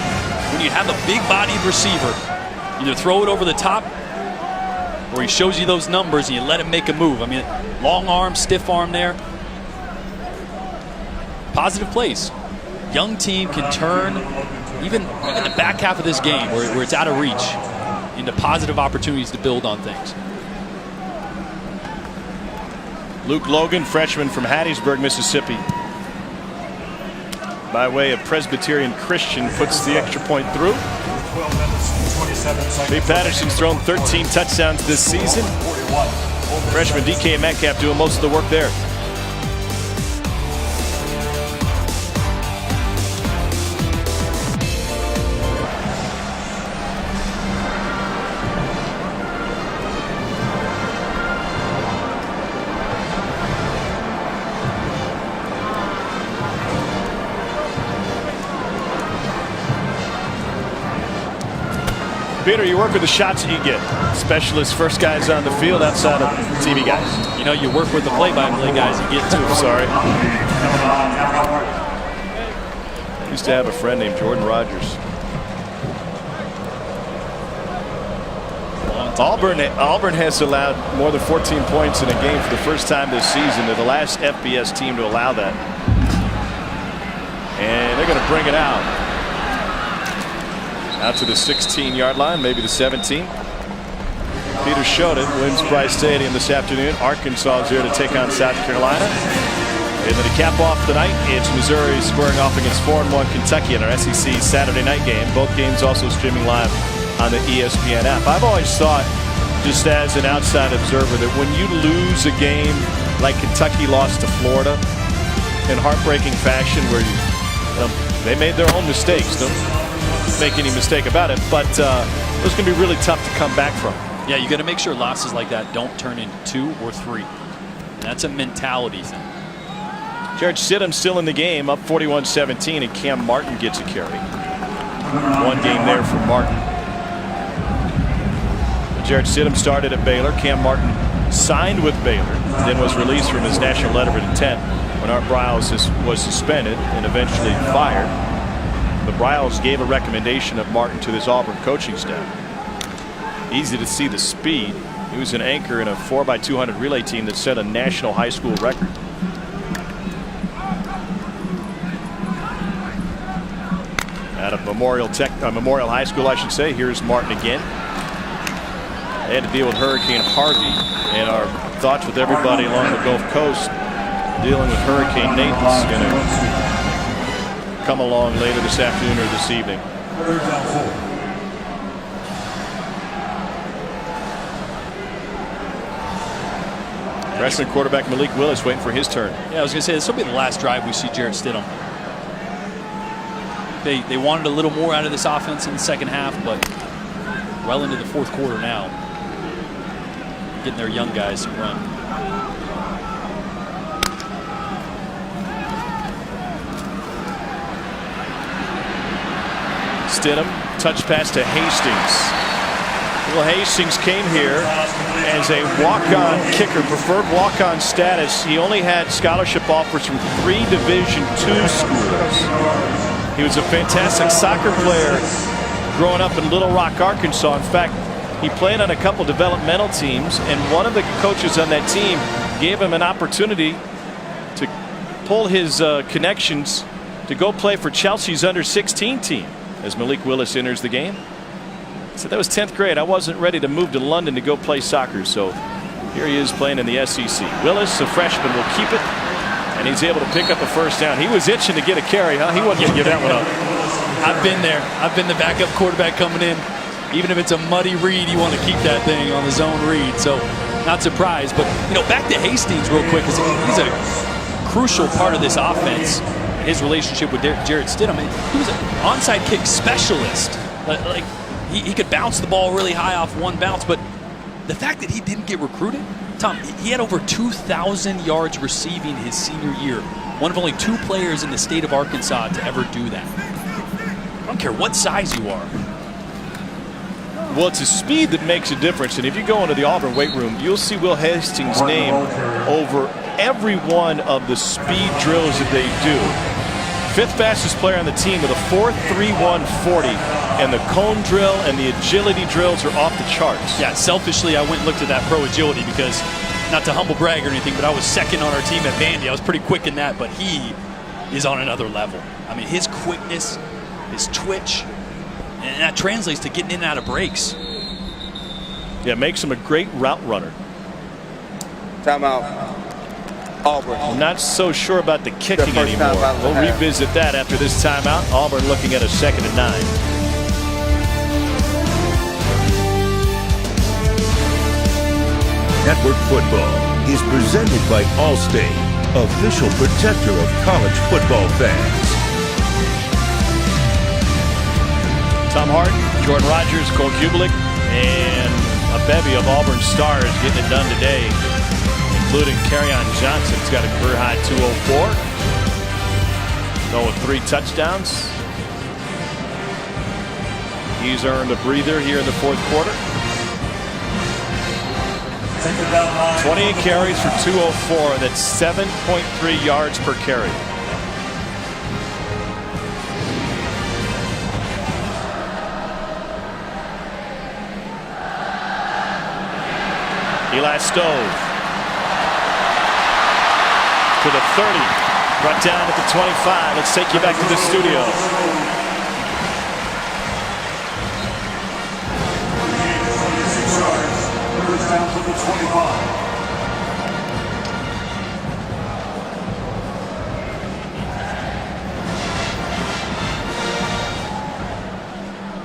B: When you have a big-bodied receiver, either throw it over the top or he shows you those numbers and you let him make a move. I mean, long arm, stiff arm there. Positive plays. Young team can turn even the back half of this game where it's out of reach into positive opportunities to build on things.
A: Luke Logan, freshman from Hattiesburg, Mississippi, by way of Presbyterian Christian, puts the extra point through. Lee Patterson's thrown 13 touchdowns this season. Freshman DK Metcalf doing most of the work there. Peter, you work with the shots that you get. Specialist first guys on the field outside of TV guys.
B: You know, you work with the play-by-play guys you get to.
A: Sorry. Used to have a friend named Jordan Rogers. Auburn has allowed more than 14 points in a game for the first time this season. They're the last FBS team to allow that. And they're going to bring it out. Out to the 16-yard line, maybe the 17. Peter showed it. Williams-Brice Stadium this afternoon. Arkansas is here to take on South Carolina. And then to cap off the night, it's Missouri squaring off against 4-1 Kentucky in our SEC Saturday night game. Both games also streaming live on the ESPN app. I've always thought, just as an outside observer, that when you lose a game like Kentucky lost to Florida in heartbreaking fashion, where they made their own mistakes. Don't make any mistake about it, but those can be really tough to come back from.
B: Yeah, you got to make sure losses like that don't turn into 2 or 3. That's a mentality thing.
A: Jared Stidham still in the game, up 41-17, and Cam Martin gets a carry. One game there for Martin. Jared Stidham started at Baylor. Cam Martin signed with Baylor, then was released from his national letter of intent when Art Briles was suspended and eventually fired. The Briles gave a recommendation of Martin to this Auburn coaching staff. Easy to see the speed. He was an anchor in a 4x200 relay team that set a national high school record. Out of Memorial High School, I should say. Here's Martin again. They had to deal with Hurricane Harvey, and our thoughts with everybody along the Gulf Coast dealing with Hurricane Nathan's going to come along later this afternoon or this evening. Freshman quarterback Malik Willis waiting for his turn.
B: Yeah, I was going to say, this will be the last drive we see Jared Stidham. They wanted a little more out of this offense in the second half, but well into the fourth quarter now. Getting their young guys to run.
A: Stidham, touch pass to Hastings. Well, Hastings came here as a walk-on kicker, preferred walk-on status. He only had scholarship offers from 3 Division II schools. He was a fantastic soccer player growing up in Little Rock, Arkansas. In fact, he played on a couple developmental teams, and one of the coaches on that team gave him an opportunity to pull his connections to go play for Chelsea's under-16 team as Malik Willis enters the game. He said that was 10th grade. I wasn't ready to move to London to go play soccer, so here he is playing in the SEC. Willis, a freshman, will keep it, and he's able to pick up a first down. He was itching to get a carry, huh? He wasn't going to give that one up.
B: I've been there. I've been the backup quarterback coming in. Even if it's a muddy read, you want to keep that thing on the zone read. So not surprised. But, you know, back to Hastings real quick, because he's a crucial part of this offense. His relationship with Jarrett Stidham. He was an onside kick specialist. Like he could bounce the ball really high off one bounce. But the fact that he didn't get recruited, Tom, he had over 2,000 yards receiving his senior year. One of only 2 players in the state of Arkansas to ever do that. I don't care what size you are.
A: Well, it's a speed that makes a difference, and if you go into the Auburn weight room, you'll see Will Hastings' name over every one of the speed drills that they do. 5th fastest player on the team with a 4.31 40, and the cone drill and the agility drills are off the charts.
B: Yeah, selfishly, I went and looked at that pro agility because, not to humble brag or anything, but I was second on our team at Vandy. I was pretty quick in that, but he is on another level. I mean, his quickness, his twitch, and that translates to getting in and out of breaks.
A: Yeah, makes him a great route runner.
D: Timeout. Auburn.
A: I'm not so sure about the kicking anymore. We'll revisit that after this timeout. Auburn looking at a 2nd and 9.
F: Network football is presented by Allstate, official protector of college football fans.
A: Tom Hart, Jordan Rogers, Cole Kubelik, and a bevy of Auburn stars getting it done today, including Kerryon Johnson. He's got a career-high 204. Going with 3 touchdowns. He's earned a breather here in the 4th quarter. 28 carries for 204. That's 7.3 yards per carry. Eli Stove to the 30, brought down at the 25. Let's take you back to the studio.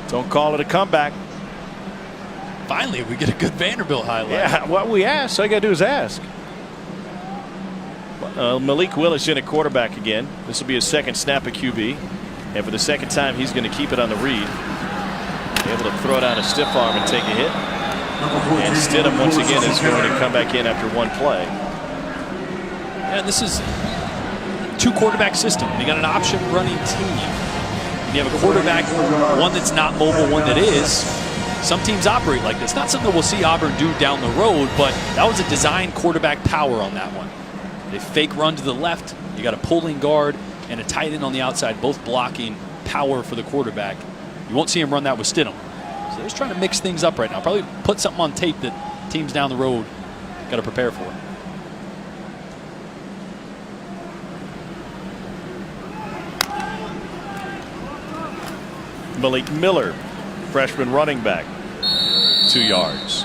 A: Don't call it a comeback.
B: Finally, we get a good Vanderbilt highlight.
A: Yeah, what we asked, all you got to do is ask. Malik Willis in at quarterback again. This will be his 2nd snap at QB. And for the 2nd time, he's going to keep it on the read. Able to throw down a stiff arm and take a hit. And Stidham, once again, is going to come back in after 1 play.
B: And this is 2 quarterback system. You got an option running team. And you have a quarterback, one that's not mobile, one that is. Some teams operate like this. Not something we'll see Auburn do down the road, but that was a design quarterback power on that one. They fake run to the left. You got a pulling guard and a tight end on the outside, both blocking power for the quarterback. You won't see him run that with Stidham. So they're just trying to mix things up right now. Probably put something on tape that teams down the road got to prepare for.
A: Malik Miller, freshman running back, 2 yards.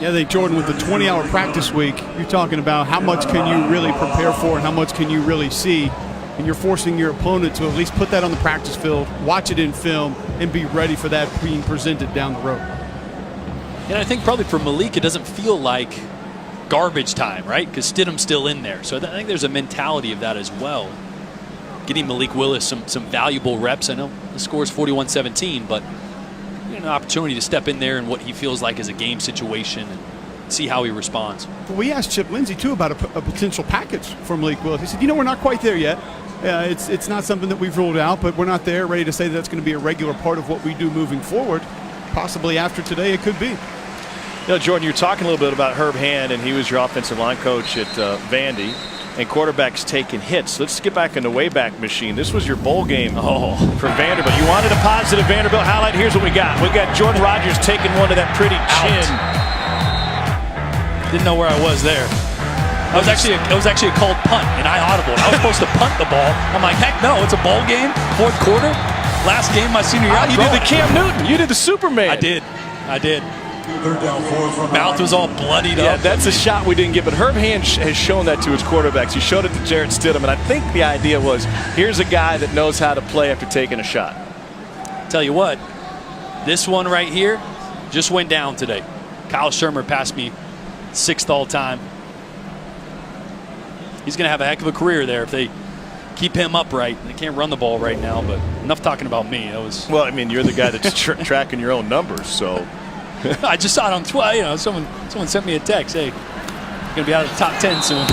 C: Yeah, I think, Jordan, with the 20-hour practice week, you're talking about how much can you really prepare for and how much can you really see. And you're forcing your opponent to at least put that on the practice field, watch it in film, and be ready for that being presented down the road.
B: And I think probably for Malik, it doesn't feel like garbage time, right? Because Stidham's still in there. So I think there's a mentality of that as well. Getting Malik Willis some valuable reps. I know the score is 41-17, but an opportunity to step in there in what he feels like is a game situation and see how he responds.
C: We asked Chip Lindsey, too, about a potential package for Malik Willis. He said, we're not quite there yet. It's not something that we've ruled out, but we're not there ready to say that's going to be a regular part of what we do moving forward. Possibly after today, it could be.
A: Jordan, you're talking a little bit about Herb Hand, and he was your offensive line coach at Vandy. And quarterbacks taking hits. Let's get back in the Wayback Machine. This was your bowl game for Vanderbilt. You wanted a positive Vanderbilt highlight? Here's what we got. We got Jordan Rogers taking one to that pretty chin.
B: Didn't know where I was there. It was actually a called punt, and I audible. I was supposed to punt the ball. I'm like, heck no, it's a ball game, fourth quarter, last game my senior year.
A: You did the Cam Newton. You did the Superman.
B: I did.
E: Third down, 4 from the
B: Mouth was all bloodied
A: Yeah,
B: up.
A: that's a shot we didn't get, but Herb Hand has shown that to his quarterbacks. He showed it to Jarrett Stidham, and I think the idea was, here's a guy that knows how to play after taking a shot.
B: Tell you what, this one right here just went down today. Kyle Shermer passed me 6th all time. He's going to have a heck of a career there if they keep him upright. They can't run the ball right now, but enough talking about me. That was.
A: Well, I mean, you're the guy that's tracking your own numbers, so.
B: I just saw it on Twitter. You know, someone sent me a text. Hey, you're gonna be out of the top 10 soon.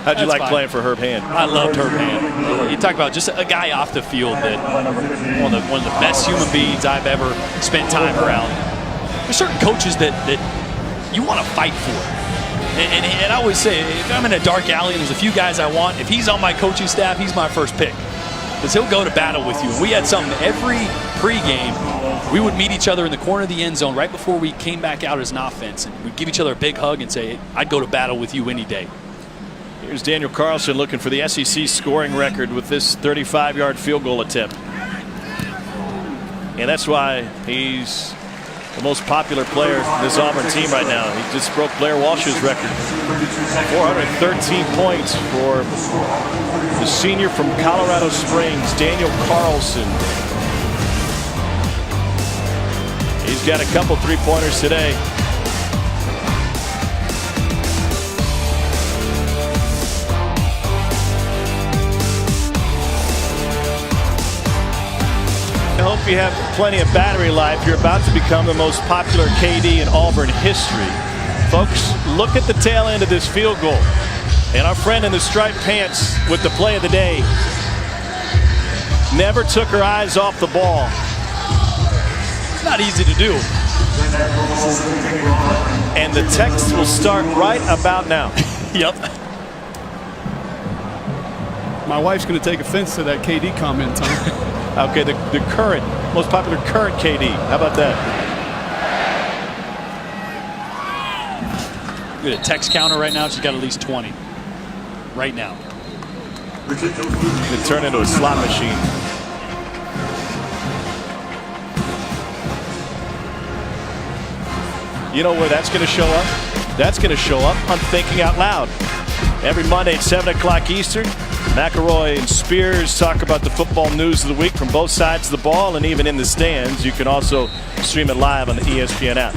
A: How'd you like playing for Herb Hand?
B: I loved Herb Hand. You talk about just a guy off the field that one of the best human beings I've ever spent time around. There's certain coaches that you want to fight for. And I always say, if I'm in a dark alley and there's a few guys I want, if he's on my coaching staff, he's my first pick. Because he'll go to battle with you. And we had something every pregame. We would meet each other in the corner of the end zone right before we came back out as an offense. And we'd give each other a big hug and say, I'd go to battle with you any day.
A: Here's Daniel Carlson looking for the SEC scoring record with this 35-yard field goal attempt. And that's why he's the most popular player in this Auburn team right now. He just broke Blair Walsh's record. 413 points for the senior from Colorado Springs, Daniel Carlson. He's got a couple three-pointers today. I hope you have plenty of battery life. You're about to become the most popular KD in Auburn history. Folks, look at the tail end of this field goal. And our friend in the striped pants with the play of the day never took her eyes off the ball.
B: It's not easy to do.
A: And the text will start right about now.
B: Yep.
C: My wife's going to take offense to that KD comment, Tom.
A: Okay, the current, most popular current KD. How about that?
B: We're at a text counter right now. She's got at least 20. Right now.
A: It turned into a slot machine. You know where that's going to show up? That's going to show up on Thinking Out Loud. Every Monday at 7 o'clock Eastern, McElroy and Spears talk about the football news of the week from both sides of the ball and even in the stands. You can also stream it live on the ESPN app.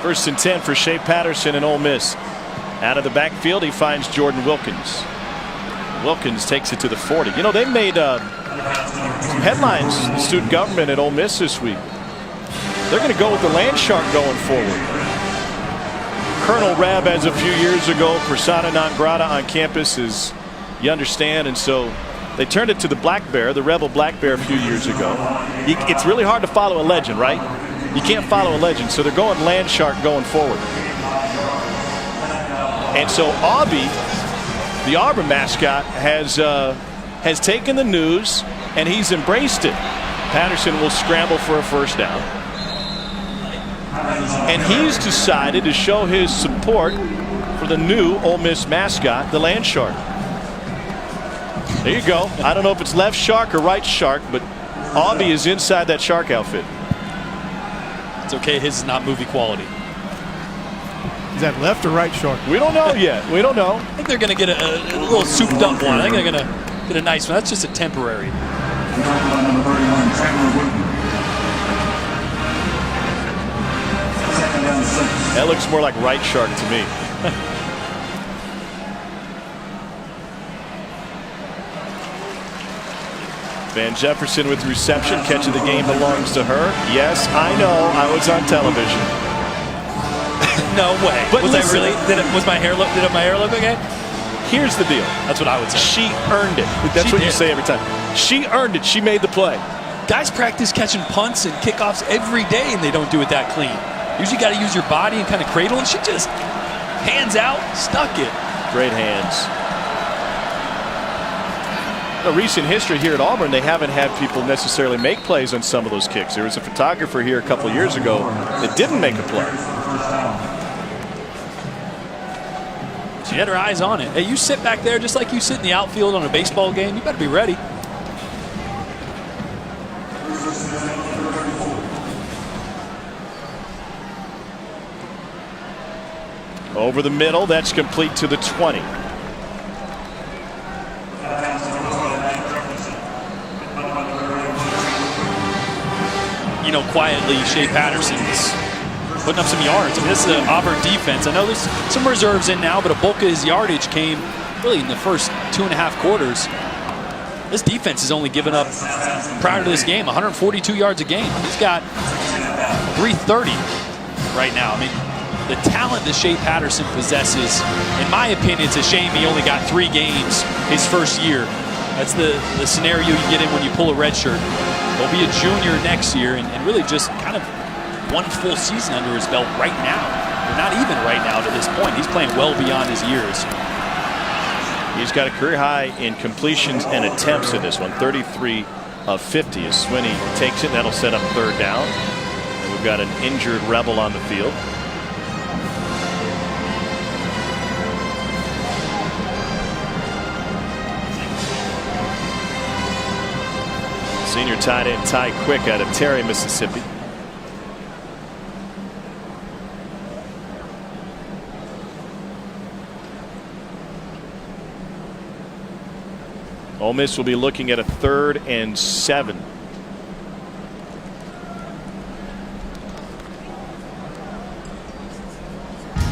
A: First and 10 for Shea Patterson and Ole Miss. Out of the backfield, he finds Jordan Wilkins. Wilkins takes it to the 40. You know, they made some headlines, the student government at Ole Miss this week. They're going to go with the land shark going forward. Colonel Reb, as a few years ago, persona non grata on campus, as you understand, and so they turned it to the black bear, the rebel black bear, a few years ago. It's really hard to follow a legend, right? You can't follow a legend, so they're going land shark going forward. And so Aubie, the Auburn mascot, has taken the news and he's embraced it. Patterson will scramble for a first down. And he's decided to show his support for the new Ole Miss mascot, the land shark. There you go. I don't know if it's left shark or right shark, but Aubie is inside that shark outfit.
B: It's okay. His is not movie quality.
C: Is that left or right shark?
A: We don't know yet. We don't know.
B: I think they're going to get a little souped up one. I think they're going to get a nice one. That's just a temporary.
A: That looks more like right shark to me. Van Jefferson with reception. Catch of the game belongs to her. Yes, I know. I was on television.
B: No way.
A: But
B: was
A: listen,
B: I really? Did my hair look okay?
A: Here's the deal.
B: That's what I would say.
A: She earned it. That's what you say every time. She earned it. She made the play.
B: Guys practice catching punts and kickoffs every day, and they don't do it that clean. Usually got to use your body and kind of cradle, and she just hands out, stuck it.
A: Great hands. the recent history here at Auburn, they haven't had people necessarily make plays on some of those kicks. There was a photographer here a couple of years ago that didn't make a play.
B: She had her eyes on it. Hey, you sit back there just like you sit in the outfield on a baseball game. You better be ready.
A: Over the middle, that's complete to the 20.
B: You know, quietly, Shea Patterson's putting up some yards. I mean, this is an Auburn defense. I know there's some reserves in now, but a bulk of his yardage came really in the first 2.5 quarters. This defense has only given up, prior to this game, 142 yards a game. He's got 330 right now. I mean, the talent that Shea Patterson possesses, in my opinion, it's a shame he only got 3 games his first year. That's the scenario you get in when you pull a red shirt. He'll be a junior next year and really just kind of one full season under his belt right now. Or not even right now to this point. He's playing well beyond his years.
A: He's got a career high in completions and attempts in this one, 33 of 50 as Swinney takes it. That'll set up 3rd down. And we've got an injured Rebel on the field. Senior tight end Ty Quick out of Terry, Mississippi. Ole Miss will be looking at a 3rd and 7.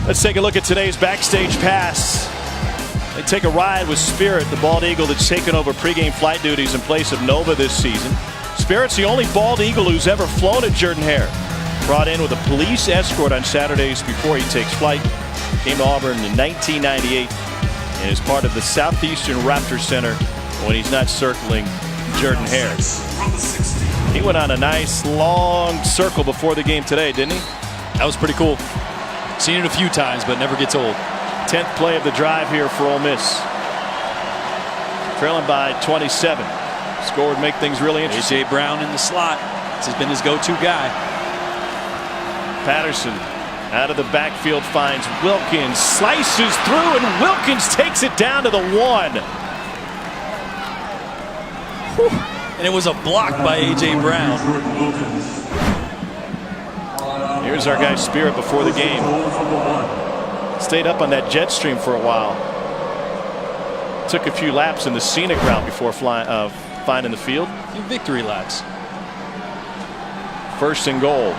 A: Let's take a look at today's backstage pass. They take a ride with Spirit, the bald eagle that's taken over pregame flight duties in place of Nova this season. Spirit's the only bald eagle who's ever flown at Jordan-Hare. Brought in with a police escort on Saturdays before he takes flight. Came to Auburn in 1998 and is part of the Southeastern Raptor Center when he's not circling Jordan-Hare. He went on a nice long circle before the game today, didn't he?
B: That was pretty cool. Seen it a few times, but never gets old.
A: 10th play of the drive here for Ole Miss. Trailing by 27. Score would make things really interesting.
B: A.J. Brown in the slot. This has been his go-to guy.
A: Patterson out of the backfield finds Wilkins. Slices through, and Wilkins takes it down to the 1.
B: Whew. And it was a block by A.J. Brown.
A: Here's our guy Spirit before the game. Stayed up on that jet stream for a while. Took a few laps in the scenic route before finding the field.
B: A few victory laps.
A: 1st and goal.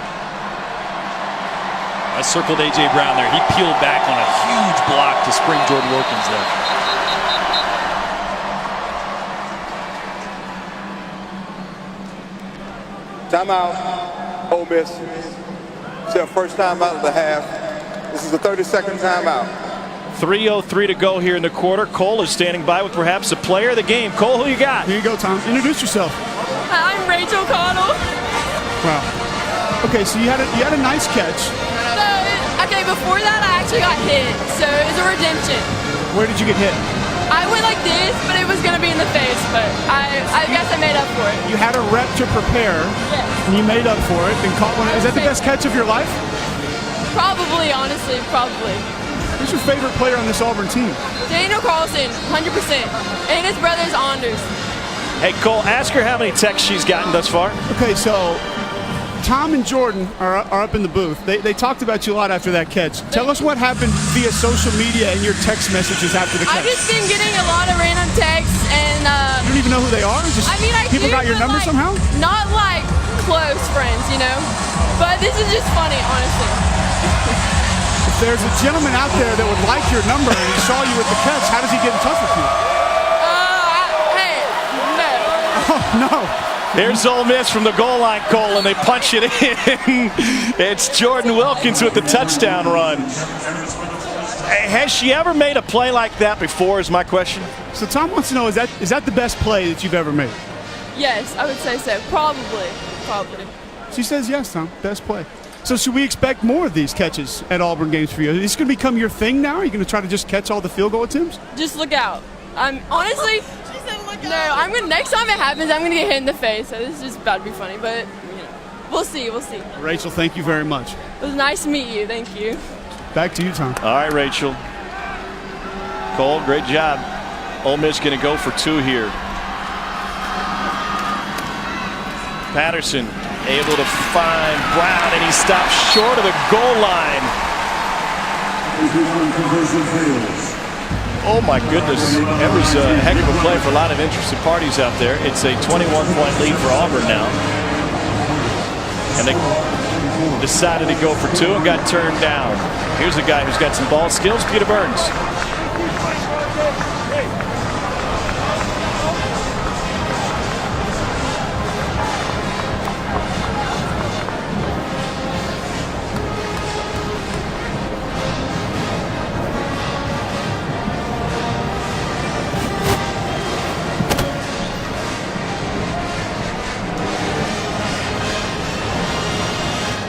B: I circled A.J. Brown there. He peeled back on a huge block to spring Jordan Wilkins there.
D: Timeout, Ole Miss. It's their first time out of the half. This is the 32nd timeout.
A: 3:03 to go here in the quarter. Cole is standing by with perhaps the player of the game. Cole, who you got?
C: Here you go, Tom. Introduce yourself.
H: I'm Rachel Connell.
C: Wow. Okay, so you had a nice catch.
H: Okay, before that I actually got hit, so it was a redemption.
C: Where did you get hit?
H: I went like this, but it was going to be in the face, but I guess I made up for it.
C: You had a rep to prepare,
H: yes.
C: And you made up for it and caught one. Is that the best catch of your life?
H: Probably, honestly, probably.
C: Who's your favorite player on this Auburn team?
H: Daniel Carlson, 100%, and his brother's Anders.
A: Hey, Cole, ask her how many texts she's gotten thus far.
C: Okay, so Tom and Jordan are up in the booth. They talked about you a lot after that catch. Tell us what happened via social media and your text messages after the catch.
H: I've just been getting a lot of random texts, and
C: you don't even know who they are? Just
H: I mean, I
C: people
H: do,
C: got your number
H: like,
C: somehow?
H: Not like close friends, you know? But this is just funny, honestly.
C: If there's a gentleman out there that would like your number and he saw you with the catch, how does he get in touch with you?
H: Hey, no.
C: Oh, no.
A: There's Ole Miss from the goal line, Cole, and they punch it in. It's Jordan Wilkins with the touchdown run. Has she ever made a play like that before is my question.
C: So Tom wants to know, is that the best play that you've ever made?
H: Yes, I would say so. Probably.
C: She says yes, Tom. Best play. So should we expect more of these catches at Auburn games for you? Is this going to become your thing now? Are you going to try to just catch all the field goal attempts?
H: Just look out. I'm honestly. She said look No, next time it happens, I'm gonna get hit in the face. So this is just about to be funny, but we'll see. We'll see.
C: Rachel, thank you very much.
H: It was nice to meet you. Thank you.
C: Back to you, Tom.
A: All right, Rachel. Cole, great job. Ole Miss going to go for 2 here. Patterson able to find Brown, and he stops short of the goal line. Oh my goodness, that was a heck of a play for a lot of interested parties out there. It's a 21-point lead for Auburn now. And they decided to go for 2 and got turned down. Here's a guy who's got some ball skills, Peter Burns.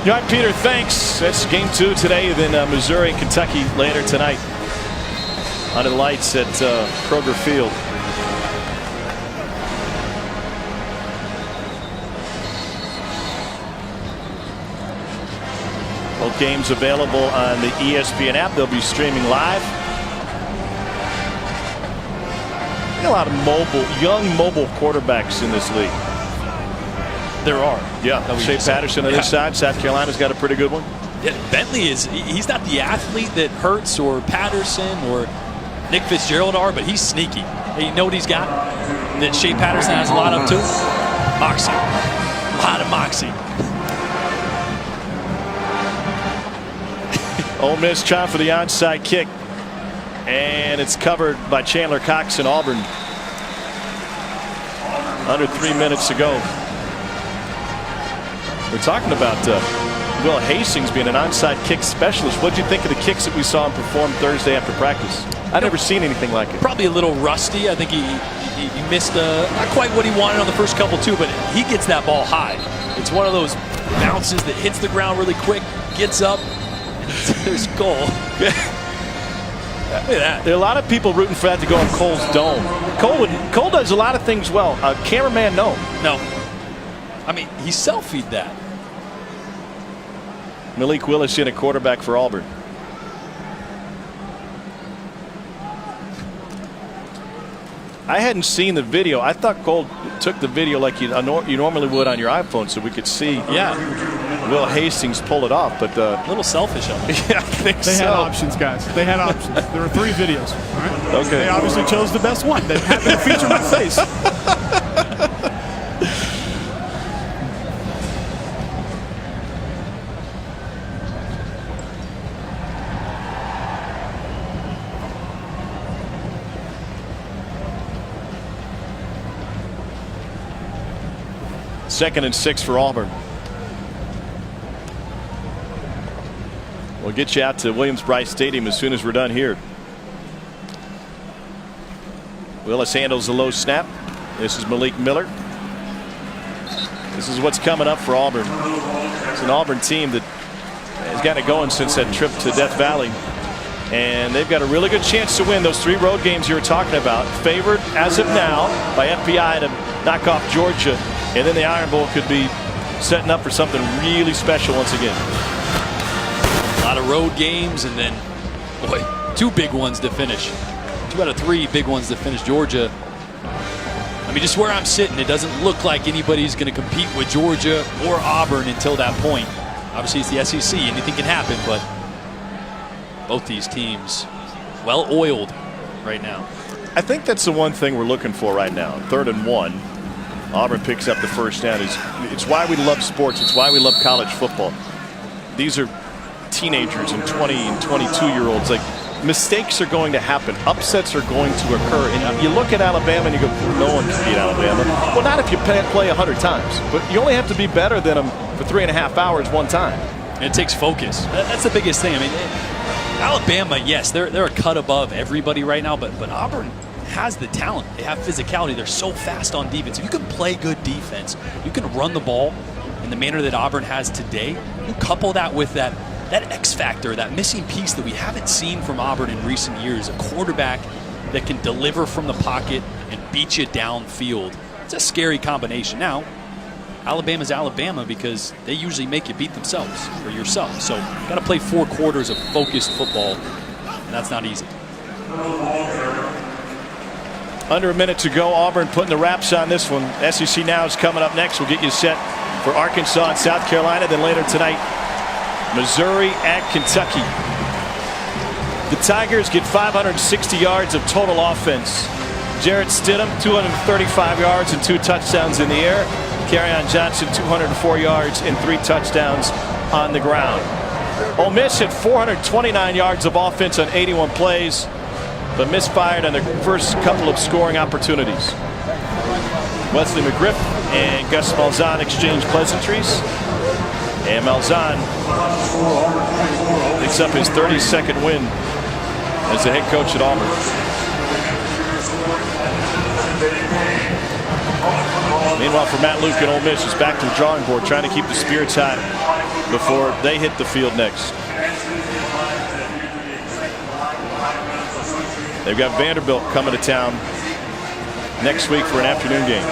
A: All right, Peter, thanks. That's game 2 today, then Missouri, Kentucky later tonight. Under the lights at Kroger Field. Both games available on the ESPN app. They'll be streaming live. A lot of young mobile quarterbacks in this league.
B: There are.
A: Yeah. Shea Patterson on this side. South Carolina's got a pretty good one.
B: Yeah, Bentley he's not the athlete that Hurts or Patterson or Nick Fitzgerald are, but he's sneaky. Hey, you know what he's got that Shea Patterson has a lot of too? Moxie. A lot of moxie.
A: Ole Miss trying for the onside kick, and it's covered by Chandler Cox in Auburn. Under 3 minutes to go. We're talking about Will Hastings being an onside kick specialist. What did you think of the kicks that we saw him perform Thursday after practice? I've never seen anything like it.
B: Probably a little rusty. I think he missed not quite what he wanted on the first couple too, but he gets that ball high. It's one of those bounces that hits the ground really quick, gets up, and there's goal. Look at that.
A: There are a lot of people rooting for that to go on Cole's dome. Cole does a lot of things well. Cameraman, no.
B: I mean, he selfied that.
A: Malik Willis in a quarterback for Auburn. I hadn't seen the video. I thought Cole took the video like you normally would on your iPhone so we could see Will Hastings pull it off. But
B: a little selfish of him.
A: Yeah, I think
C: They had options, guys. They had options. There were 3 videos. All right?
A: Okay.
C: They obviously chose the best one that happened to feature my face.
A: Second and 6 for Auburn. We'll get you out to Williams-Brice Stadium as soon as we're done here. Willis handles the low snap. This is Malik Miller. This is what's coming up for Auburn. It's an Auburn team that has got it going since that trip to Death Valley. And they've got a really good chance to win those 3 road games you were talking about. Favored as of now by FPI to knock off Georgia. And then the Iron Bowl could be setting up for something really special once again.
B: A lot of road games, and then, boy, 2 big ones to finish. 2 out of 3 big ones to finish. Georgia, I mean, just where I'm sitting, it doesn't look like anybody's going to compete with Georgia or Auburn until that point. Obviously, it's the SEC. Anything can happen, but both these teams well-oiled right now.
A: I think that's the one thing we're looking for right now. 3rd and 1. Auburn picks up the first down. It's why we love sports. It's why we love college football. These are teenagers and 20 and 22-year-olds. Like, mistakes are going to happen. Upsets are going to occur. And you look at Alabama and you go, no one can beat Alabama. Well, not if you play 100 times. But you only have to be better than them for 3.5 hours one time.
B: And it takes focus. That's the biggest thing. I mean, Alabama, yes, they're a cut above everybody right now, but Auburn has the talent. They have physicality. They're so fast on defense. If you can play good defense, you can run the ball in the manner that Auburn has today. You couple that with that X factor, that missing piece that we haven't seen from Auburn in recent years, a quarterback that can deliver from the pocket, and beat you downfield. It's a scary combination. Now, Alabama's Alabama because they usually make you beat themselves or yourself. So you got to play 4 quarters of focused football, and that's not easy.
A: Under a minute to go. Auburn putting the wraps on this one. SEC Now is coming up next. We'll get you set for Arkansas and South Carolina. Then later tonight, Missouri at Kentucky. The Tigers get 560 yards of total offense. Jarrett Stidham, 235 yards and 2 touchdowns in the air. Kerryon Johnson, 204 yards and 3 touchdowns on the ground. Ole Miss had 429 yards of offense on 81 plays, but misfired on their first couple of scoring opportunities. Wesley McGriff and Gus Malzahn exchanged pleasantries, and Malzahn picks up his 32nd win as the head coach at Auburn. Meanwhile, for Matt Luke and Ole Miss, it's back to the drawing board, trying to keep the spirits high before they hit the field next. They've got Vanderbilt coming to town next week for an afternoon game.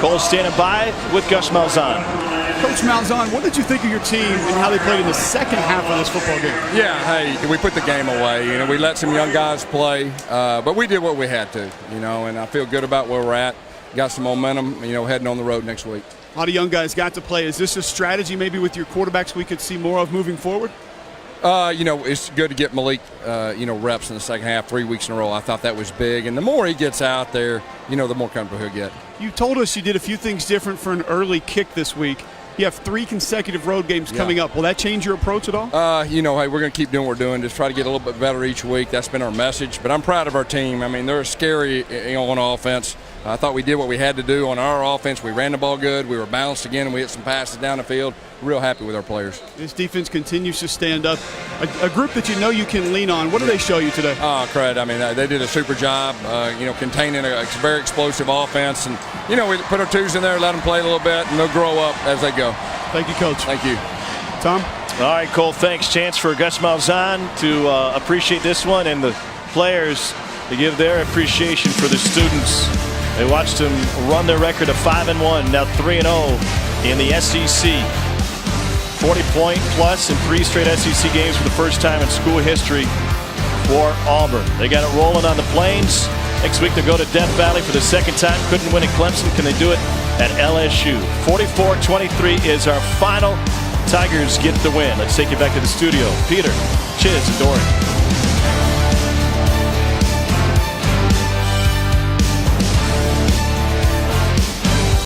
A: Cole standing by with Gus Malzahn.
C: Coach Malzahn, what did you think of your team and how they played in the second half of this football game?
I: Yeah, hey, we put the game away. You know, we let some young guys play, but we did what we had to, you know, and I feel good about where we're at. Got some momentum, you know, heading on the road next week.
C: A lot of young guys got to play. Is this a strategy maybe with your quarterbacks we could see more of moving forward?
I: You know, it's good to get Malik, you know, reps in the second half, 3 weeks in a row. I thought that was big. And the more he gets out there, you know, the more comfortable he'll get.
C: You told us you did a few things different for an early kick this week. You have 3 consecutive road games coming up. Will that change your approach at all?
I: You know, hey, we're going to keep doing what we're doing. Just try to get a little bit better each week. That's been our message. But I'm proud of our team. I mean, they're scary, you know, on offense. I thought we did what we had to do on our offense. We ran the ball good. We were balanced again, and we hit some passes down the field. Real happy with our players.
C: This defense continues to stand up. A group that you know you can lean on. What do they show you today?
I: Oh, credit. I mean, they did a super job, you know, containing a very explosive offense. And, you know, we put our twos in there, let them play a little bit, and they'll grow up as they go.
C: Thank you, Coach.
I: Thank you.
C: Tom?
A: All right, Cole, thanks. Chance for Gus Malzahn to appreciate this one, and the players to give their appreciation for the students. They watched them run their record of 5-1, now 3-0 in the SEC. 40-point plus in 3 straight SEC games for the first time in school history for Auburn. They got it rolling on the Plains. Next week they go to Death Valley for the second time. Couldn't win at Clemson. Can they do it at LSU? 44-23 is our final. Tigers get the win. Let's take you back to the studio. Peter, Chiz, and Doran.